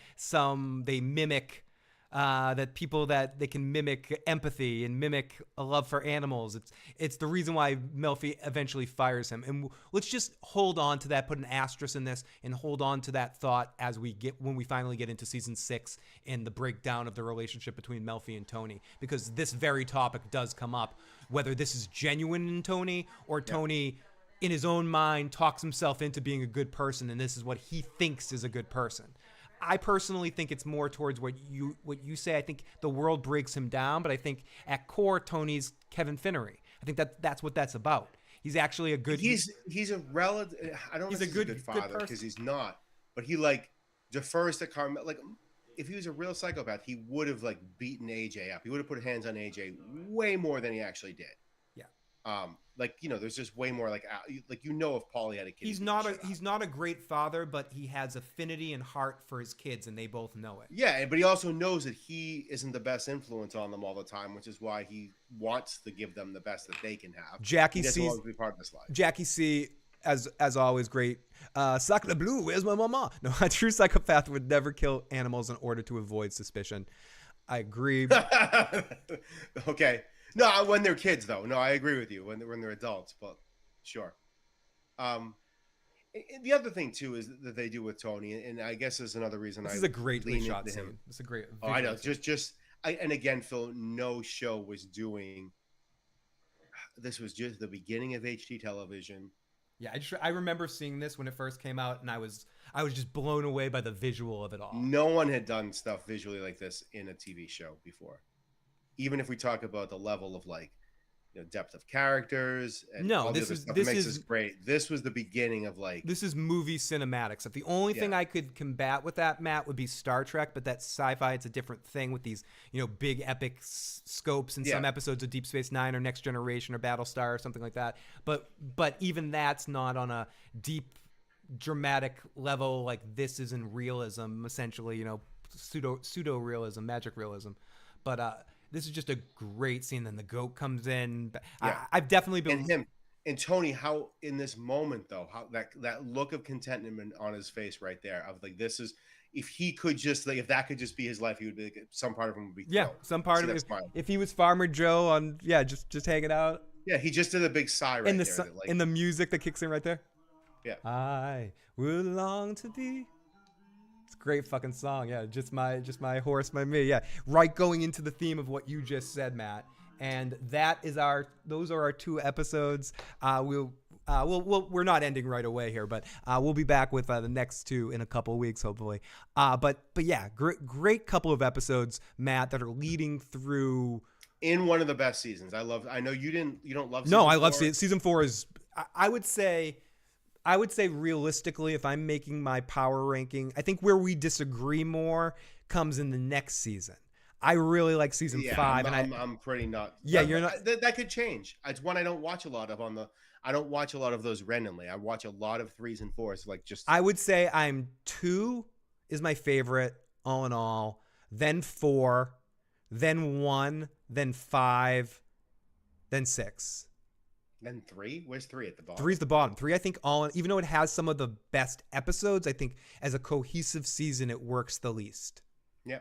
they mimic that people that they can mimic empathy and mimic a love for animals. It's the reason why Melfi eventually fires him. And let's just hold on to that, put an asterisk in this, and hold on to that thought when we finally get into season 6 and the breakdown of the relationship between Melfi and Tony, because this very topic does come up, whether this is genuine in Tony or Tony in his own mind talks himself into being a good person, and this is what he thinks is a good person. I personally think it's more towards what you say. I think the world breaks him down, but I think at core Tony's Kevin Finnery. I think that's what that's about. He's actually a good. He's a relative. I don't know if he's a good father because he's not, but he like defers to Carmela. Like if he was a real psychopath, he would have like beaten AJ up. He would have put hands on AJ way more than he actually did. Yeah. There's just way more like if Paulie had a kid. He's not a great father, but he has affinity and heart for his kids, and they both know it. Yeah, but he also knows that he isn't the best influence on them all the time, which is why he wants to give them the best that they can have. Jackie C sees to be part of this life. Jackie C, as always, great. Sacre bleu, where's my mama? No, a true psychopath would never kill animals in order to avoid suspicion. I agree. Okay. No, when they're kids, though. No, I agree with you. When they're adults, but sure. The other thing too is that they do with Tony, and I guess is another reason. This is a greatly shot scene. It's a great. Oh, I know. And again, Phil, no show was doing. This was just the beginning of HD television. Yeah, I remember seeing this when it first came out, and I was just blown away by the visual of it all. No one had done stuff visually like this in a TV show before. Even if we talk about the level of like depth of characters and No, all the this other is- stuff this that makes is- this great. This was the beginning of like This is movie cinematics. If the only thing I could combat with that, Matt, would be Star Trek, but that's sci-fi. It's a different thing with these, big epic scopes and some episodes of Deep Space Nine or Next Generation or Battlestar or something like that. But even that's not on a deep, dramatic level like this is in realism, essentially. Pseudo realism, magic realism. But this is just a great scene. Then the goat comes in. I've definitely been. And him and Tony, how in this moment though, how that look of contentment on his face right there of like, this is, if he could just like, if that could just be his life, he would be like, some part of him would be thrilled. Some part of it. If he was Farmer Joe on, just hanging out. Yeah, he just did a big sigh right there. And the music that kicks in right there. Yeah. I would long to be. It's a great fucking song. Yeah, just my horse, my me. Yeah, right. Going into the theme of what you just said, Matt. And those are our 2 episodes. We're not ending right away here, but we'll be back with the next 2 in a couple of weeks, hopefully. But yeah, great couple of episodes, Matt, that are leading through. In one of the best seasons. I know you don't love. No, I love season 4 is. I would say realistically, if I'm making my power ranking, I think where we disagree more comes in the next season. I really like season 5, and I'm pretty not. Yeah, you're not. That could change. It's one I don't watch a lot of I don't watch a lot of those randomly. I watch a lot of 3s and 4s, like just. I would say 2 is my favorite, all in all. Then 4, then 1, then 5, then 6. Then 3? Where's 3 at the bottom? 3 is the bottom. 3, I think, even though it has some of the best episodes, I think as a cohesive season, it works the least. Yeah.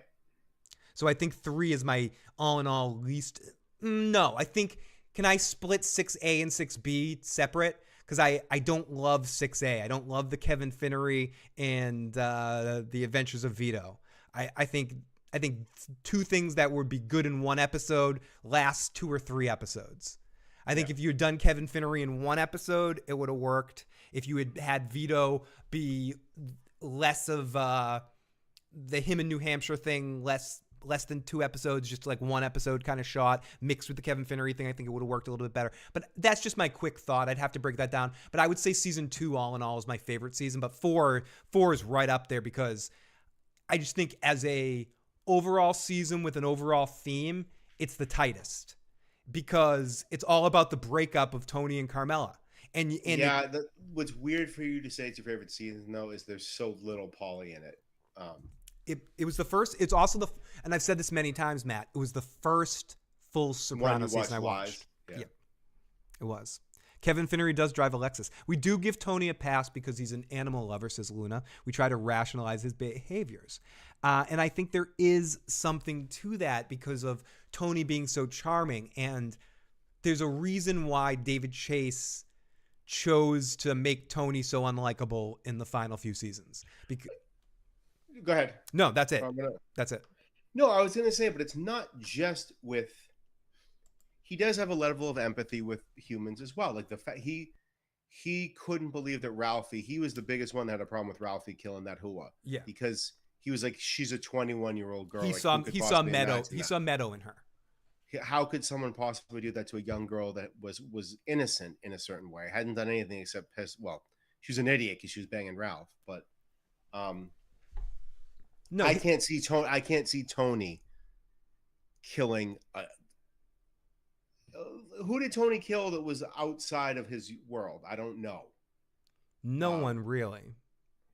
So I think 3 is my all in all least. No, I think, can I split 6A and 6B separate? Because I don't love 6A. I don't love the Kevin Finnery and the Adventures of Vito. I think 2 things that would be good in one episode last 2 or 3 episodes. I think if you had done Kevin Finnery in 1 episode, it would have worked. If you had Vito be less of the him in New Hampshire thing, less than 2 episodes, just like 1 episode kind of shot mixed with the Kevin Finnery thing, I think it would have worked a little bit better. But that's just my quick thought. I'd have to break that down. But I would say season 2 all in all is my favorite season, but 4 is right up there because I just think as a overall season with an overall theme, it's the tightest because it's all about the breakup of Tony and Carmela. And what's weird for you to say it's your favorite season though is there's so little Pauly in it. It was the first. It's also and I've said this many times, Matt. It was the first full Sopranos season I watched. Yeah, it was. Kevin Finnery does drive a Lexus. We do give Tony a pass because he's an animal lover, says Luna. We try to rationalize his behaviors. And I think there is something to that because of Tony being so charming. And there's a reason why David Chase chose to make Tony so unlikable in the final few seasons. Go ahead. No, that's it. That's it. No, I was going to say, but it's not just with. He does have a level of empathy with humans as well. Like the fact he couldn't believe that Ralphie. He was the biggest one that had a problem with Ralphie killing that Hua. Yeah, because he was like, she's a 21-year-old girl. He saw Meadow. He saw Meadow in her. How could someone possibly do that to a young girl that was innocent in a certain way? Hadn't done anything except piss. Well, she was an idiot because she was banging Ralph, but no, I can't see Tony killing. Who did Tony kill that was outside of his world? I don't know. No one really.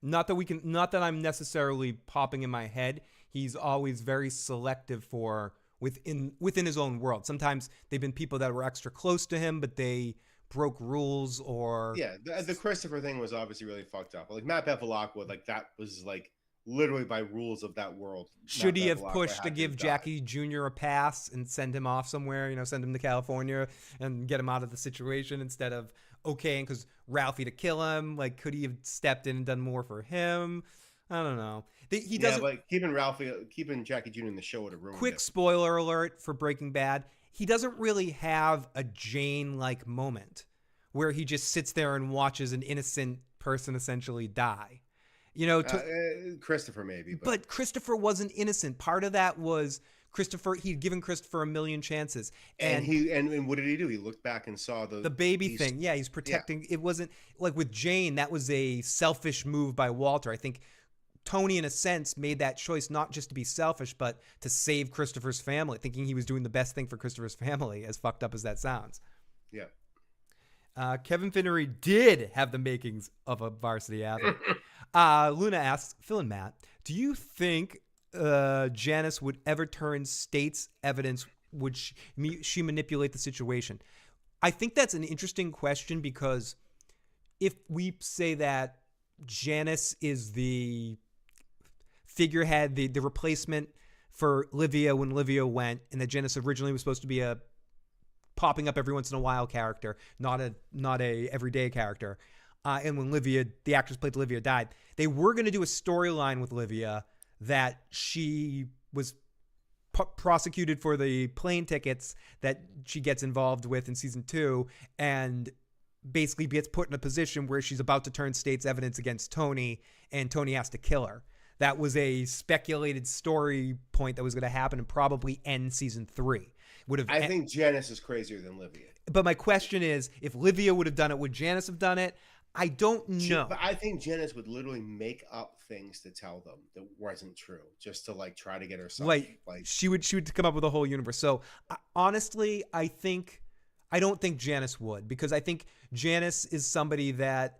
Not that I'm necessarily popping in my head. He's always very selective for within his own world. Sometimes they've been people that were extra close to him, but they broke rules or. Yeah, the Christopher thing was obviously really fucked up. Like Matt Bevilacqua, like that was like literally by rules of that world. Should he have pushed to give Jackie Jr. a pass and send him off somewhere, send him to California and get him out of the situation instead of okaying because Ralphie to kill him? Like, could he have stepped in and done more for him? I don't know. He doesn't. Yeah, but keeping Jackie Jr. in the show would have ruined Quick spoiler alert for Breaking Bad. He doesn't really have a Jane-like moment where he just sits there and watches an innocent person essentially die. Christopher maybe. But Christopher wasn't innocent. Part of that was He'd given Christopher a million chances. And what did he do? He looked back and saw the baby thing. Yeah, he's protecting. It wasn't like with Jane, that was a selfish move by Walter. I think Tony, in a sense, made that choice not just to be selfish, but to save Christopher's family, thinking he was doing the best thing for Christopher's family, as fucked up as that sounds. Yeah. Kevin Finnery did have the makings of a varsity athlete. Luna asks, Phil and Matt, do you think Janice would ever turn state's evidence? Would she manipulate the situation? I think that's an interesting question, because if we say that Janice is the figurehead, the replacement for Livia when Livia went, and that Janice originally was supposed to be a popping up every once in a while character, not a everyday character. And when the actress played Livia, died, they were going to do a storyline with Livia that she was prosecuted for the plane tickets that she gets involved with in season 2, and basically gets put in a position where she's about to turn state's evidence against Tony, and Tony has to kill her. That was a speculated story point that was going to happen and probably end season 3. I think Janice is crazier than Livia. But my question is, if Livia would have done it, would Janice have done it? I don't know. But I think Janice would literally make up things to tell them that wasn't true, just to like try to get herself. Like she would come up with a whole universe. So honestly, I don't think Janice would, because I think Janice is somebody that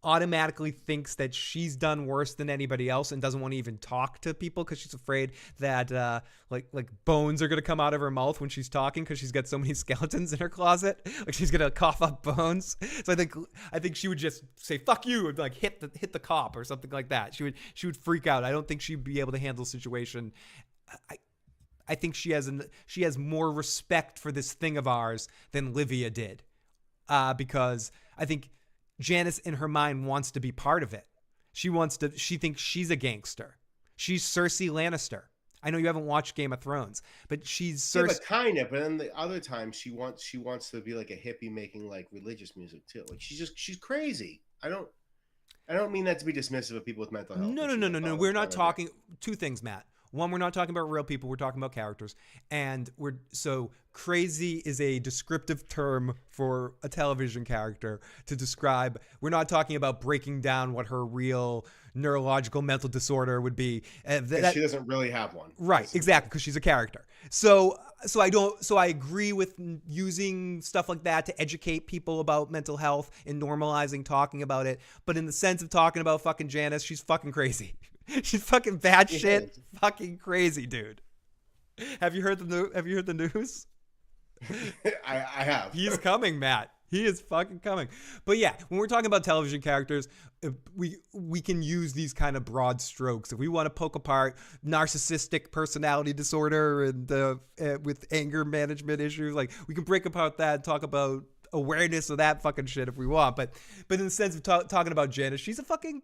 automatically thinks that she's done worse than anybody else and doesn't want to even talk to people because she's afraid that like bones are going to come out of her mouth when she's talking, because she's got so many skeletons in her closet. Like she's going to cough up bones. So I think she would just say fuck you and like hit the cop or something like that. She would freak out. I don't think she'd be able to handle the situation. I think she has more respect for this thing of ours than Livia did, because I think Janice in her mind wants to be part of it. She thinks she's a gangster. She's Cersei Lannister. I know you haven't watched Game of Thrones, but she's Cersei. Yeah, but kind of. But then the other time she wants to be like a hippie making like religious music too. Like she's crazy. I don't mean that to be dismissive of people with mental health. No. We're not talking two things, Matt. One, we're not talking about real people. We're talking about characters. And so crazy is a descriptive term for a television character to describe. We're not talking about breaking down what her real neurological mental disorder would be. She doesn't really have one. Right. Exactly. Because she's a character. So I agree with using stuff like that to educate people about mental health and normalizing talking about it. But in the sense of talking about fucking Janice, she's fucking crazy. She's fucking batshit, fucking crazy, dude. Have you heard the news? I have. He's coming, Matt. He is fucking coming. But yeah, when we're talking about television characters, we can use these kind of broad strokes. If we want to poke apart narcissistic personality disorder and with anger management issues, like we can break apart that and talk about awareness of that fucking shit if we want, but in the sense of talking about Janice, she's a fucking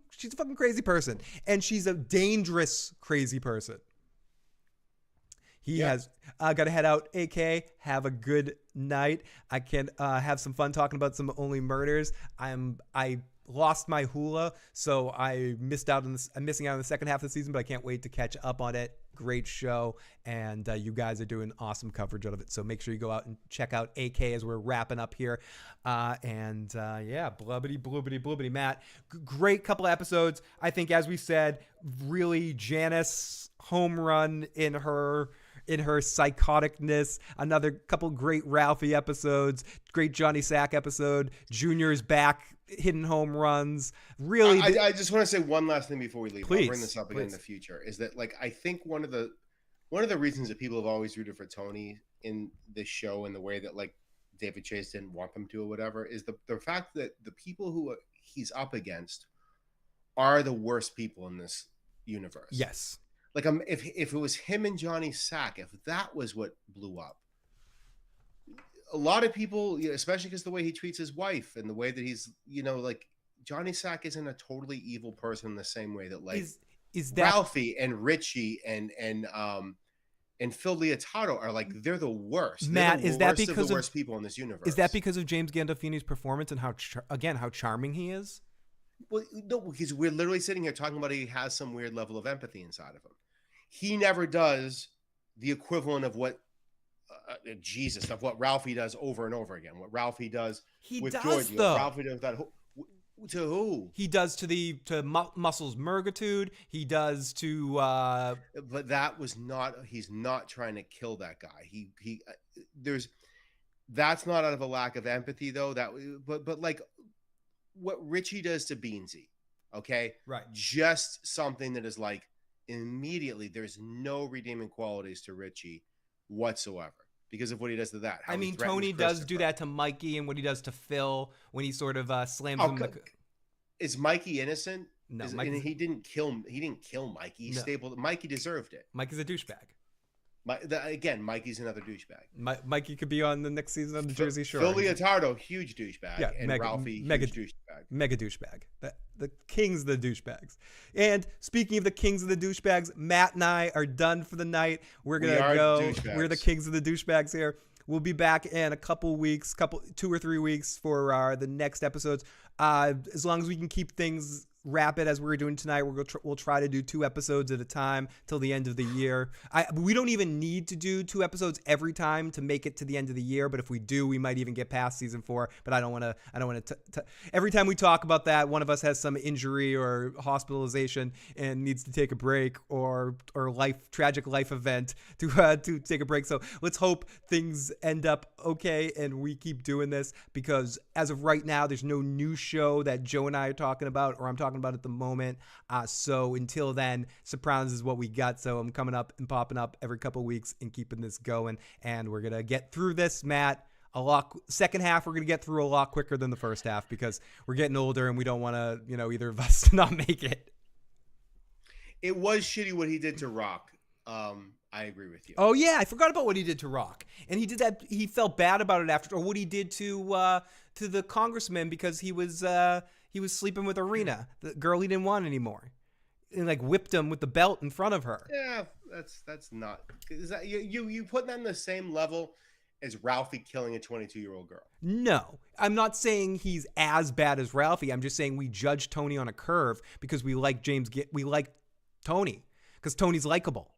crazy person, and she's a dangerous crazy person. He has got to head out. AK, have a good night. I can have some fun talking about some Only Murders. I lost my hula, so I'm missing out on the second half of the season, but I can't wait to catch up on it. Great show, and you guys are doing awesome coverage of it, so make sure you go out and check out AK as we're wrapping up here. Blubbity bloobity, Matt, great couple of episodes. I think, as we said, really Janice home run in her psychoticness. Another couple great Ralphie episodes, great Johnny Sack episode, Junior's back hitting home runs. Really, I just want to say one last thing before we leave. Please, I'll bring this up again in the future. Is that like I think one of the reasons that people have always rooted for Tony in this show and the way that like David Chase didn't want them to or whatever is the fact that the people who he's up against are the worst people in this universe. Yes. Like if it was him and Johnny Sack, if that was what blew up, a lot of people, especially because the way he treats his wife and the way that he's, like Johnny Sack isn't a totally evil person in the same way that like is that Ralphie and Richie and Phil Leotardo are like, they're the worst. Matt, is that because of the worst people in this universe? Is that because of James Gandolfini's performance and how charming he is? Well, no, because we're literally sitting here talking about he has some weird level of empathy inside of him. He never does the equivalent of what of what Ralphie does over and over again. What Ralphie does with Georgie. What Ralphie does with that. To who? He does to Muscle's Murgitude. He does to. But that was not. He's not trying to kill that guy. There's. That's not out of a lack of empathy, though. But like, what Richie does to Beansy, okay? Right. Just something that is like immediately. There's no redeeming qualities to Richie whatsoever. Because of what he does to that. I mean, Tony does do that to Mikey, and what he does to Phil when he sort of slams him. Is Mikey innocent? No, he didn't kill Mikey. He stapled. Mikey deserved it. Mikey's a douchebag. Again, Mikey's another douchebag. Mikey could be on the next season of the Jersey Shore. Phil Leotardo, huge douchebag. Yeah, and Ralphie, huge douchebag. Mega douchebag. The kings of the douchebags. And speaking of the kings of the douchebags, Matt and I are done for the night. We're going to go. We're the kings of the douchebags here. We'll be back in a couple weeks, 2 or 3 weeks for the next episodes. As long as we can keep things rapid as we're doing tonight, we'll try to do 2 episodes at a time till the end of the year. We don't even need to do 2 episodes every time to make it to the end of the year, but if we do, we might even get past season 4. But I don't want to. Every time we talk about that, one of us has some injury or hospitalization and needs to take a break, or tragic life event to take a break. So let's hope things end up okay and we keep doing this, because as of right now, there's no new show that Joe and I are talking about, or I'm talking about at the moment. So until then, Sopranos is what we got. So I'm coming up and popping up every couple of weeks and keeping this going. And we're going to get through this, Matt. Second half, we're going to get through a lot quicker than the first half, because we're getting older and we don't want to, either of us to not make it. It was shitty what he did to Rock. I agree with you. Oh yeah, I forgot about what he did to Rock, and he did that. He felt bad about it after, or what he did to the congressman, because he was sleeping with Arena, the girl he didn't want anymore, and like whipped him with the belt in front of her. Yeah, that's not. Is that you put that on the same level as Ralphie killing a 22-year-old girl? No, I'm not saying he's as bad as Ralphie. I'm just saying we judge Tony on a curve because we like we like Tony because Tony's likable.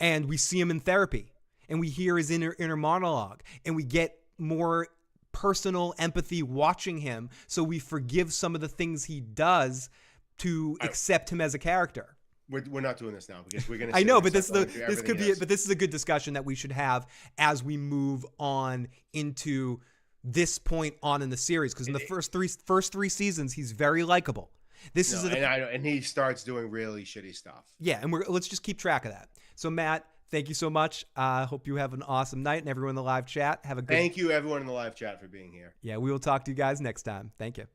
And we see him in therapy, and we hear his inner monologue, and we get more personal empathy watching him, so we forgive some of the things he does to accept him as a character. We're not doing this now because we're going to. I know, but this is a good discussion that we should have as we move on into this point on in the series, because in the first three seasons he's very likable. And he starts doing really shitty stuff. Yeah, and let's just keep track of that. So Matt, thank you so much. Hope you have an awesome night, and everyone in the live chat, have a good. Thank you, everyone in the live chat, for being here. Yeah, we will talk to you guys next time. Thank you.